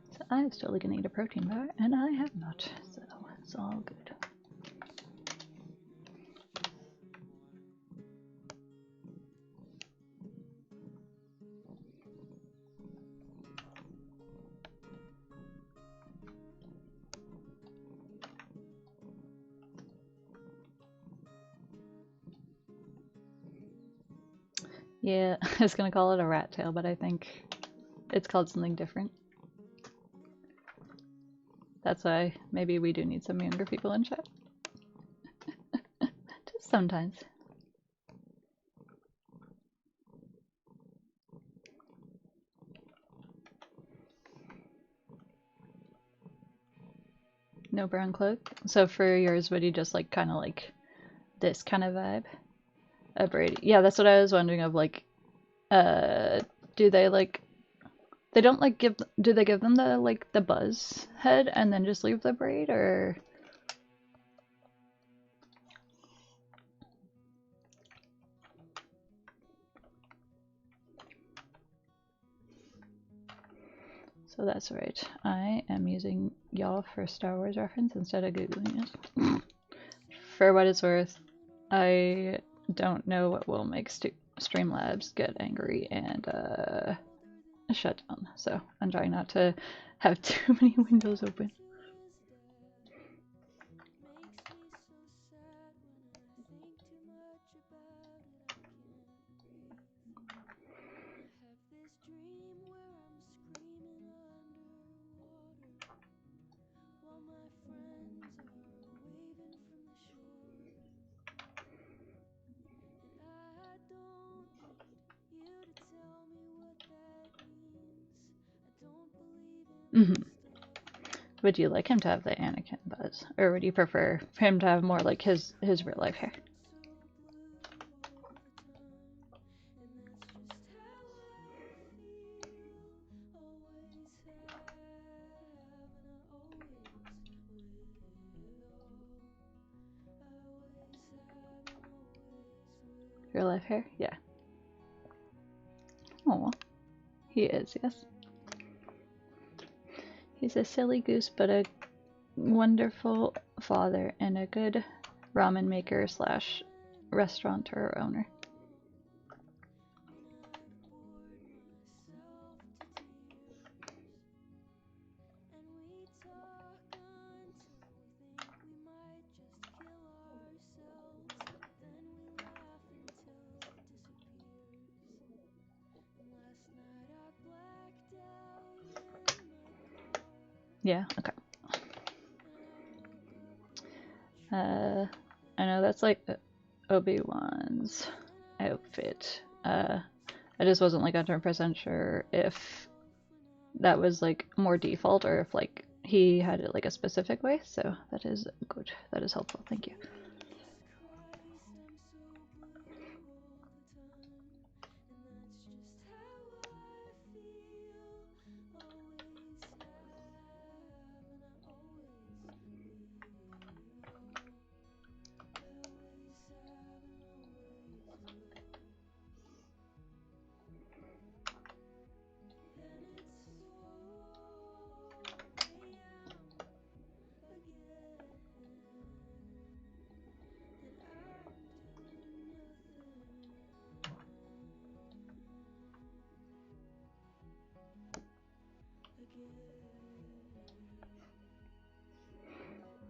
So I'm still gonna eat a protein bar, and I have not, so it's all good. Yeah, I was gonna call it a rat tail, but I think it's called something different. That's why maybe we do need some younger people in chat. Just sometimes. No brown cloak. So for yours, would you just like kind of like this kind of vibe? A Brady. Yeah, that's what I was wondering of like, do they like, they don't like give, do they give them the like the buzz head and then just leave the braid or? So that's right. I am using y'all for Star Wars reference instead of Googling it. For what it's worth, I don't know what will make Streamlabs get angry and shut down. So I'm trying not to have too many windows open. Mm-hmm. Would you like him to have the Anakin buzz, or would you prefer him to have more like his real life hair? Real life hair? Yeah. Oh, he is, yes. He's a silly goose, but a wonderful father and a good ramen maker slash restaurateur owner. Yeah, okay. I know that's like Obi-Wan's outfit. I just wasn't like 100% sure if that was like more default or if like he had it like a specific way, so that is good. That is helpful. Thank you. Christ, I'm so blue all the time, and that's just how I feel. Always have, and I always will. Always have and always will. And it's 4 a.m. again, and I'm doing nothing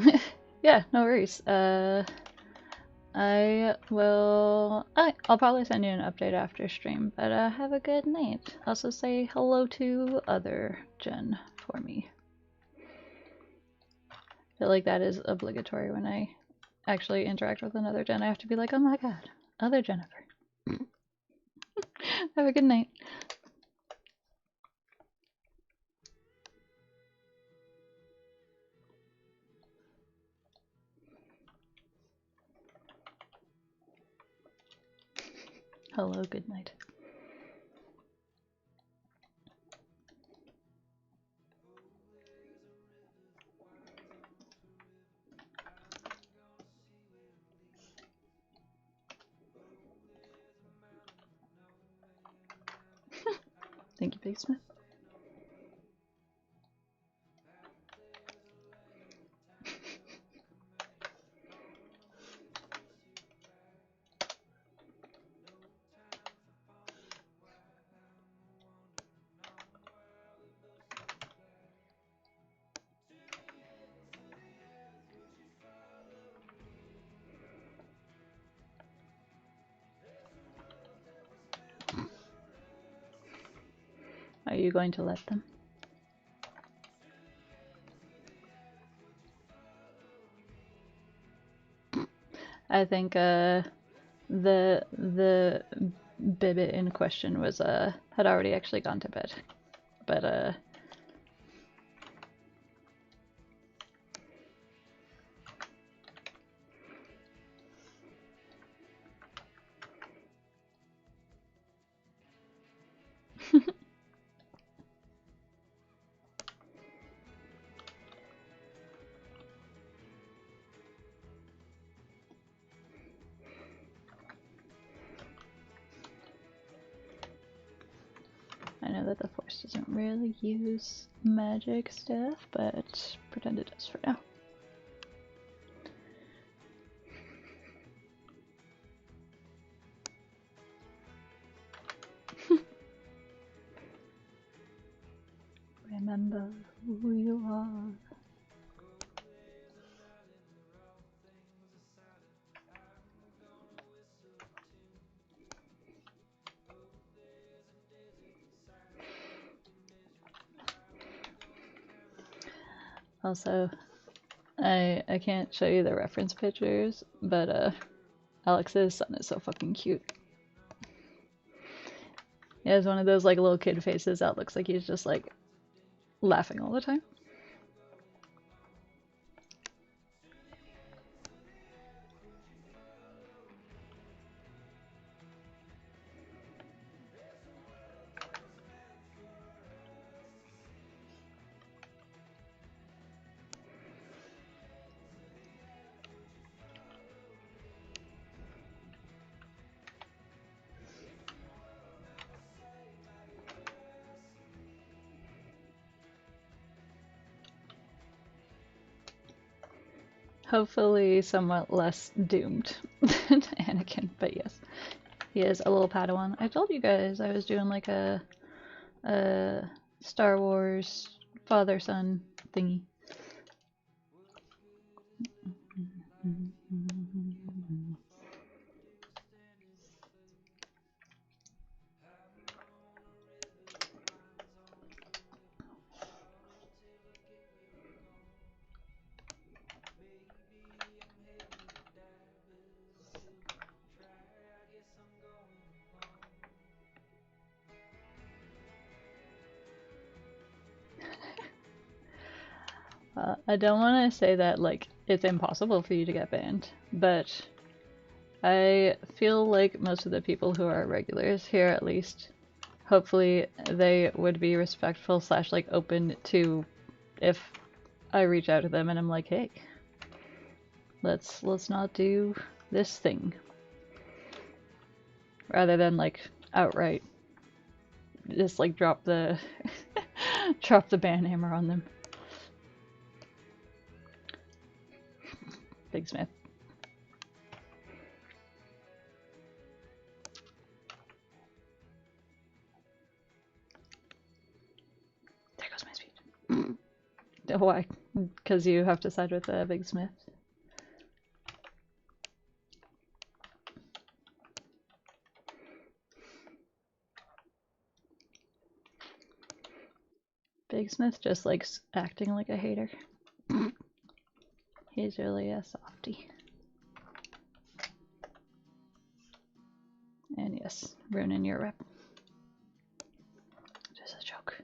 again. Yeah, no worries. I'll probably send you an update after stream, but have a good night. Also say hello to other Jen for me. I feel like that is obligatory when I actually interact with another Jen. I have to be like, oh my god, other Jennifer. Have a good night. Hello, good night. Thank you, Big Smith. Are you going to let them? I think the Bibbit in question was had already actually gone to bed, but I know that the Force doesn't really use magic stuff, but pretend it does for now. Remember who you are. Also, I can't show you the reference pictures, but Alex's son is so fucking cute. He has one of those like little kid faces that looks like he's just like laughing all the time. Hopefully somewhat less doomed than Anakin, but yes. He is a little Padawan. I told you guys I was doing like a Star Wars father-son thingy. I don't want to say that like it's impossible for you to get banned, but I feel like most of the people who are regulars here, at least, hopefully they would be respectful slash like open to if I reach out to them and I'm like, hey, let's not do this thing, rather than like outright just like drop the drop the ban hammer on them. Big Smith. There goes my speed. Why? Because you have to side with Big Smith. Big Smith just likes acting like a hater. He's really a softie. And yes, ruining your rep. Just a joke.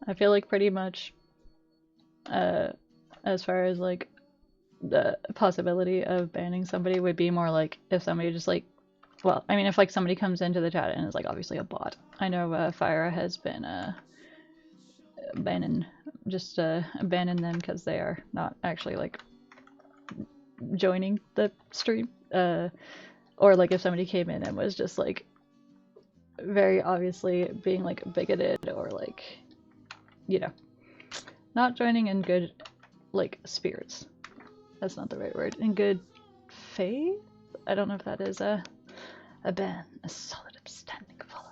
I feel like pretty much, as far as like the possibility of banning somebody would be more like if somebody just like, well, I mean, if like somebody comes into the chat and is like obviously a bot. I know Fyra has been banning them because they are not actually like joining the stream. Or like if somebody came in and was just like very obviously being like bigoted or like, you know, not joining in good like spirits. That's not the right word. In good faith? I don't know if that is a ban. A solid upstanding follower.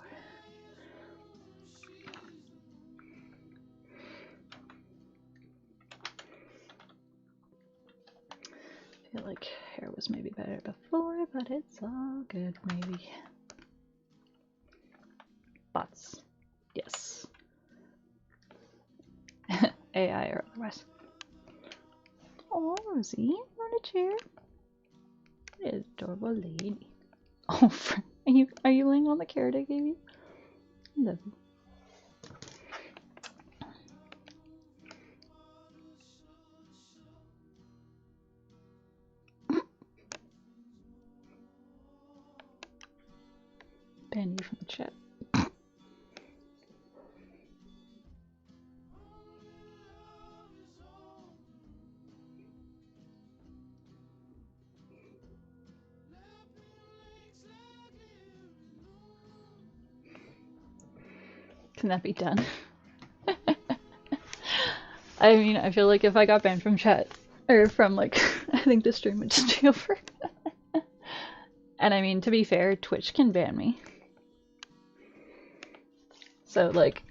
I feel like hair was maybe better before, but it's all good maybe. Bots. Yes. AI or otherwise. Oh, Rosie, on a chair. It is adorable lady. Oh, are you laying on the carrot I gave you? Love you. Ban you from the chat. Can that be done? I mean, I feel like if I got banned from chat, or from like, I think the stream would just be over. And I mean, to be fair, Twitch can ban me. So like,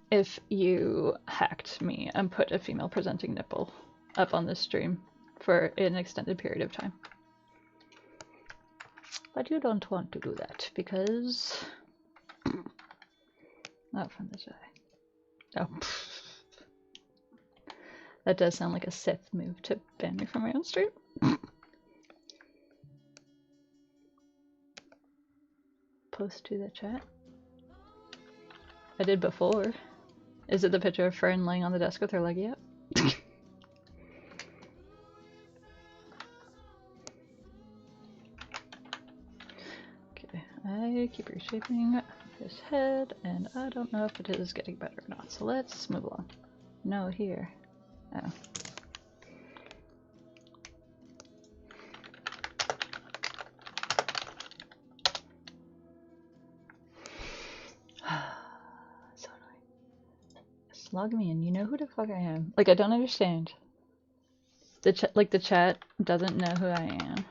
if you hacked me and put a female presenting nipple up on this stream for an extended period of time. But you don't want to do that because... Not from this eye. Oh. That does sound like a Sith move to ban me from my own stream. Post to the chat. I did before. Is it the picture of Fern laying on the desk with her leggy up? Okay, I keep reshaping his head, and I don't know if it is getting better or not, so let's move along. No, here. Oh. So annoying. Slog me in, you know who the fuck I am. Like, I don't understand. The chat doesn't know who I am.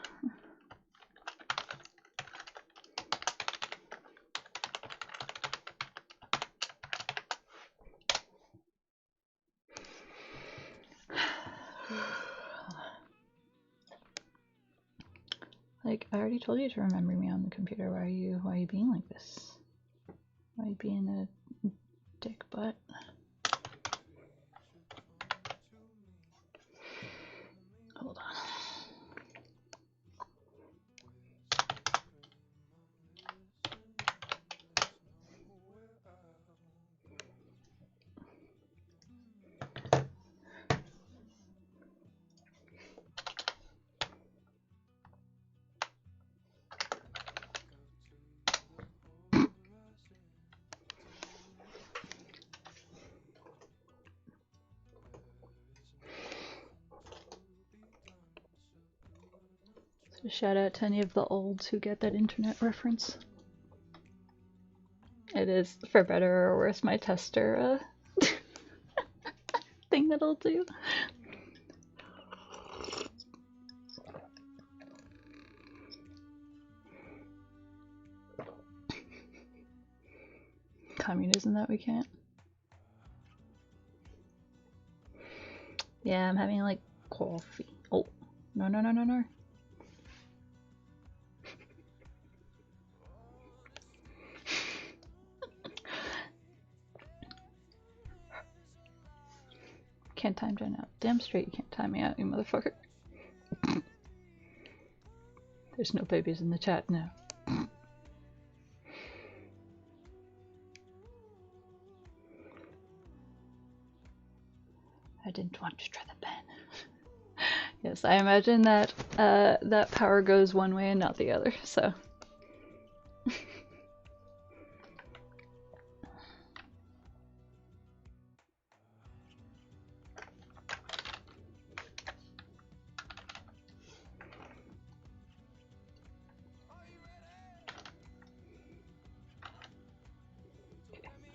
Like, I already told you to remember me on the computer. Why are you being like this? Why are you being a dick butt? Hold on. So shout out to any of the olds who get that internet reference. It is, for better or worse, my tester thing that I'll do. Communism that we can't. Yeah, I'm having like coffee. Oh, no, no, no, no, no. Can't time Jen out. Damn straight you can't time me out, you motherfucker. There's no babies in the chat now. I didn't want to try the pen. Yes, I imagine that that power goes one way and not the other, so.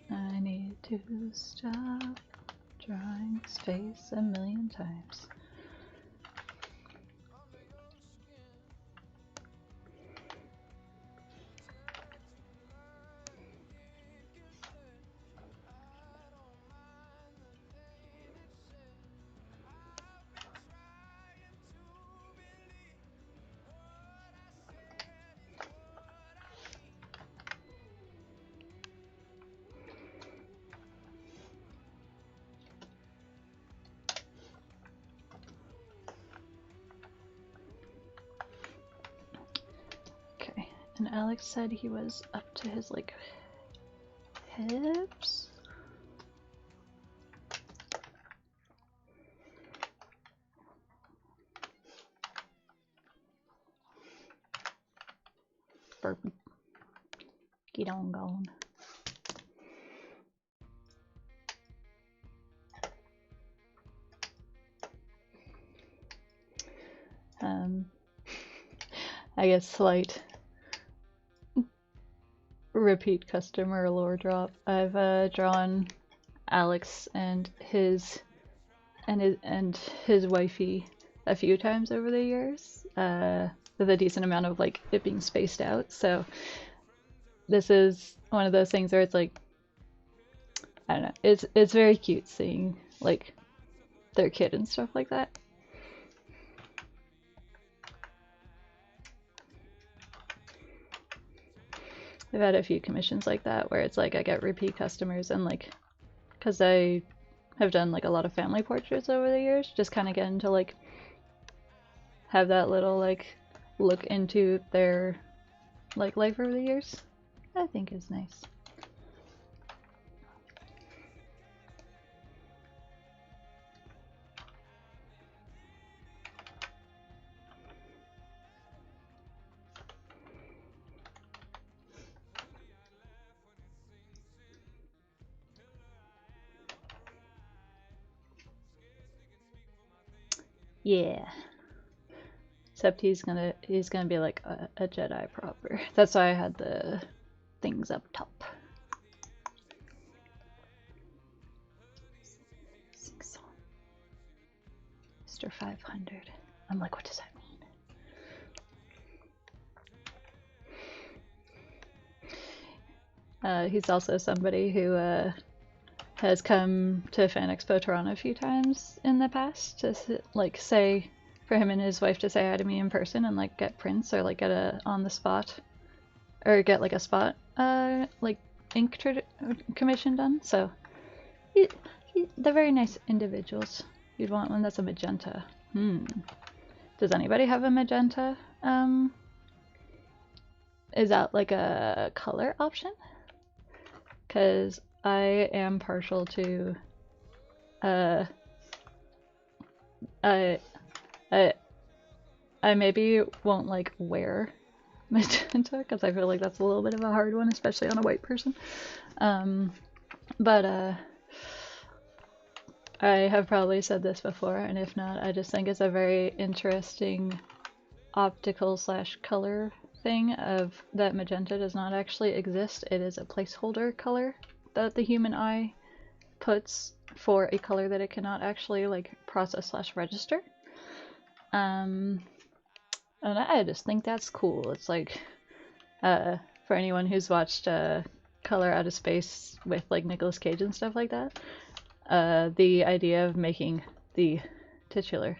I need to stop drawing his face a million times. Okay, and Alex said he was up to his, like, hips? Burp. Get on going. I guess slight repeat customer lore drop. I've drawn Alex and his wifey a few times over the years, with a decent amount of like it being spaced out. So this is one of those things where it's like, I don't know, it's very cute seeing like their kid and stuff like that. I've had a few commissions like that where it's like I get repeat customers, and like, because I have done like a lot of family portraits over the years, just kind of getting to like have that little like look into their like life over the years, I think is nice. Yeah. Except he's gonna be like a Jedi proper. That's why I had the things up top. Mr. 500. I'm like, what does that mean? He's also somebody who has come to Fan Expo Toronto a few times in the past to like say, for him and his wife to say hi to me in person and like get prints or like get a on the spot, or get like a spot like ink commission done. So they're very nice individuals. You'd want one that's a magenta. Does anybody have a magenta? Is that like a color option? Because I am partial to I maybe won't like wear magenta because I feel like that's a little bit of a hard one, especially on a white person. But I have probably said this before, and if not, I just think it's a very interesting optical slash color thing of that magenta does not actually exist. It is a placeholder color that the human eye puts for a color that it cannot actually like process slash register. And I just think that's cool. It's like for anyone who's watched Color Out of Space with like Nicolas Cage and stuff like that, the idea of making the titular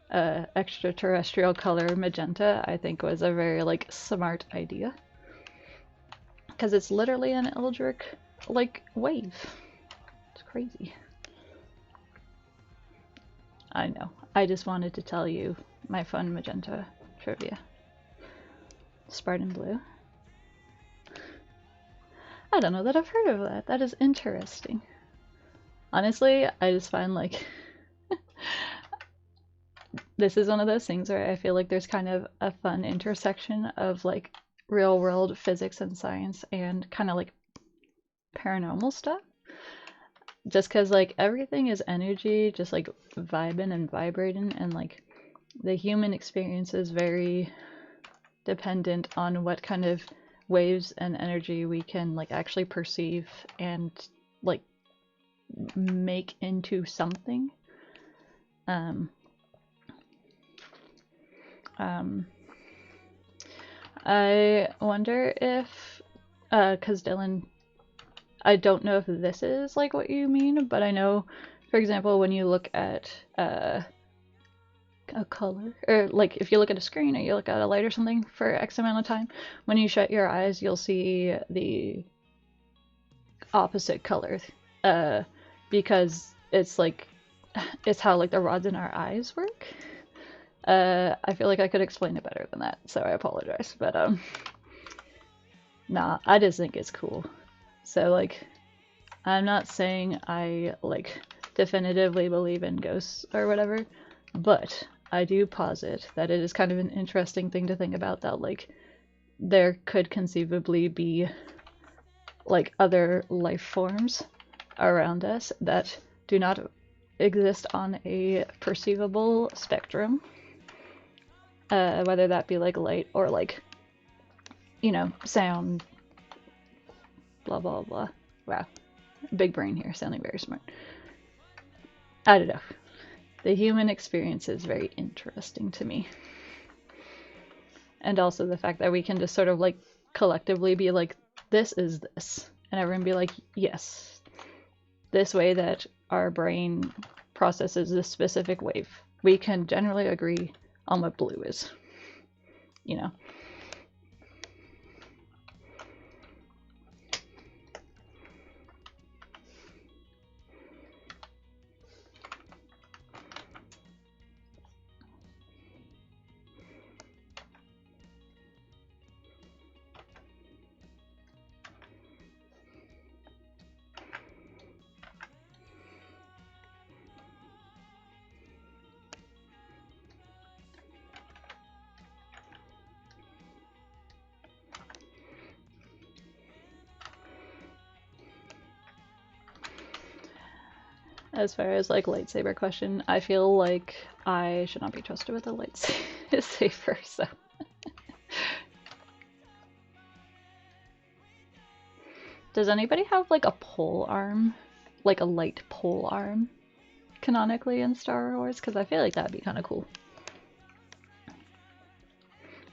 extraterrestrial color magenta, I think, was a very like smart idea, because it's literally an Eldritch like wave. It's crazy. I know. I just wanted to tell you my fun magenta trivia. Spartan blue. I don't know that I've heard of that. That is interesting. Honestly, I just find like this is one of those things where I feel like there's kind of a fun intersection of like real world physics and science and kind of like paranormal stuff. Just because like everything is energy, just like vibing and vibrating, and like the human experience is very dependent on what kind of waves and energy we can like actually perceive and like make into something. I wonder if, because Dylan, I don't know if this is like what you mean, but I know, for example, when you look at a color, or like if you look at a screen or you look at a light or something for X amount of time, when you shut your eyes, you'll see the opposite color, because it's like, it's how like the rods in our eyes work. I feel like I could explain it better than that, so I apologize. But nah, I just think it's cool. So like, I'm not saying I like definitively believe in ghosts or whatever, but I do posit that it is kind of an interesting thing to think about, that like there could conceivably be like other life forms around us that do not exist on a perceivable spectrum. Whether that be like light or like, you know, sound, blah blah blah. Wow, big brain here, sounding very smart. I don't know. The human experience is very interesting to me. And also the fact that we can just sort of like collectively be like, this is this. And everyone be like, yes. This way that our brain processes this specific wave. We can generally agree on what blue is. You know? As far as like lightsaber question, I feel like I should not be trusted with a lightsaber, so. Does anybody have like a pole arm? Like a light pole arm? Canonically in Star Wars? Because I feel like that'd be kind of cool.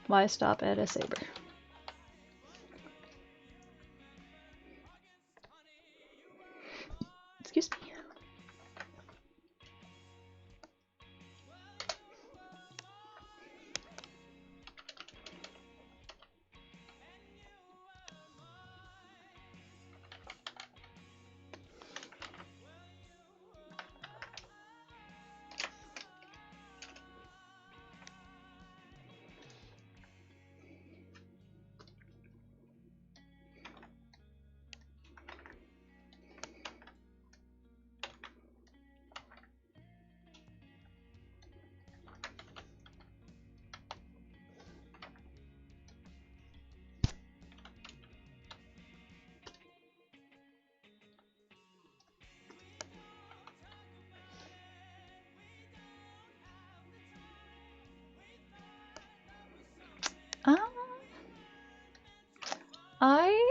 Why stop at a saber? Excuse me.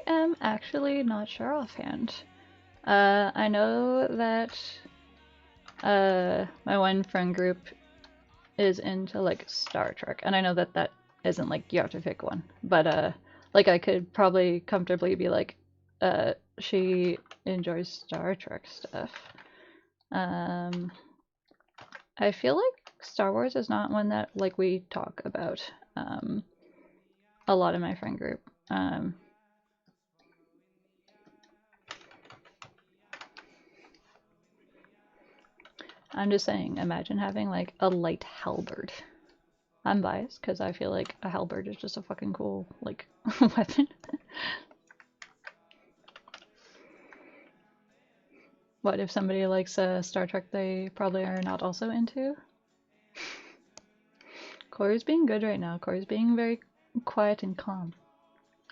am actually not sure offhand. I know that my one friend group is into like Star Trek, and I know that that isn't like you have to pick one, but like I could probably comfortably be like, she enjoys Star Trek stuff. I feel like Star Wars is not one that like we talk about a lot in my friend group. I'm just saying, imagine having like a light halberd. I'm biased because I feel like a halberd is just a fucking cool like weapon. What if somebody likes Star Trek they probably are not also into? Corey's being good right now. Corey's being very quiet and calm.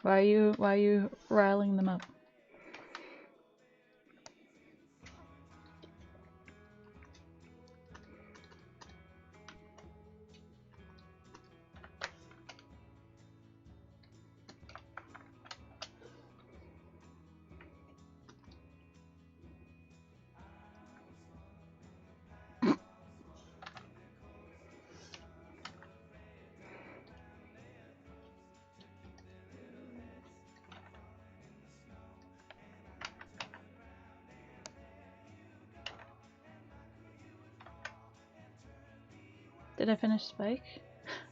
Why are you riling them up? Did I finish Spike?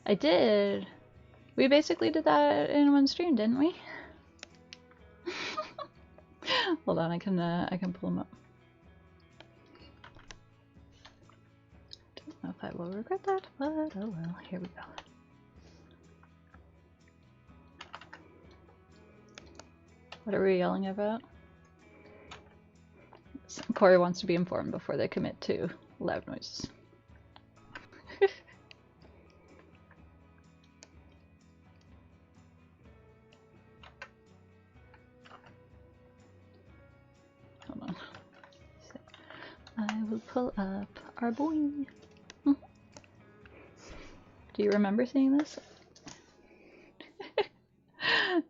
I did. We basically did that in one stream, didn't we? Hold on, I can pull them up. Don't know if I will regret that, but oh well. Here we go. What are we yelling about? Corey wants to be informed before they commit to loud noises. Hold on. I will pull up our boy. Do you remember seeing this?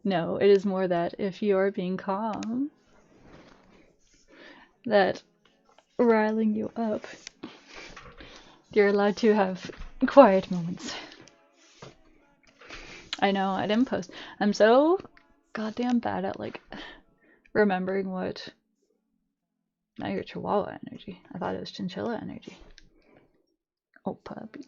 No, it is more that if you're being calm, that riling you up, you're allowed to have quiet moments. I know, I didn't post. I'm so goddamn bad at like remembering what. Now you're Chihuahua energy. I thought it was Chinchilla energy. Oh, puppy.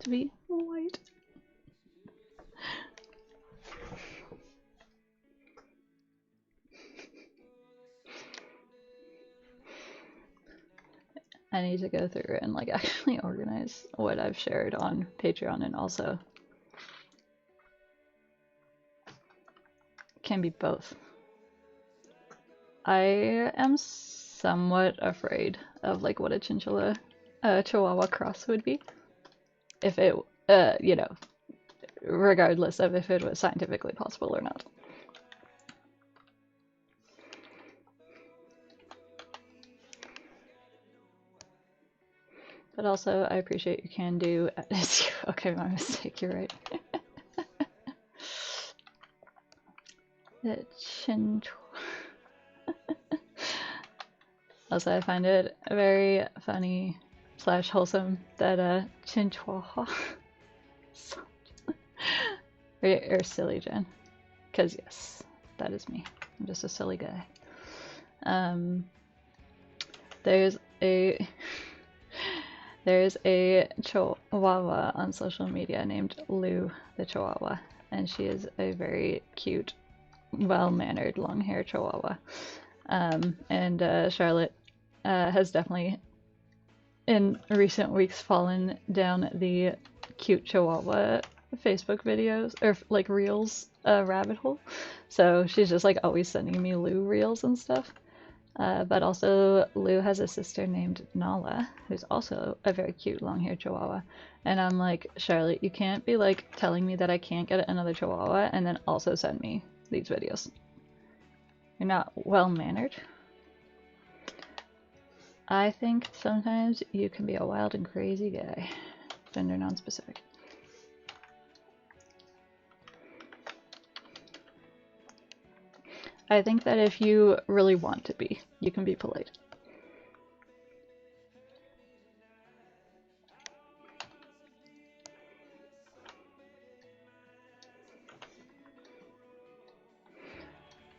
To be white. I need to go through and like actually organize what I've shared on Patreon, and also can be both. I am somewhat afraid of like what a chinchilla chihuahua cross would be if it you know, regardless of if it was scientifically possible or not. But also, I appreciate you can do. Okay, my mistake. You're right. The Also, I find it very funny / wholesome that Chinchua or silly Jen, because yes, that is me. I'm just a silly guy. There's a Chihuahua on social media named Lou the Chihuahua, and she is a very cute, well-mannered, long-haired Chihuahua. And Charlotte has definitely, in recent weeks, fallen down the cute Chihuahua Facebook videos, or like reels rabbit hole. So she's just like always sending me Lou reels and stuff. But also, Lou has a sister named Nala, who's also a very cute long-haired Chihuahua. And I'm like, Charlotte, you can't be like telling me that I can't get another Chihuahua and then also send me these videos. You're not well-mannered. I think sometimes you can be a wild and crazy guy. Gender non-specific. I think that if you really want to be, you can be polite.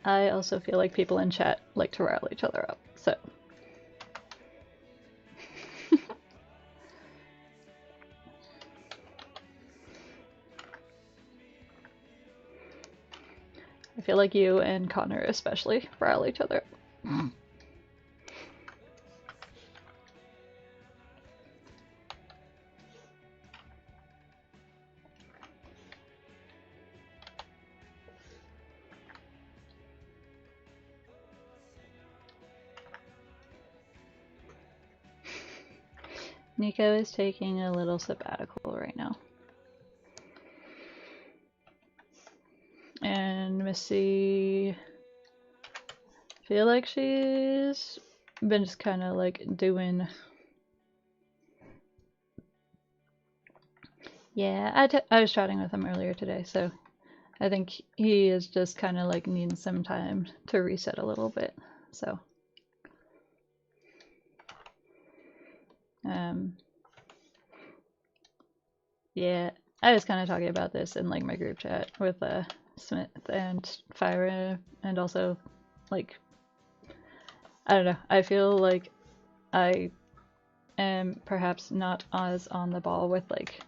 I also feel like people in chat like to rile each other up, so. I feel like you and Connor especially rile each other up. Nico is taking a little sabbatical right now. And Missy, feel like she's been just kind of like doing. Yeah, I was chatting with him earlier today, so I think he is just kind of like needing some time to reset a little bit. So, yeah, I was kind of talking about this in like my group chat with Smith and Fyra, and also like I don't know. I feel like I am perhaps not as on the ball with like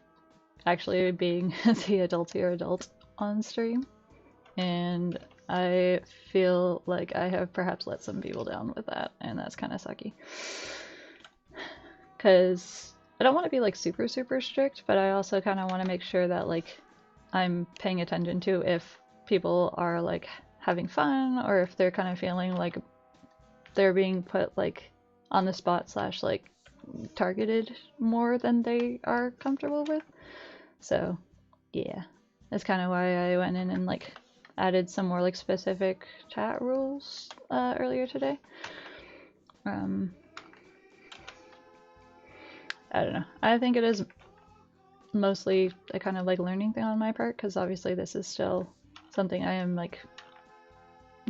actually being the adultier adult on stream, and I feel like I have perhaps let some people down with that, and that's kind of sucky. Because I don't want to be like super strict, but I also kind of want to make sure that like I'm paying attention to if people are like having fun, or if they're kind of feeling like they're being put like on the spot slash like targeted more than they are comfortable with. So yeah, that's kind of why I went in and like added some more like specific chat rules earlier today. I don't know. I think it is mostly a kind of like learning thing on my part, because obviously this is still something I am like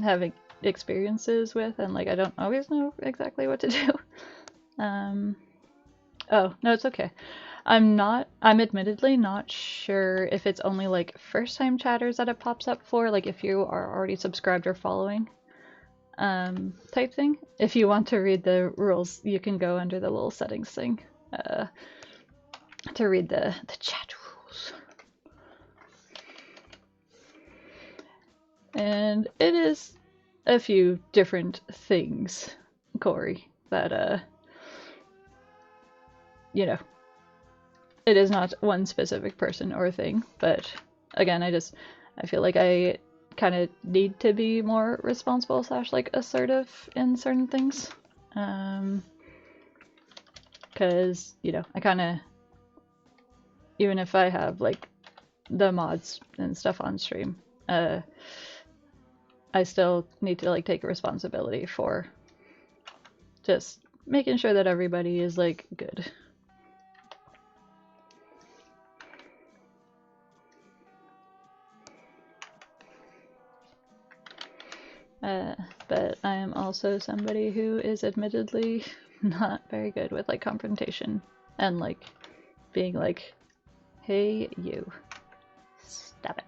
having experiences with, and like I don't always know exactly what to do. Oh, no, it's okay. I'm admittedly not sure if it's only like first time chatters that it pops up for, like if you are already subscribed or following, type thing. If you want to read the rules, you can go under the little settings thing, to read the chat rules. And it is a few different things, Corey, that, you know, it is not one specific person or thing, but again, I feel like I kind of need to be more responsible slash like assertive in certain things. Because, you know, I kind of, even if I have like the mods and stuff on stream, I still need to like take responsibility for just making sure that everybody is like good. But I am also somebody who is admittedly not very good with like confrontation and like being like, hey, you, stop it.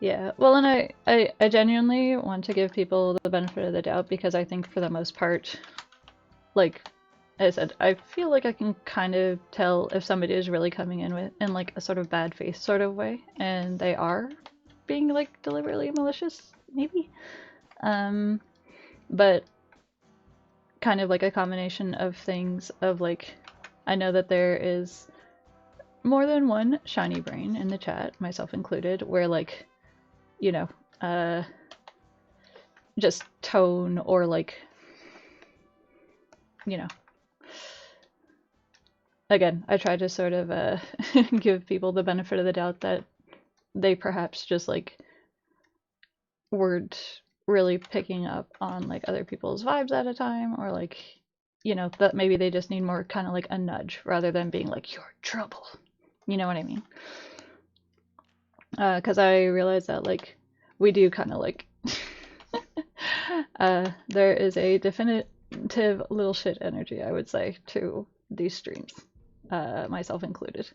Yeah, well, and I genuinely want to give people the benefit of the doubt, because I think for the most part, like I said, I feel like I can kind of tell if somebody is really coming in with in like a sort of bad faith sort of way, and they are being like deliberately malicious, maybe. But kind of like a combination of things of like, I know that there is more than one shiny brain in the chat, myself included, where like, you know, just tone or like, you know, again, I try to sort of give people the benefit of the doubt that they perhaps just like weren't really picking up on like other people's vibes at a time, or like, you know, that maybe they just need more kind of like a nudge rather than being like, you're trouble. You know what I mean? Because I realize that like we do kind of like there is a definitive little shit energy, I would say, to these streams, myself included.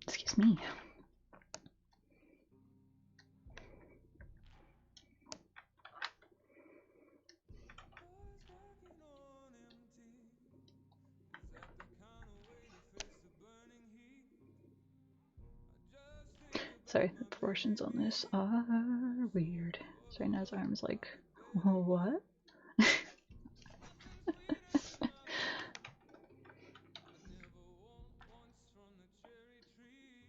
Excuse me. Always walking on empty. Is that the kind of way to face the burning heat? I just think Sorry, about the my proportions on baby. this are weird. So right now his arm's like, what? Nothing sweeter than my baby. I'd never want once from the cherry tree.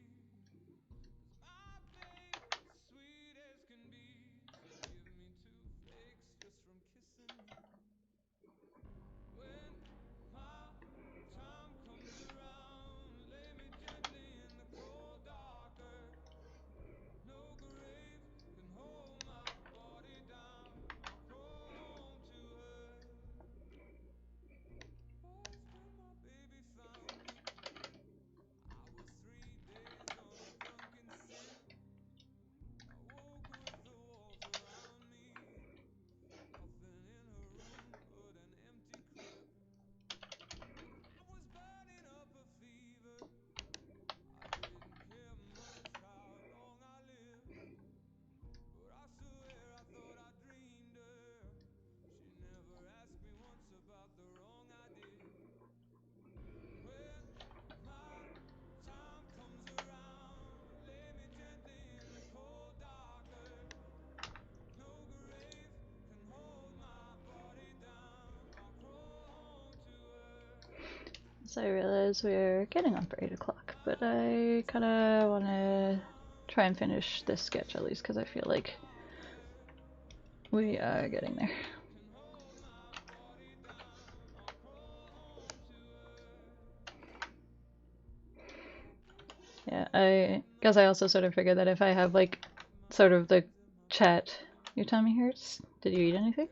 'Cause my baby's sweet as can be. She'd give me two flakes just from kissing me. When my time comes around, lay me gently in the cold dark earth. No grave can hold my body down. I'll crawl home to her. Was when my baby found me. I was 3 days on a drunken sin. I woke with the walls around me. Nothing in her room but an empty crib. I was burning up a fever. I didn't care much how long I lived. But I swear I thought I dreamed her. She never asked me once about the wrong I did. When my time comes around, lay me gently in the cold dark earth. No grave can hold my body down. I'll crawl home to her. So I realize we're getting on for 8 o'clock, but I kind of want to try and finish this sketch at least, because I feel like we are getting there. Yeah, guess I also sort of figured that if I have like sort of the chat, your tummy hurts? Did you eat anything?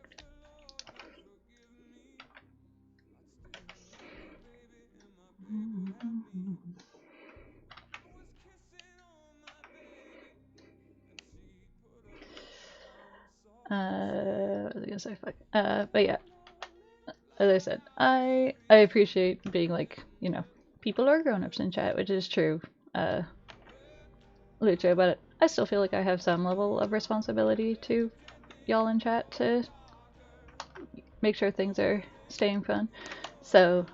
What was I gonna say? Fuck. But yeah, as I said, I appreciate being like, you know, people are grown-ups in chat, which is true, Lucho, but I still feel like I have some level of responsibility to y'all in chat to make sure things are staying fun. So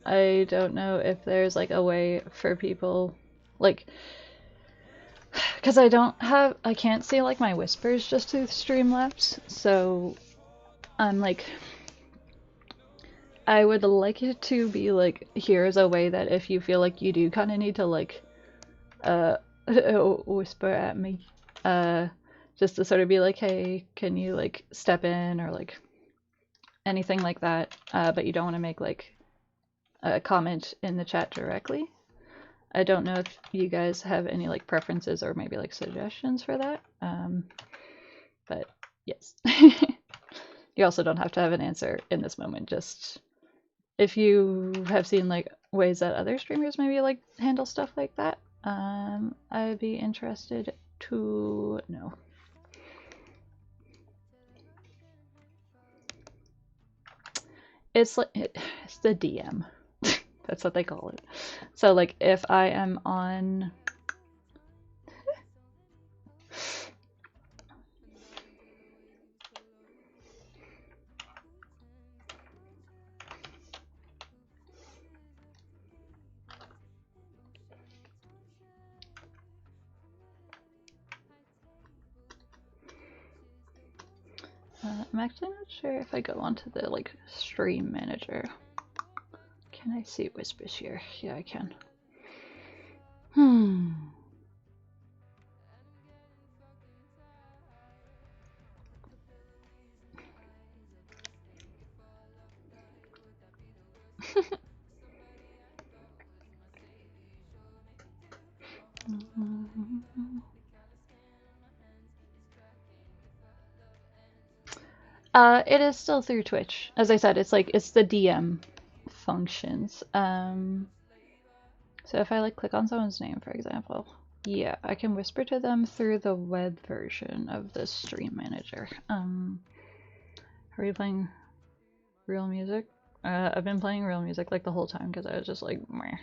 I don't know if there's like a way for people, like, because I can't see like my whispers just through Streamlabs, so I'm like, I would like it to be like, here's a way that if you feel like you do kind of need to like, uh, whisper at me, uh, just to sort of be like, hey, can you like step in, or like anything like that, but you don't want to make like a comment in the chat directly. I don't know if you guys have any like preferences or maybe like suggestions for that, but yes. You also don't have to have an answer in this moment, just if you have seen like ways that other streamers maybe like handle stuff like that, I'd be interested to know. It's like it's the DM. That's what they call it. So like if I am on I'm actually not sure if I go onto the like stream manager. Can I see whispers here? Yeah, I can. Hmm. It is still through Twitch. As I said, it's like it's the DM functions. So if I like click on someone's name, for example, yeah, I can whisper to them through the web version of the stream manager. Are you playing real music? I've been playing real music like the whole time because I was just like, meh.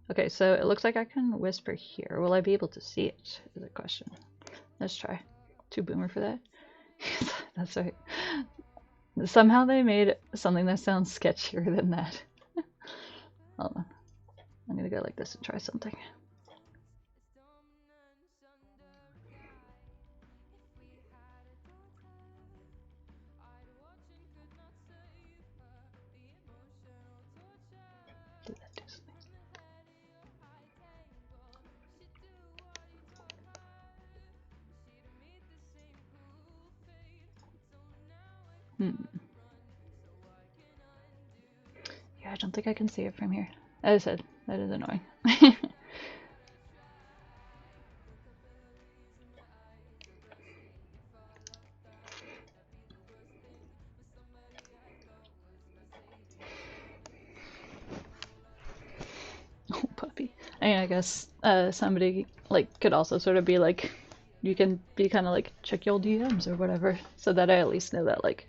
Okay, so it looks like I can whisper here. Will I be able to see it? Is the question. Let's try. Too boomer for that? That's right. Somehow they made something that sounds sketchier than that. Hold on. I'm gonna go like this and try something. Did that do something? Yeah, I don't think I can see it from here. As I said, that is annoying. Oh, puppy. I mean, I guess somebody like could also sort of be like, you can be kind of like check your DMs or whatever, so that I at least know that like.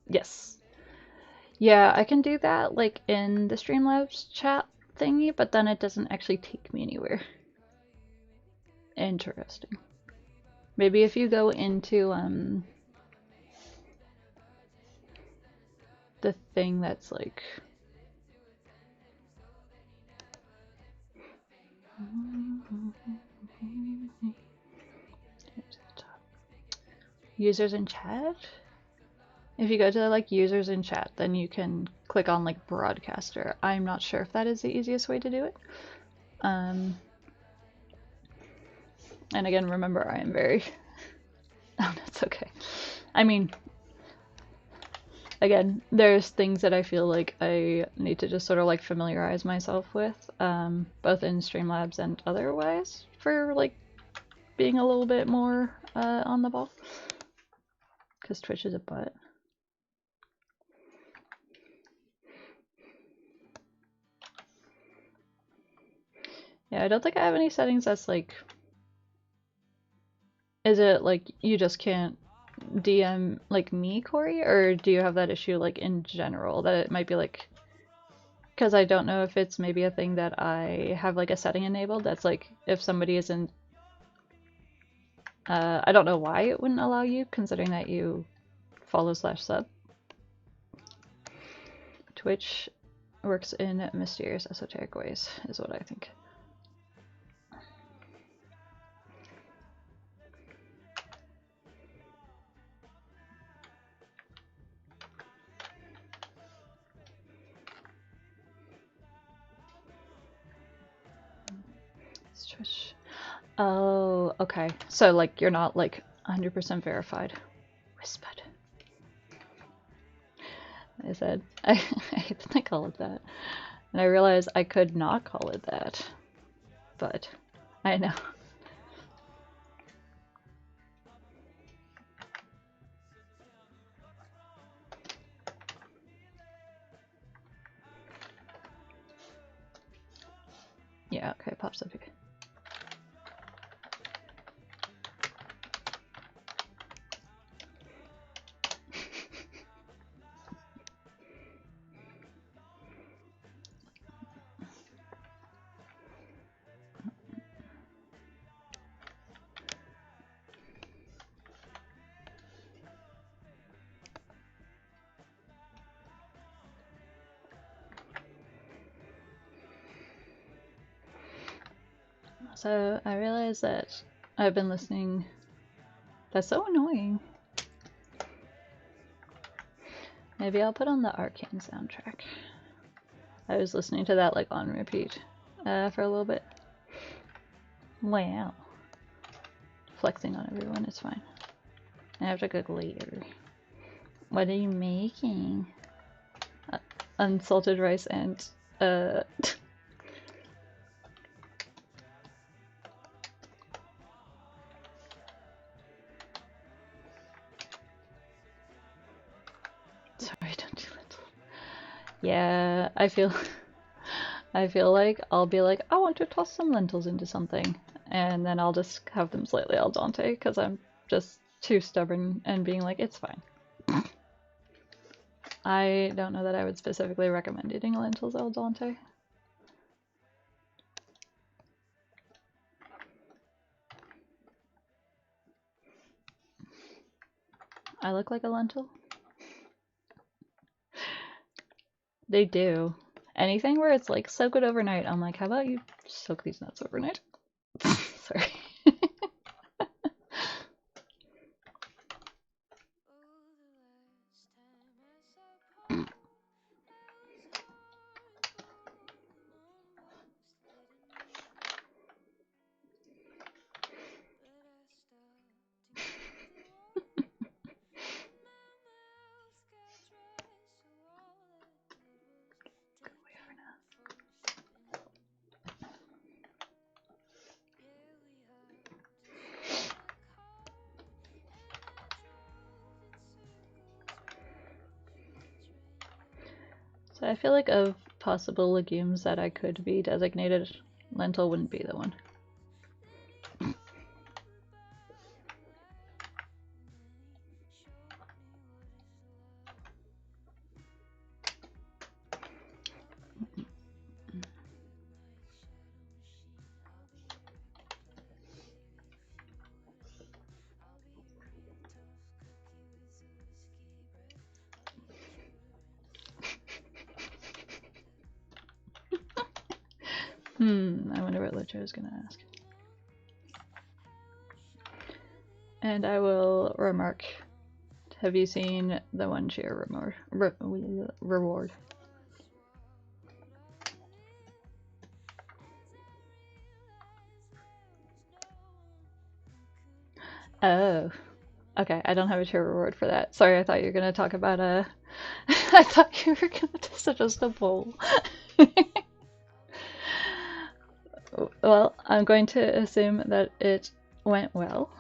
Yes. Yeah, I can do that like in the Streamlabs chat thingy, but then it doesn't actually take me anywhere. Interesting. Maybe if you go into the thing that's like users in chat. If you go to like users in chat, then you can click on like broadcaster. I'm not sure if that is the easiest way to do it. And again, remember, I am very. Oh, that's okay. I mean, again, there's things that I feel like I need to just sort of like familiarize myself with, both in Streamlabs and otherwise, for like being a little bit more on the ball. Because Twitch is a butt. Yeah, I don't think I have any settings that's like. Is it like you just can't DM like me, Corey, or do you have that issue like in general that it might be like? Because I don't know if it's maybe a thing that I have like a setting enabled that's like if somebody isn't. I don't know why it wouldn't allow you, considering that you follow/sub. Twitch works in mysterious, esoteric ways, is what I think. It's Twitch. Oh, okay. So like you're not like 100% verified. Whispered. I said I hate that I call it that, and I realized I could not call it that, but I know. Yeah, okay, it pops up here. So I realized that I've been listening. That's so annoying. Maybe I'll put on the Arcane soundtrack. I was listening to that like on repeat for a little bit. Wow. Flexing on everyone, it's fine. I have to cook later. What are you making? Unsalted rice and sorry, don't do that. Yeah, I feel like I'll be like, I want to toss some lentils into something, and then I'll just have them slightly al dente because I'm just too stubborn and being like, it's fine. I don't know that I would specifically recommend eating lentils al dente. I look like a lentil? They do. Anything where it's like soak it overnight, I'm like, how about you soak these nuts overnight? Sorry. So I feel like of possible legumes that I could be designated, lentil wouldn't be the one. I wonder what Lucho is gonna ask. And I will remark, have you seen the 1 cheer reward? Oh, okay. I don't have a cheer reward for that. Sorry, I thought you were gonna talk about I thought you were gonna suggest a bowl. Well, I'm going to assume that it went well.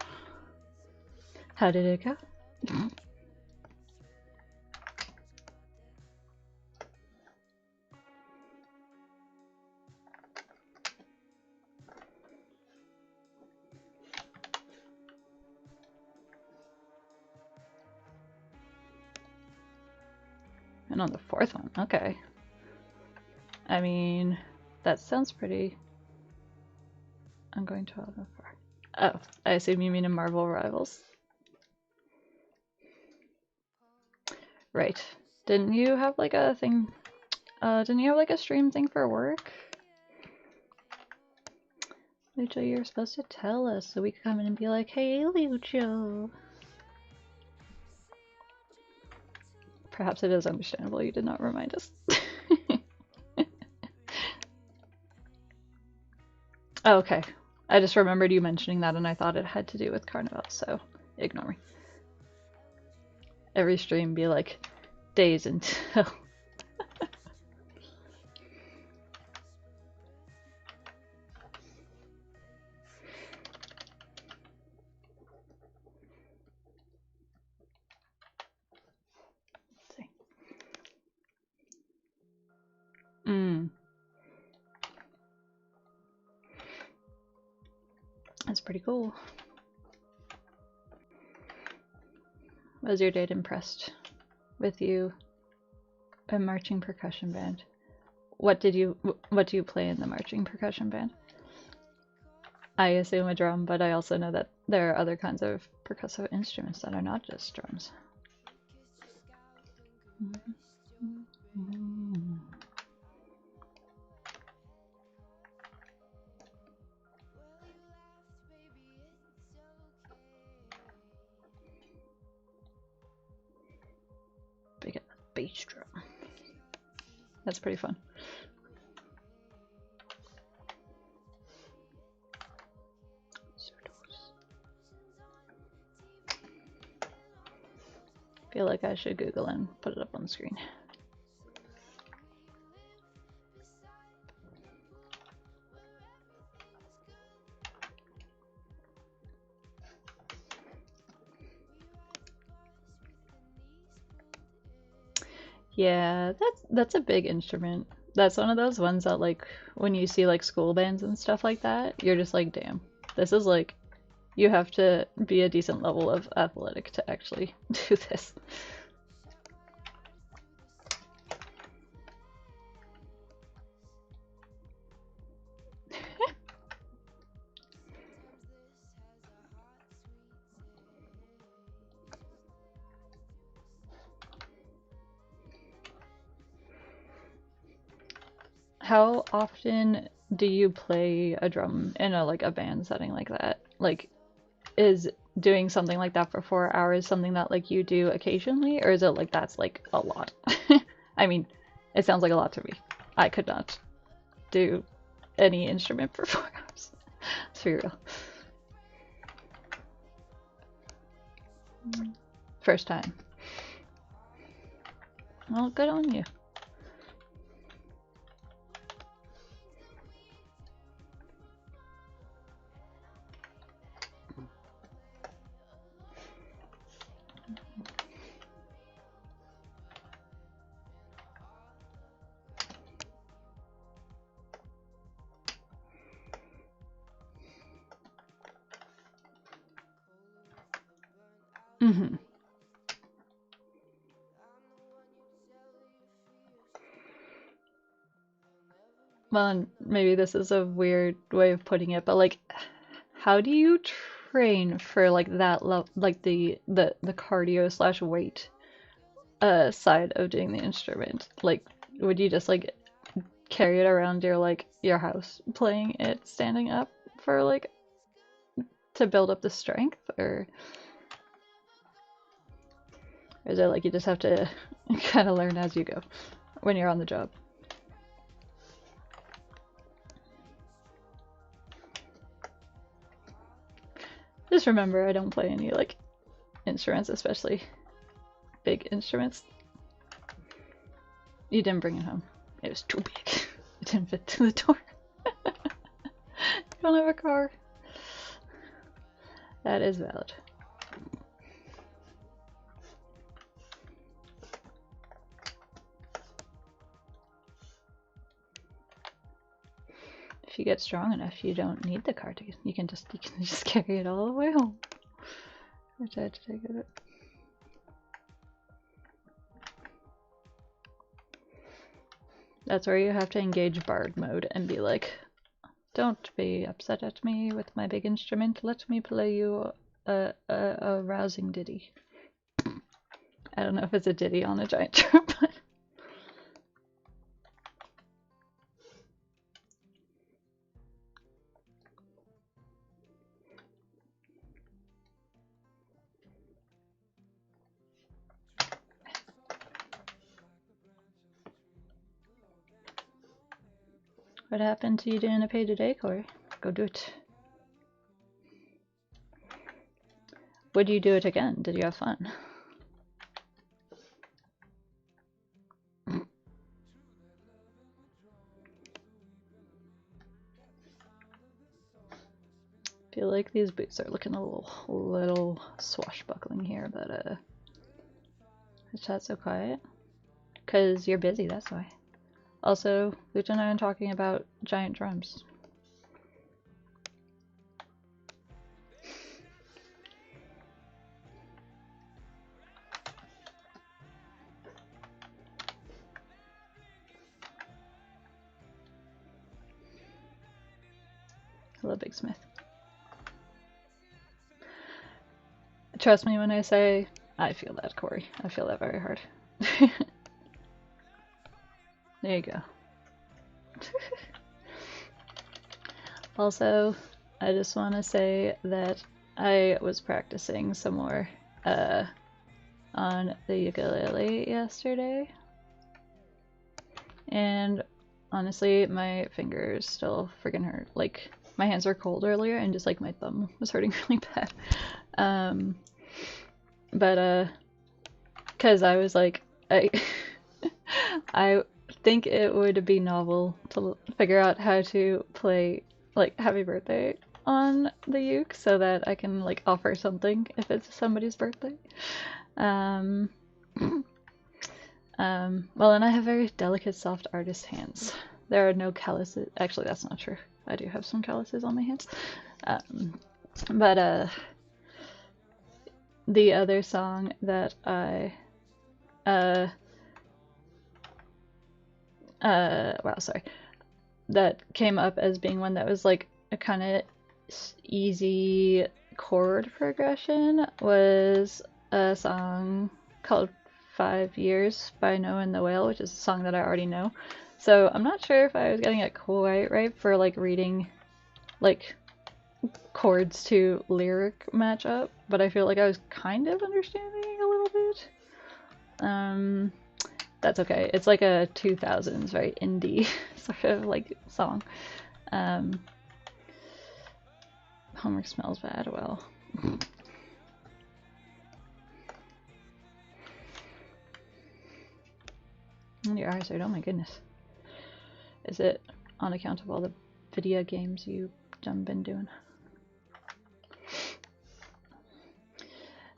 How did it go? And on the 4th one, okay. I mean, that sounds pretty. I'm going to Oh, I assume you mean in Marvel Rivals. Right. Didn't you have like a thing? Didn't you have like a stream thing for work? Lucho, you're supposed to tell us so we could come in and be like, hey, Lucho. Perhaps it is understandable you did not remind us. Oh, okay. I just remembered you mentioning that and I thought it had to do with Carnival, so ignore me. Every stream be like, days until. Let's see. That's pretty cool. Was your dad impressed with you? A marching percussion band. What do you play in the marching percussion band? I assume a drum, but I also know that there are other kinds of percussive instruments that are not just drums. That's pretty fun. Feel like I should Google and put it up on the screen. Yeah, that's a big instrument. That's one of those ones that like when you see like school bands and stuff like that, you're just like, damn, this is like you have to be a decent level of athletic to actually do this. How often do you play a drum in a like a band setting like that? Like, is doing something like that for 4 hours something that like you do occasionally, or is it like that's like a lot? I mean, it sounds like a lot to me. I could not do any instrument for 4 hours. Let's be real. First time. Well, good on you. Mm-hmm. Well, and maybe this is a weird way of putting it, but like, how do you train for like that level, like the cardio slash weight side of doing the instrument? Like, would you just like carry it around your house playing it standing up for like to build up the strength, or is it like you just have to kind of learn as you go when you're on the job? Just remember, I don't play any like instruments, especially big instruments. You didn't bring it home. It was too big. It didn't fit through the door. You don't have a car. That is valid. If you get strong enough, you don't need the car to. You can just carry it all the way home. Which I had to take it. That's where you have to engage bard mode and be like, don't be upset at me with my big instrument. Let me play you a rousing ditty. I don't know if it's a ditty on a giant drum, but what happened to you doing a pay today, Corey? Go do it. Would you do it again? Did you have fun? Feel like these boots are looking a little swashbuckling here, but is chat so quiet? Cause you're busy, that's why. Also, Lucha and I are talking about giant drums. Hello, Big Smith. Trust me when I say I feel that, Corey. I feel that very hard. There you go. Also, I just want to say that I was practicing some more on the ukulele yesterday. And honestly, my fingers still freaking hurt. Like, my hands were cold earlier, and just like my thumb was hurting really bad. But because I was like, I think it would be novel to figure out how to play like Happy Birthday on the uke so that I can like offer something if it's somebody's birthday. Um, well, and I have very delicate, soft artist hands. There are no calluses. Actually, that's not true. I do have some calluses on my hands. But the other song that I wow, sorry, that came up as being one that was like a kind of easy chord progression was a song called 5 Years by Noah and the Whale, which is a song that I already know. So I'm not sure if I was getting it quite right for like reading like chords to lyric match up, but I feel like I was kind of understanding a little bit. That's okay. It's like a 2000s, very indie sort of like song. Homework smells bad. Well, your eyes hurt. Oh my goodness. Is it on account of all the video games you've been doing?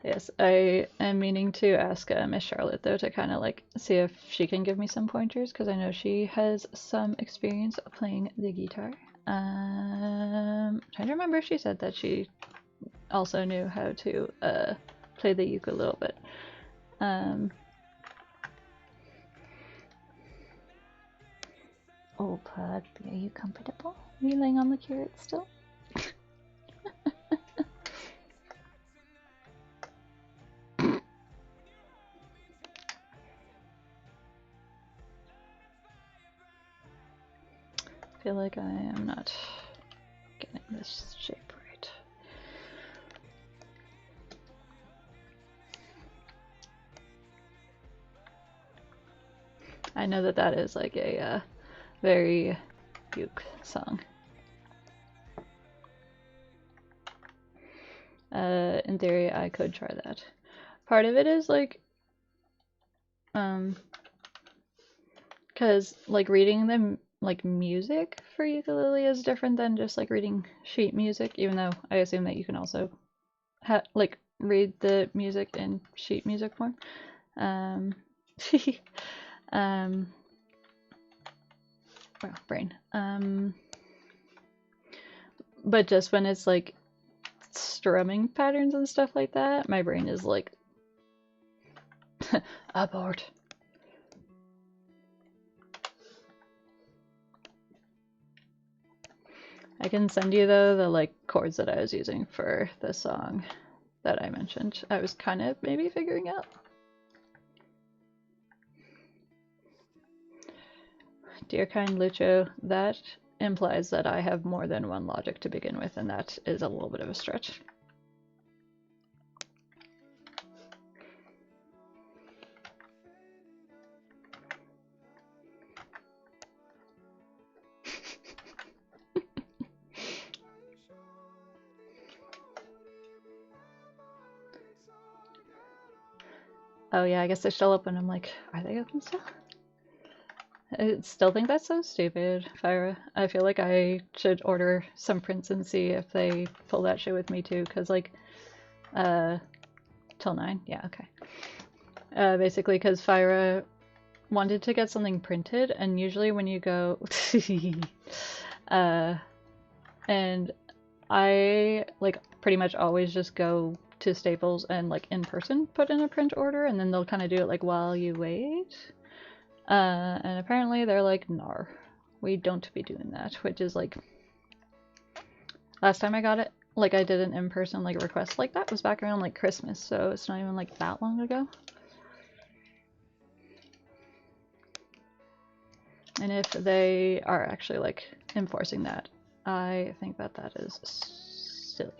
Yes, I am meaning to ask Miss Charlotte though to kind of like see if she can give me some pointers because I know she has some experience playing the guitar. Trying to remember if she said that she also knew how to play the uke a little bit. Oh, Pugby, are you comfortable? Are you laying on the carrot still? I feel like I am not getting this shape right. I know that that is like a very uke song. In theory, I could try that. Part of it is like, because like reading them like music for ukulele is different than just like reading sheet music, even though I assume that you can also like read the music in sheet music form. Well, brain. But just when it's like strumming patterns and stuff like that, my brain is like abort. I can send you though the like chords that I was using for the song that I mentioned. I was kind of maybe figuring out. Dear kind Lucho, that implies that I have more than one logic to begin with, and that is a little bit of a stretch. Oh yeah, I guess they're still open. I'm like, are they open still? I still think that's so stupid, Fyra. I feel like I should order some prints and see if they pull that shit with me too, because like, till 9? Yeah, okay. Basically, because Fyra wanted to get something printed, and usually when you go, and I like pretty much always just go to Staples and like in person put in a print order, and then they'll kind of do it like while you wait. And apparently they're like, "Nar, we don't be doing that," which is like, last time I got it, like I did an in-person like request like that was back around like Christmas, so it's not even like that long ago. And if they are actually like enforcing that, I think that that is silly.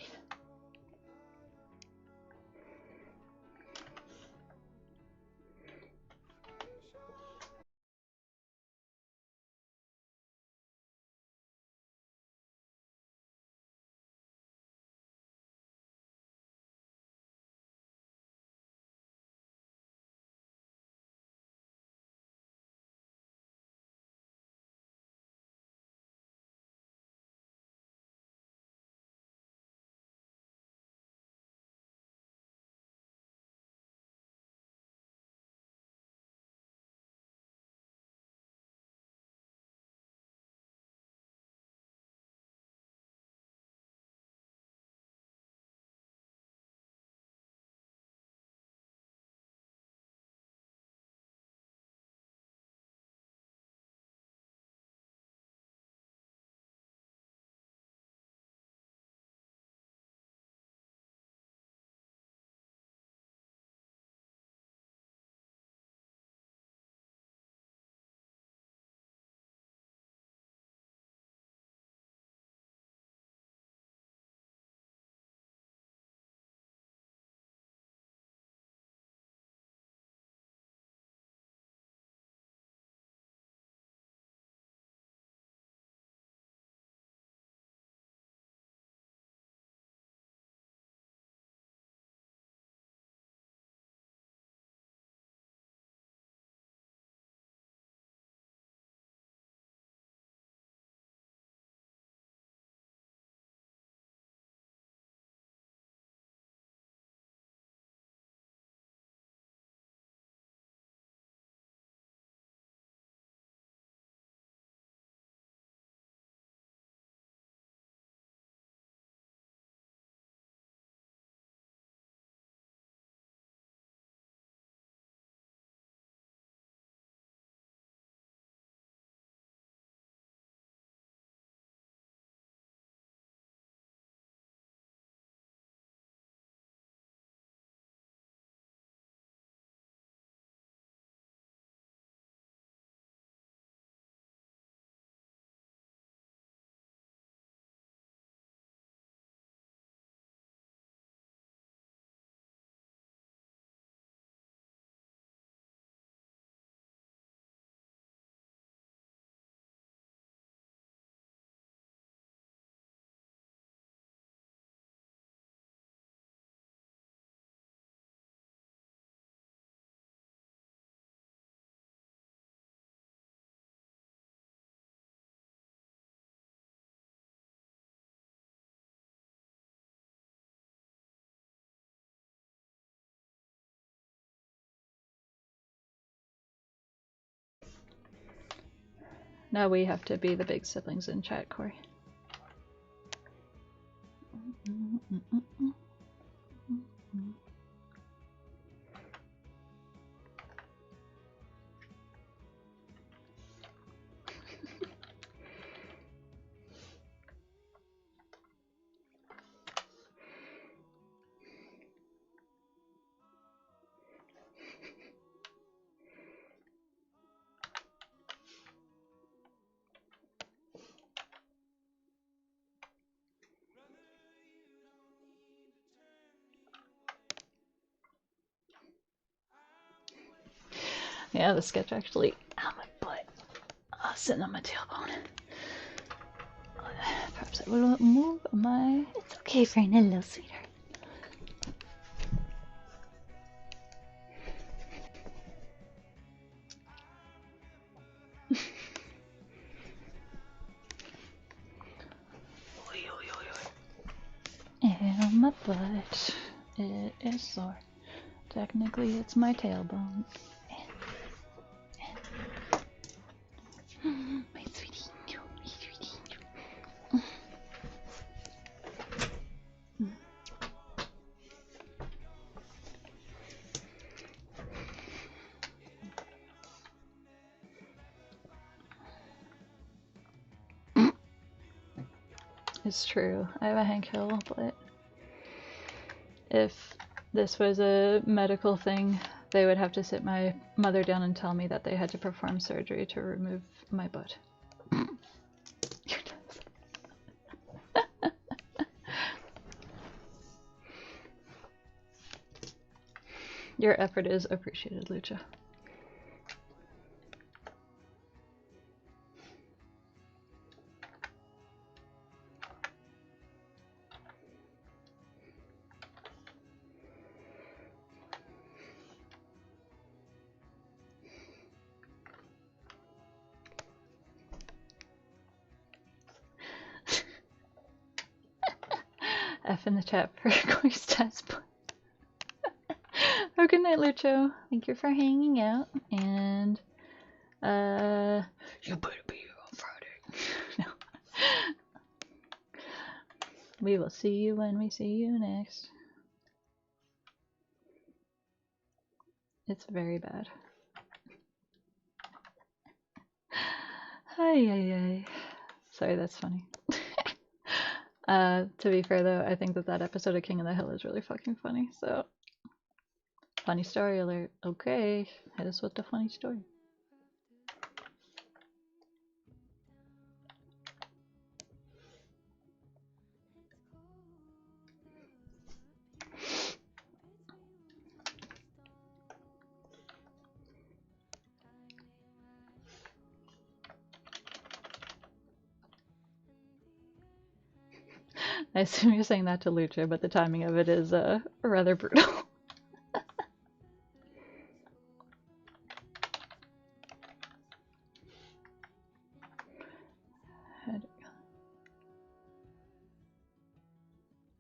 Now we have to be the big siblings in chat, Corey. Yeah, the sketch actually on my butt, sitting on my tailbone. Perhaps I will move my. It's okay, Fernello, sweetheart. And my butt, it is sore. Technically, it's my tailbone. My sweetie, my sweetie. It's true. I have a Hank Hill, but if this was a medical thing, they would have to sit my mother down and tell me that they had to perform surgery to remove my butt. Your effort is appreciated, Lucha. F in the chat for Corey's test. Oh, good night, Lucho. Thank you for hanging out, and you better be here on Friday. No. We will see you when we see you next. It's very bad. Hi, hi. Sorry, that's funny. To be fair though, I think that episode of King of the Hill is really fucking funny, so. Funny story alert. Okay, hit us with the funny story. I assume you're saying that to Lucha, but the timing of it is rather brutal.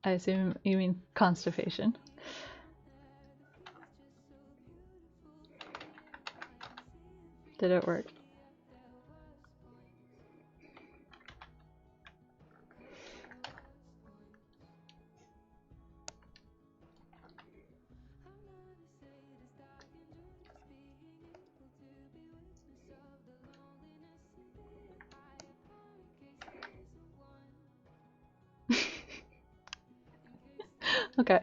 I assume you mean constipation. Did it work? Okay.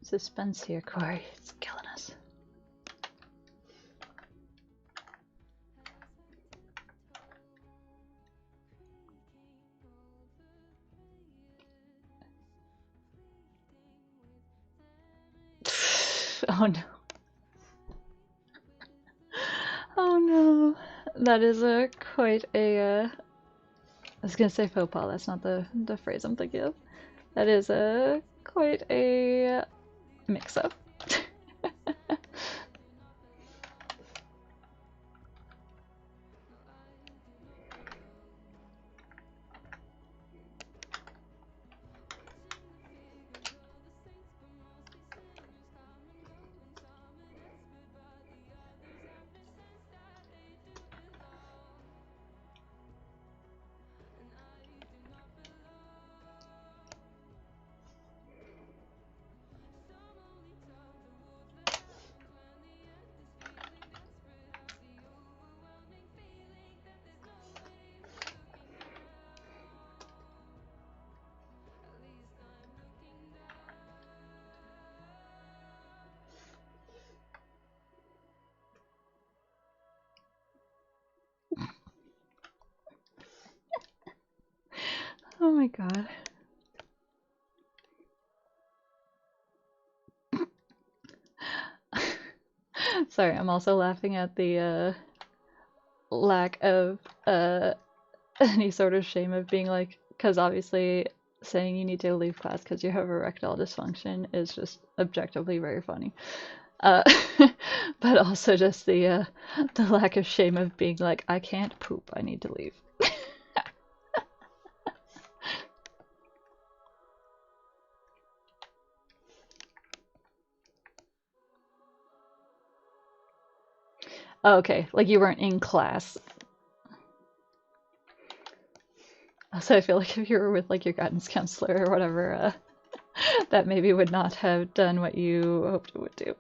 Suspense here, Corey. It's killing us. Oh no. That is a quite a I was gonna say faux pas, that's not the phrase I'm thinking of. That is a quite a mix up. Oh my god. Sorry, I'm also laughing at the lack of any sort of shame of being like, because obviously saying you need to leave class because you have erectile dysfunction is just objectively very funny. Uh, but also just the lack of shame of being like, I can't poop, I need to leave. Oh, okay, like you weren't in class. So I feel like if you were with like your guidance counselor or whatever, that maybe would not have done what you hoped it would do.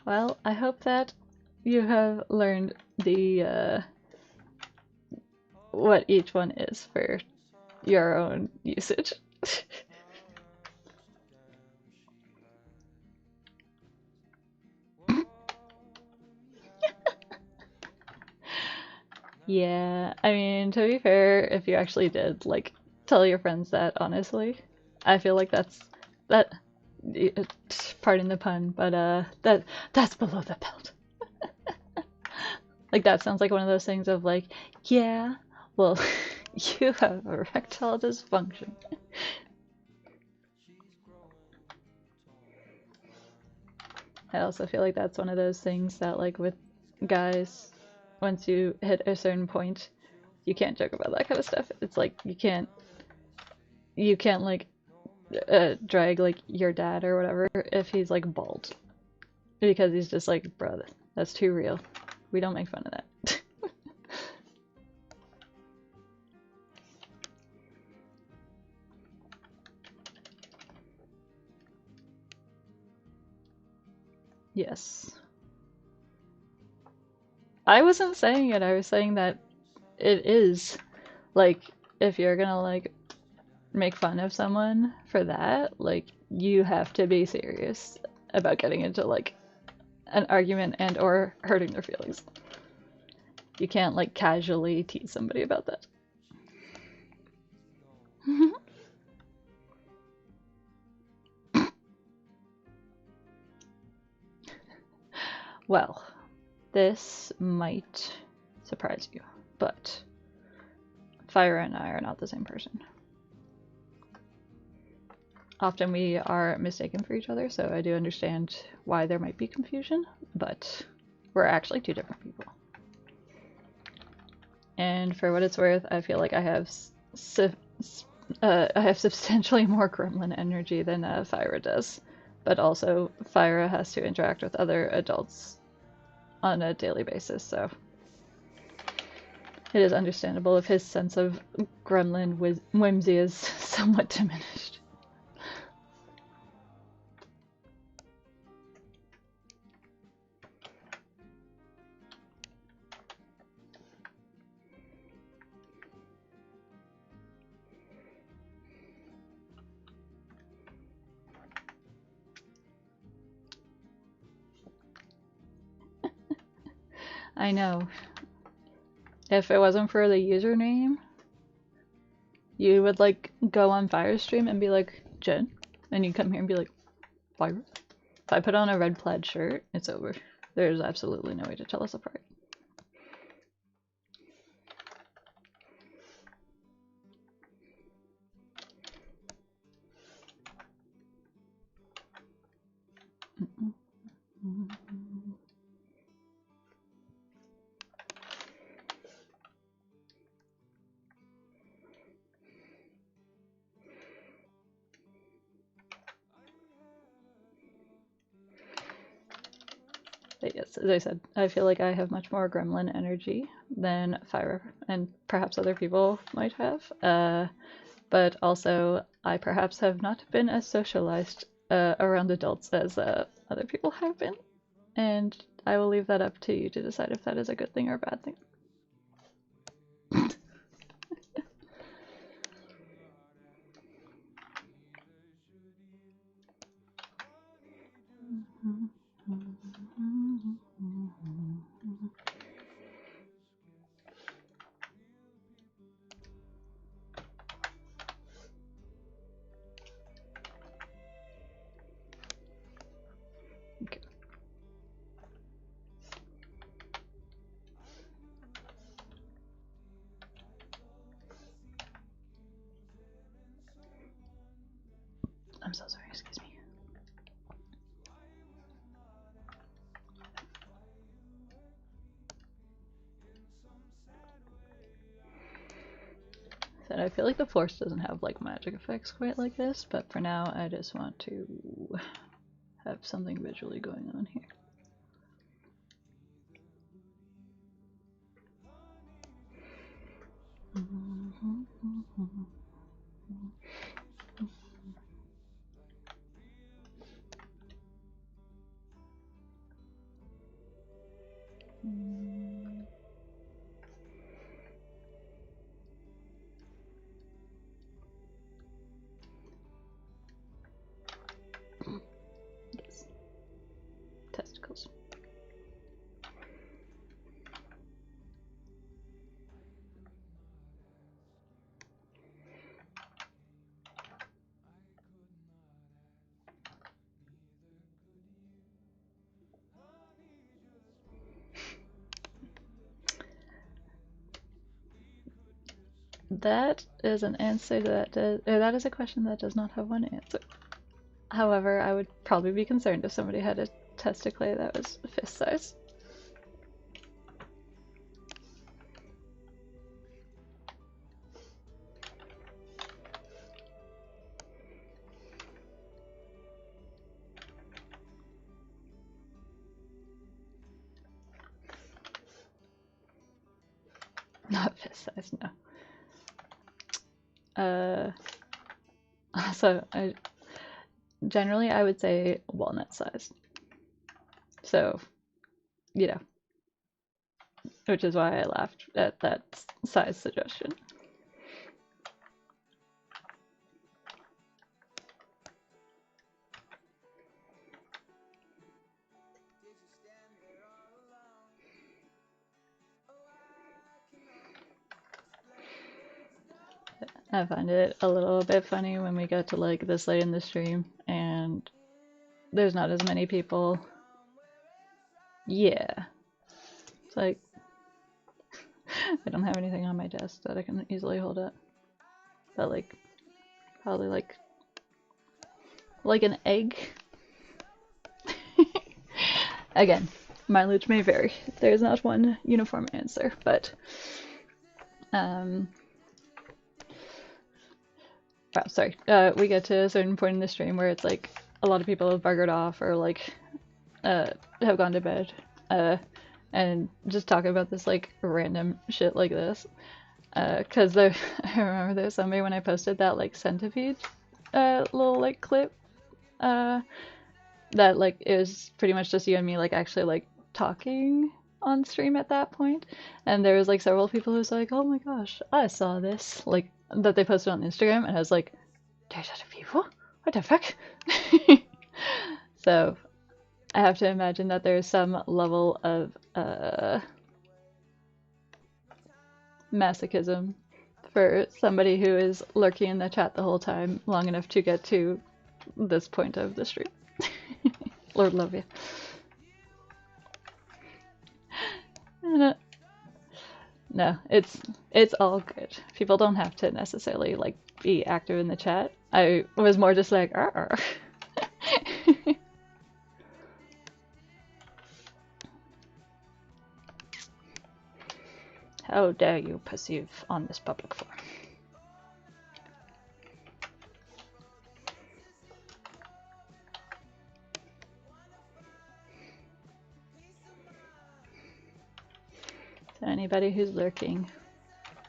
Well, I hope that you have learned the what each one is for your own usage. Yeah, I mean, to be fair, if you actually did, like, tell your friends that, honestly, I feel like that, pardon the pun, but, that's below the belt. Like, that sounds like one of those things of, like, yeah, well, you have erectile dysfunction. I also feel like that's one of those things that, like, with guys, once you hit a certain point, you can't joke about that kind of stuff. It's like you can't like drag like your dad or whatever if he's like bald because he's just like, bro, that's too real. We don't make fun of that. Yes. I wasn't saying it. I was saying that it is like if you're gonna like make fun of someone for that, like you have to be serious about getting into like an argument and or hurting their feelings. You can't like casually tease somebody about that. Well, this might surprise you, but Fire and I are not the same person. Often we are mistaken for each other, so I do understand why there might be confusion, but we're actually two different people. And for what it's worth, I feel like I have substantially more gremlin energy than Fyra does. But also, Fyra has to interact with other adults on a daily basis, so it is understandable if his sense of gremlin whimsy is somewhat diminished. I know. If it wasn't for the username, you would like go on Firestream and be like, Jen, and you come here and be like, Fire. If I put on a red plaid shirt, it's over. There's absolutely no way to tell us apart. But yes, as I said, I feel like I have much more gremlin energy than Fire and perhaps other people might have. But also, I perhaps have not been as socialized around adults as other people have been. And I will leave that up to you to decide if that is a good thing or a bad thing. Okay. I'm so sorry, excuse me. So I feel like the Force doesn't have like magic effects quite like this, but for now I just want to have something visually going on here. Yes. Testicles. That is an answer that is a question that does not have one answer. However, I would probably be concerned if somebody had a testicle that was fist size. Not fist size, no. So generally I would say walnut size. So, you know, which is why I laughed at that size suggestion. I find it a little bit funny when we get to like this late in the stream and there's not as many people. Yeah. It's like, I don't have anything on my desk that I can easily hold up. But like, probably like an egg. Again, mileage may vary. There's not one uniform answer, but oh, sorry. We get to a certain point in the stream where it's like a lot of people have buggered off or like have gone to bed and just talking about this like random shit like this. Cause I remember there's somebody when I posted that like centipede little like clip that like it was pretty much just you and me like actually like talking on stream at that point, and there was like several people who was like, oh my gosh, I saw this, like that they posted on Instagram, and I was like, there's other people? What the fuck? So I have to imagine that there's some level of masochism for somebody who is lurking in the chat the whole time long enough to get to this point of the stream. Lord love you. No, it's all good. People don't have to necessarily like be active in the chat. I was more just like, arr. How dare you perceive on this public forum? So anybody who's lurking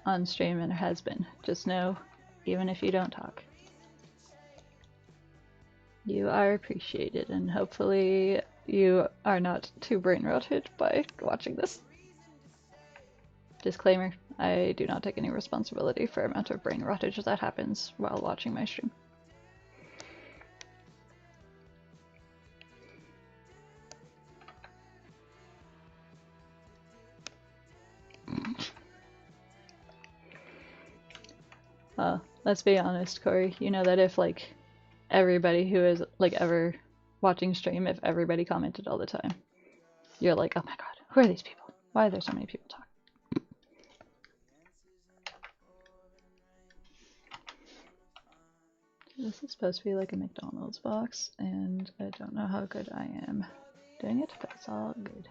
on stream and has been, just know, even if you don't talk, you are appreciated, and hopefully you are not too brain rotted by watching this. Disclaimer, I do not take any responsibility for amount of brain rottage that happens while watching my stream. Let's be honest, Corey, you know that if like everybody who is like ever watching stream, if everybody commented all the time, you're like, oh my god, who are these people? Why are there so many people talking? This is supposed to be like a McDonald's box, and I don't know how good I am doing it, but it's all good.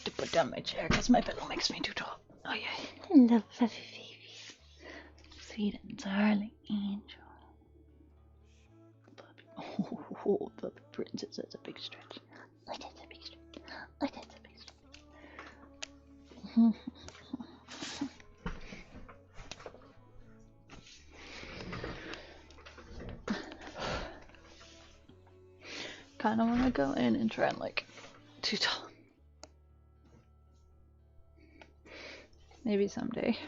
To put down my chair because my pillow makes me too tall. Oh yeah. Hello, fluffy baby. Sweet and darling angel. Oh, puppy princess, that's a big stretch. Oh, that's a big stretch. Oh, that's a big stretch. Kinda wanna go in and try and like too tall. Maybe someday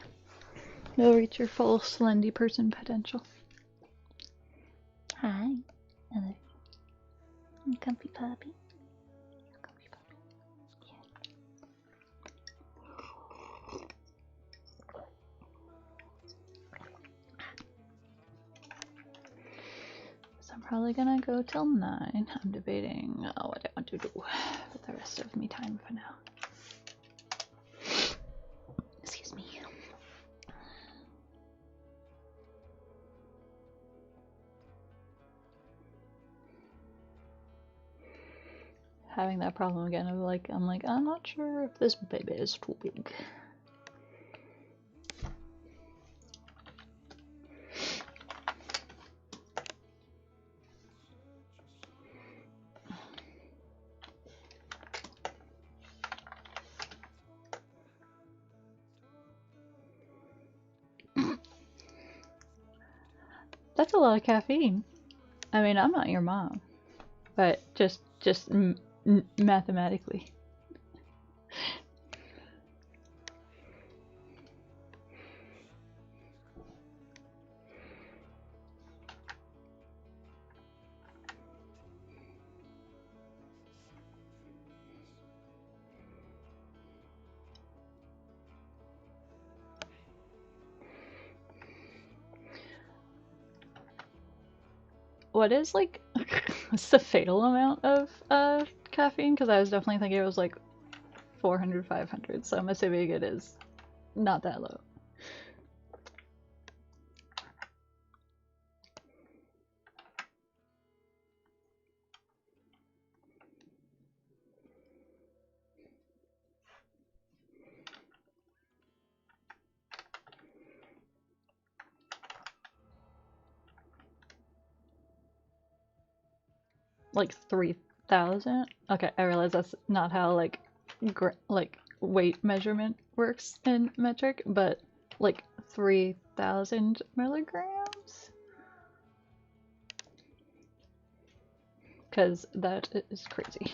you'll reach your full slendy person potential. Hi. Hello. You comfy puppy? Comfy puppy. Yeah. So I'm probably gonna go till 9. I'm debating what I want to do with the rest of me time for now. Excuse me. Having that problem again of like, I'm not sure if this baby is too big. That's a lot of caffeine. I mean, I'm not your mom, but just mathematically. What is like what's the fatal amount of caffeine? Because I was definitely thinking it was like 400, 500, so I'm assuming it is not that low. like 3,000. Okay, I realize that's not how like like weight measurement works in metric, but like 3,000 milligrams, because that is crazy.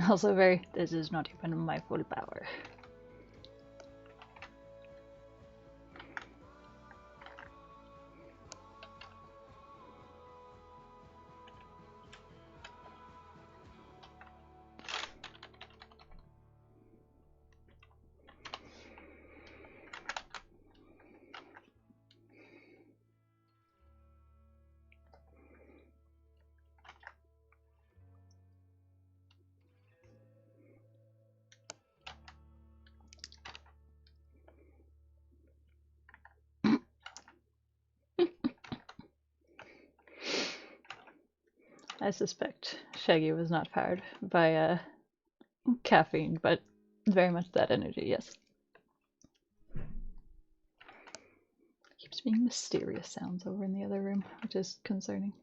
Also very, this is not even my full power. I suspect Shaggy was not powered by caffeine, but very much that energy, yes. Keeps being mysterious sounds over in the other room, which is concerning.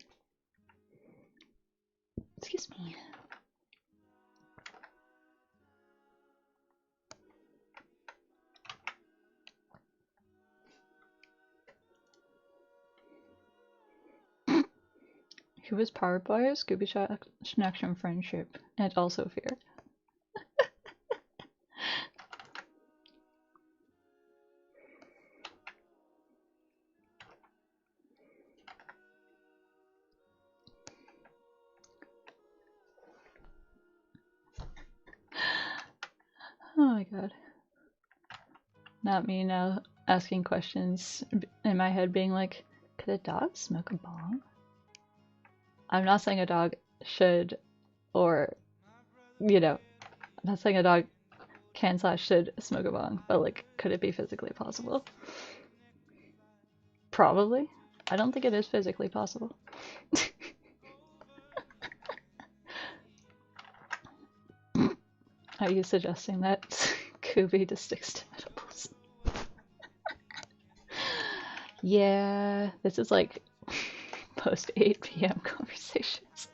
Excuse me. He was powered by a Scooby Schnaction friendship and also fear. Oh my god. Not me now asking questions in my head being like, could a dog smoke a bong? I'm not saying a dog should, or, you know, I'm not saying a dog can / should smoke a bong, but like, could it be physically possible? Probably. I don't think it is physically possible. Are you suggesting that Kubi just sticks to edibles? Yeah, this is like post 8 p.m. conversations.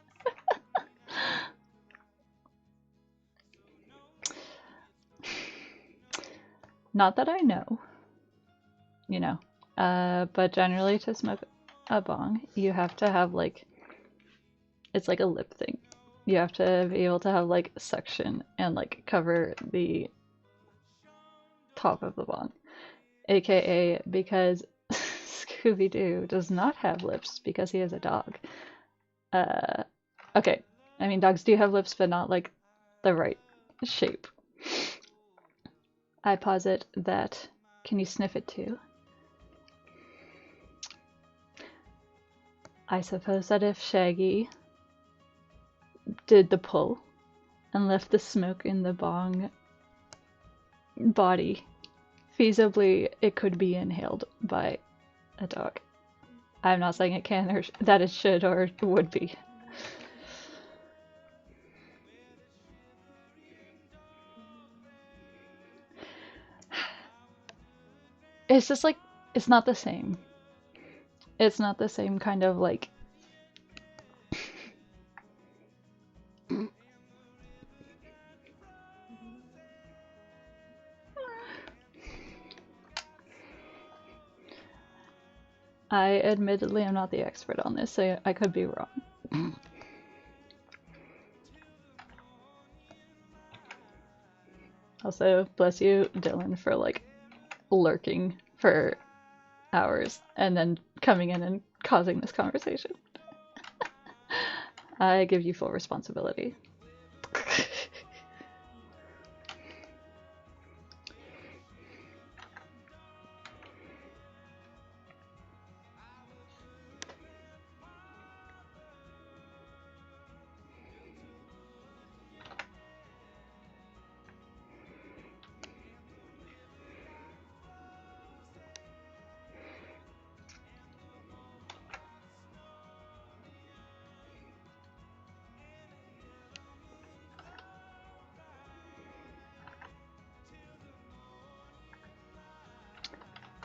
Not that I know, you know, but generally to smoke a bong, you have to have like, it's like a lip thing. You have to be able to have like suction and like cover the top of the bong, aka because Scooby-Doo does not have lips because he is a dog. Okay, I mean dogs do have lips, but not like the right shape. I posit that. Can you sniff it too? I suppose that if Shaggy did the pull and left the smoke in the bong body, feasibly it could be inhaled by a dog. I'm not saying it can or that it should or would be. It's just like, it's not the same. It's not the same kind of like. I admittedly am not the expert on this, so I could be wrong. Also, bless you, Dylan, for like lurking for hours and then coming in and causing this conversation. I give you full responsibility.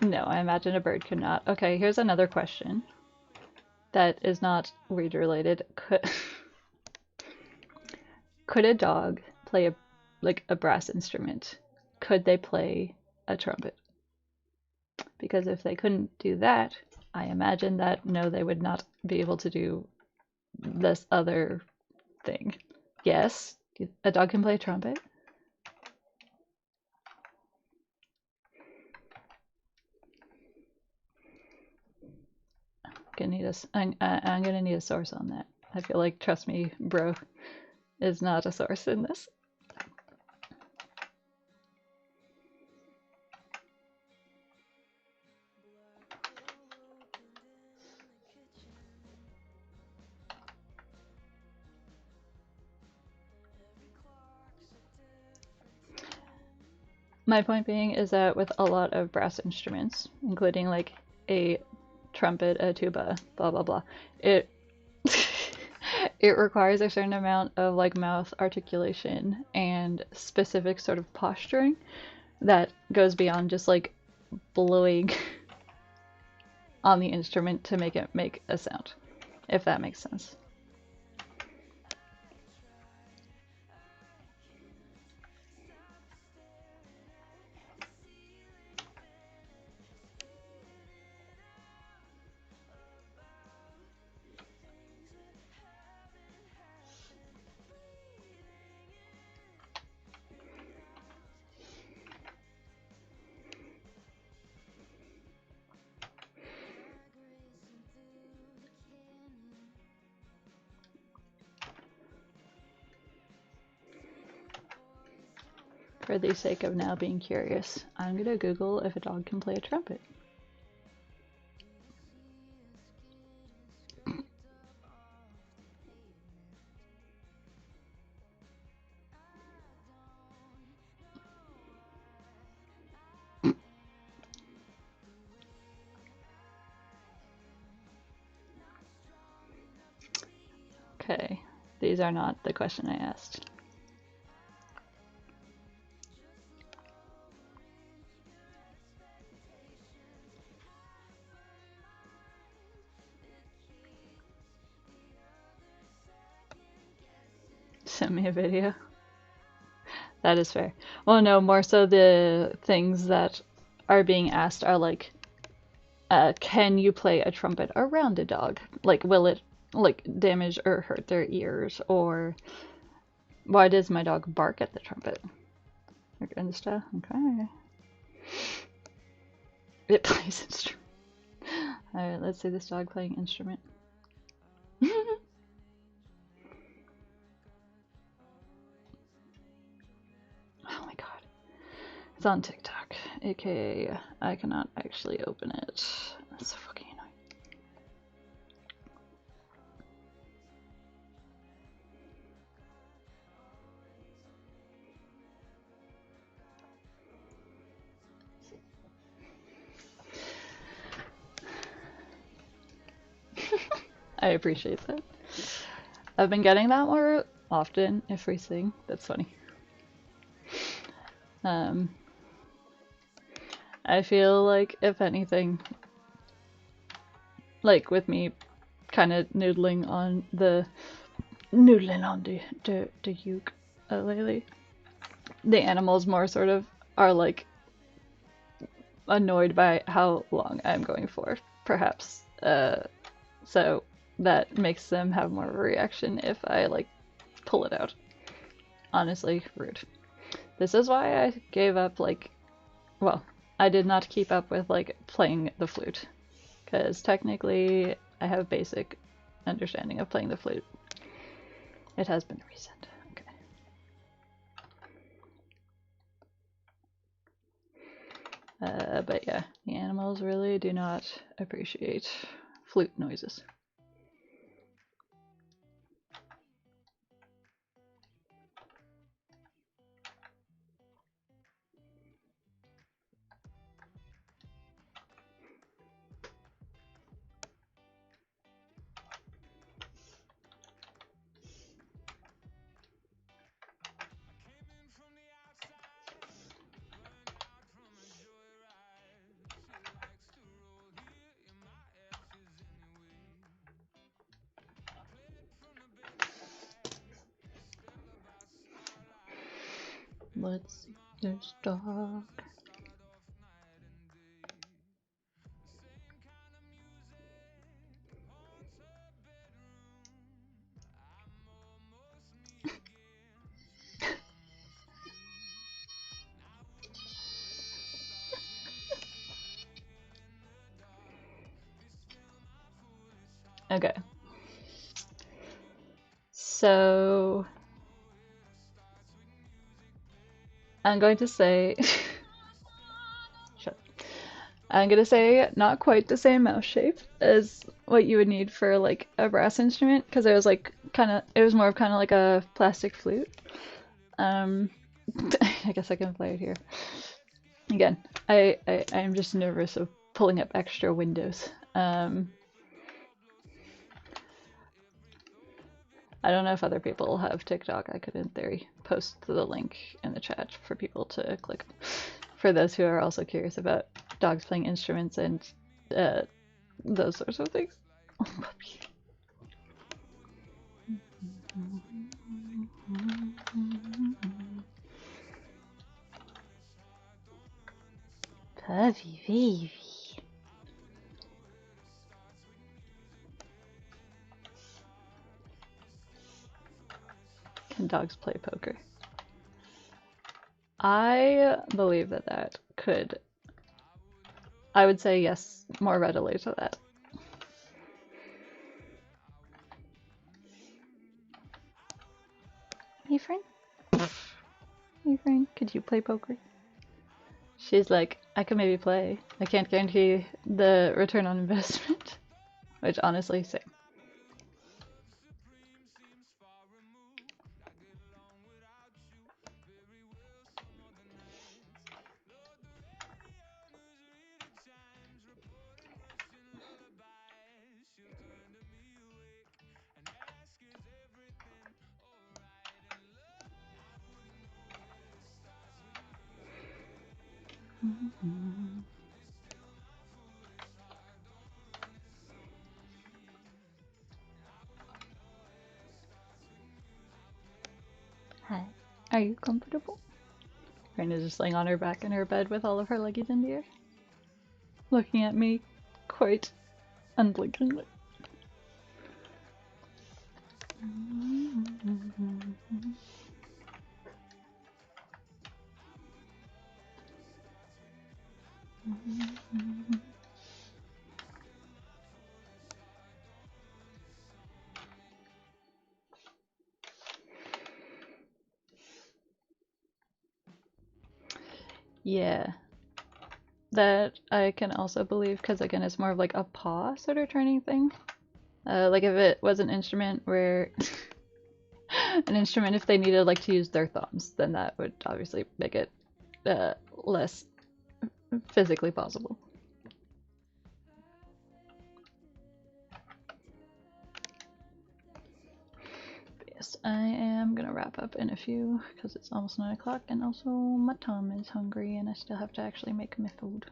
No, I imagine a bird could not. Okay, here's another question that is not weed related. Could a dog play a brass instrument? Could they play a trumpet? Because if they couldn't do that, I imagine that no, they would not be able to do this other thing. Yes, a dog can play a trumpet. I'm gonna need a source on that. I feel like, trust me, bro, is not a source in this. My point being is that with a lot of brass instruments, including like a trumpet, a tuba, blah blah blah, it it requires a certain amount of like mouth articulation and specific sort of posturing that goes beyond just like blowing on the instrument to make it make a sound, if that makes sense. For the sake of now being curious, I'm gonna Google if a dog can play a trumpet. Okay, these are not the question I asked. Send me a video. That is fair. Well, no, more so the things that are being asked are like, can you play a trumpet around a dog? Like, will it like damage or hurt their ears? Or why does my dog bark at the trumpet? Insta? Okay. It plays instrument. Alright, let's see this dog playing instrument. Oh my god. It's on TikTok. AKA, I cannot actually open it. That's so fucking annoying. I appreciate that. I've been getting that more often if we sing. That's funny. I feel like, if anything, like with me kind of noodling on the ukulele, the animals more sort of are like annoyed by how long I'm going for, perhaps. So that makes them have more of a reaction if I like pull it out. Honestly, rude. This is why I gave up, like, well, I did not keep up with like playing the flute, because technically I have basic understanding of playing the flute. It has been recent. Okay. But yeah, the animals really do not appreciate flute noises. Let's see. There's dog. Okay. So I'm going to say shut. I'm gonna say not quite the same mouse shape as what you would need for like a brass instrument, because it was like it was more of kind of like a plastic flute. Um, I guess I can play it here. Again, I'm just nervous of pulling up extra windows. I don't know if other people have TikTok. I could, in theory, post the link in the chat for people to click. For those who are also curious about dogs playing instruments and those sorts of things. Oh, puppy. Puppy baby. Can dogs play poker? I believe that that could. I would say yes more readily to that. Hey, friend. Hey, friend. Could you play poker? She's like, I could maybe play. I can't guarantee the return on investment. Which, honestly, same. Hi. Are you comfortable? Raina's just laying on her back in her bed with all of her leggies in the air, looking at me quite unblinkingly. Yeah, that I can also believe, because again, it's more of like a paw sort of training thing. Like if it was an instrument where an instrument, if they needed like to use their thumbs, then that would obviously make it less physically possible. But yes, I am gonna wrap up in a few because it's almost 9 o'clock, and also my Tom is hungry, and I still have to actually make my food.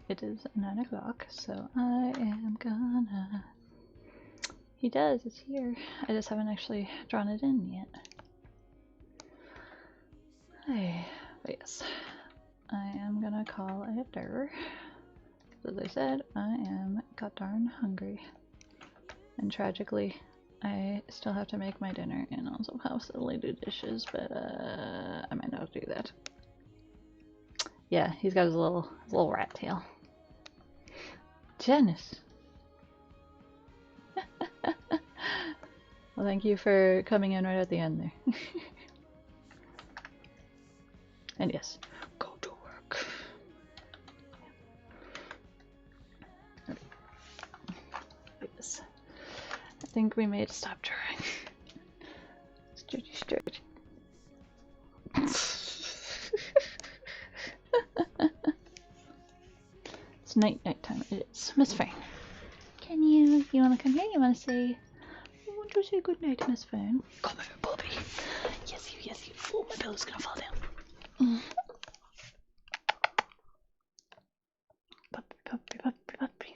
it is 9 o'clock, so I am gonna... He does, it's here. I just haven't actually drawn it in yet. Hey, but yes, I am gonna call it there. As I said, I am god darn hungry. And tragically, I still have to make my dinner and also have to do dishes, but I might not do that. Yeah, he's got his little rat tail. Janice! Well, thank you for coming in right at the end there. And yes, go to work. Yes. I think we may stop drawing. Stretchy, stretch. It's nighttime. It is. Miss Fern. You wanna come here? You wanna say, I want to say good night, Miss Fern. Come here, Bobby. Yes, you. Oh, my pillow's gonna fall down. Puppy.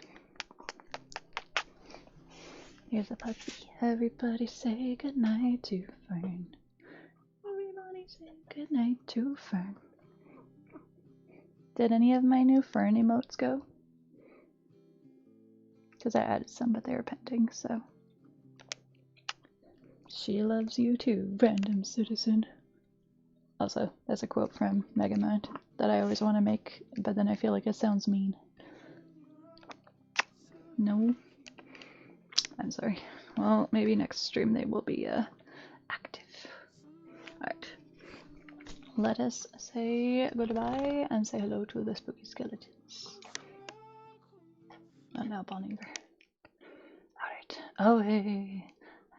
Here's a puppy. Everybody say good night to Fern. Everybody say good night to Fern. Did any of my new Fern emotes go? Because I added some, but they were pending, so. She loves you too, random citizen. Also, that's a quote from Megamind that I always want to make, but then I feel like it sounds mean. No. I'm sorry. Well, maybe next stream they will be active. Alright. Let us say goodbye and say hello to the spooky skeletons. Not now, Bon Iver. Alright. Oh, hey.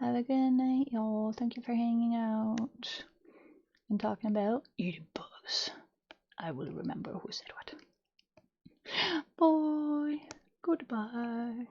Have a good night, y'all. Thank you for hanging out and talking about eating bugs. I will remember who said what. Bye. Goodbye.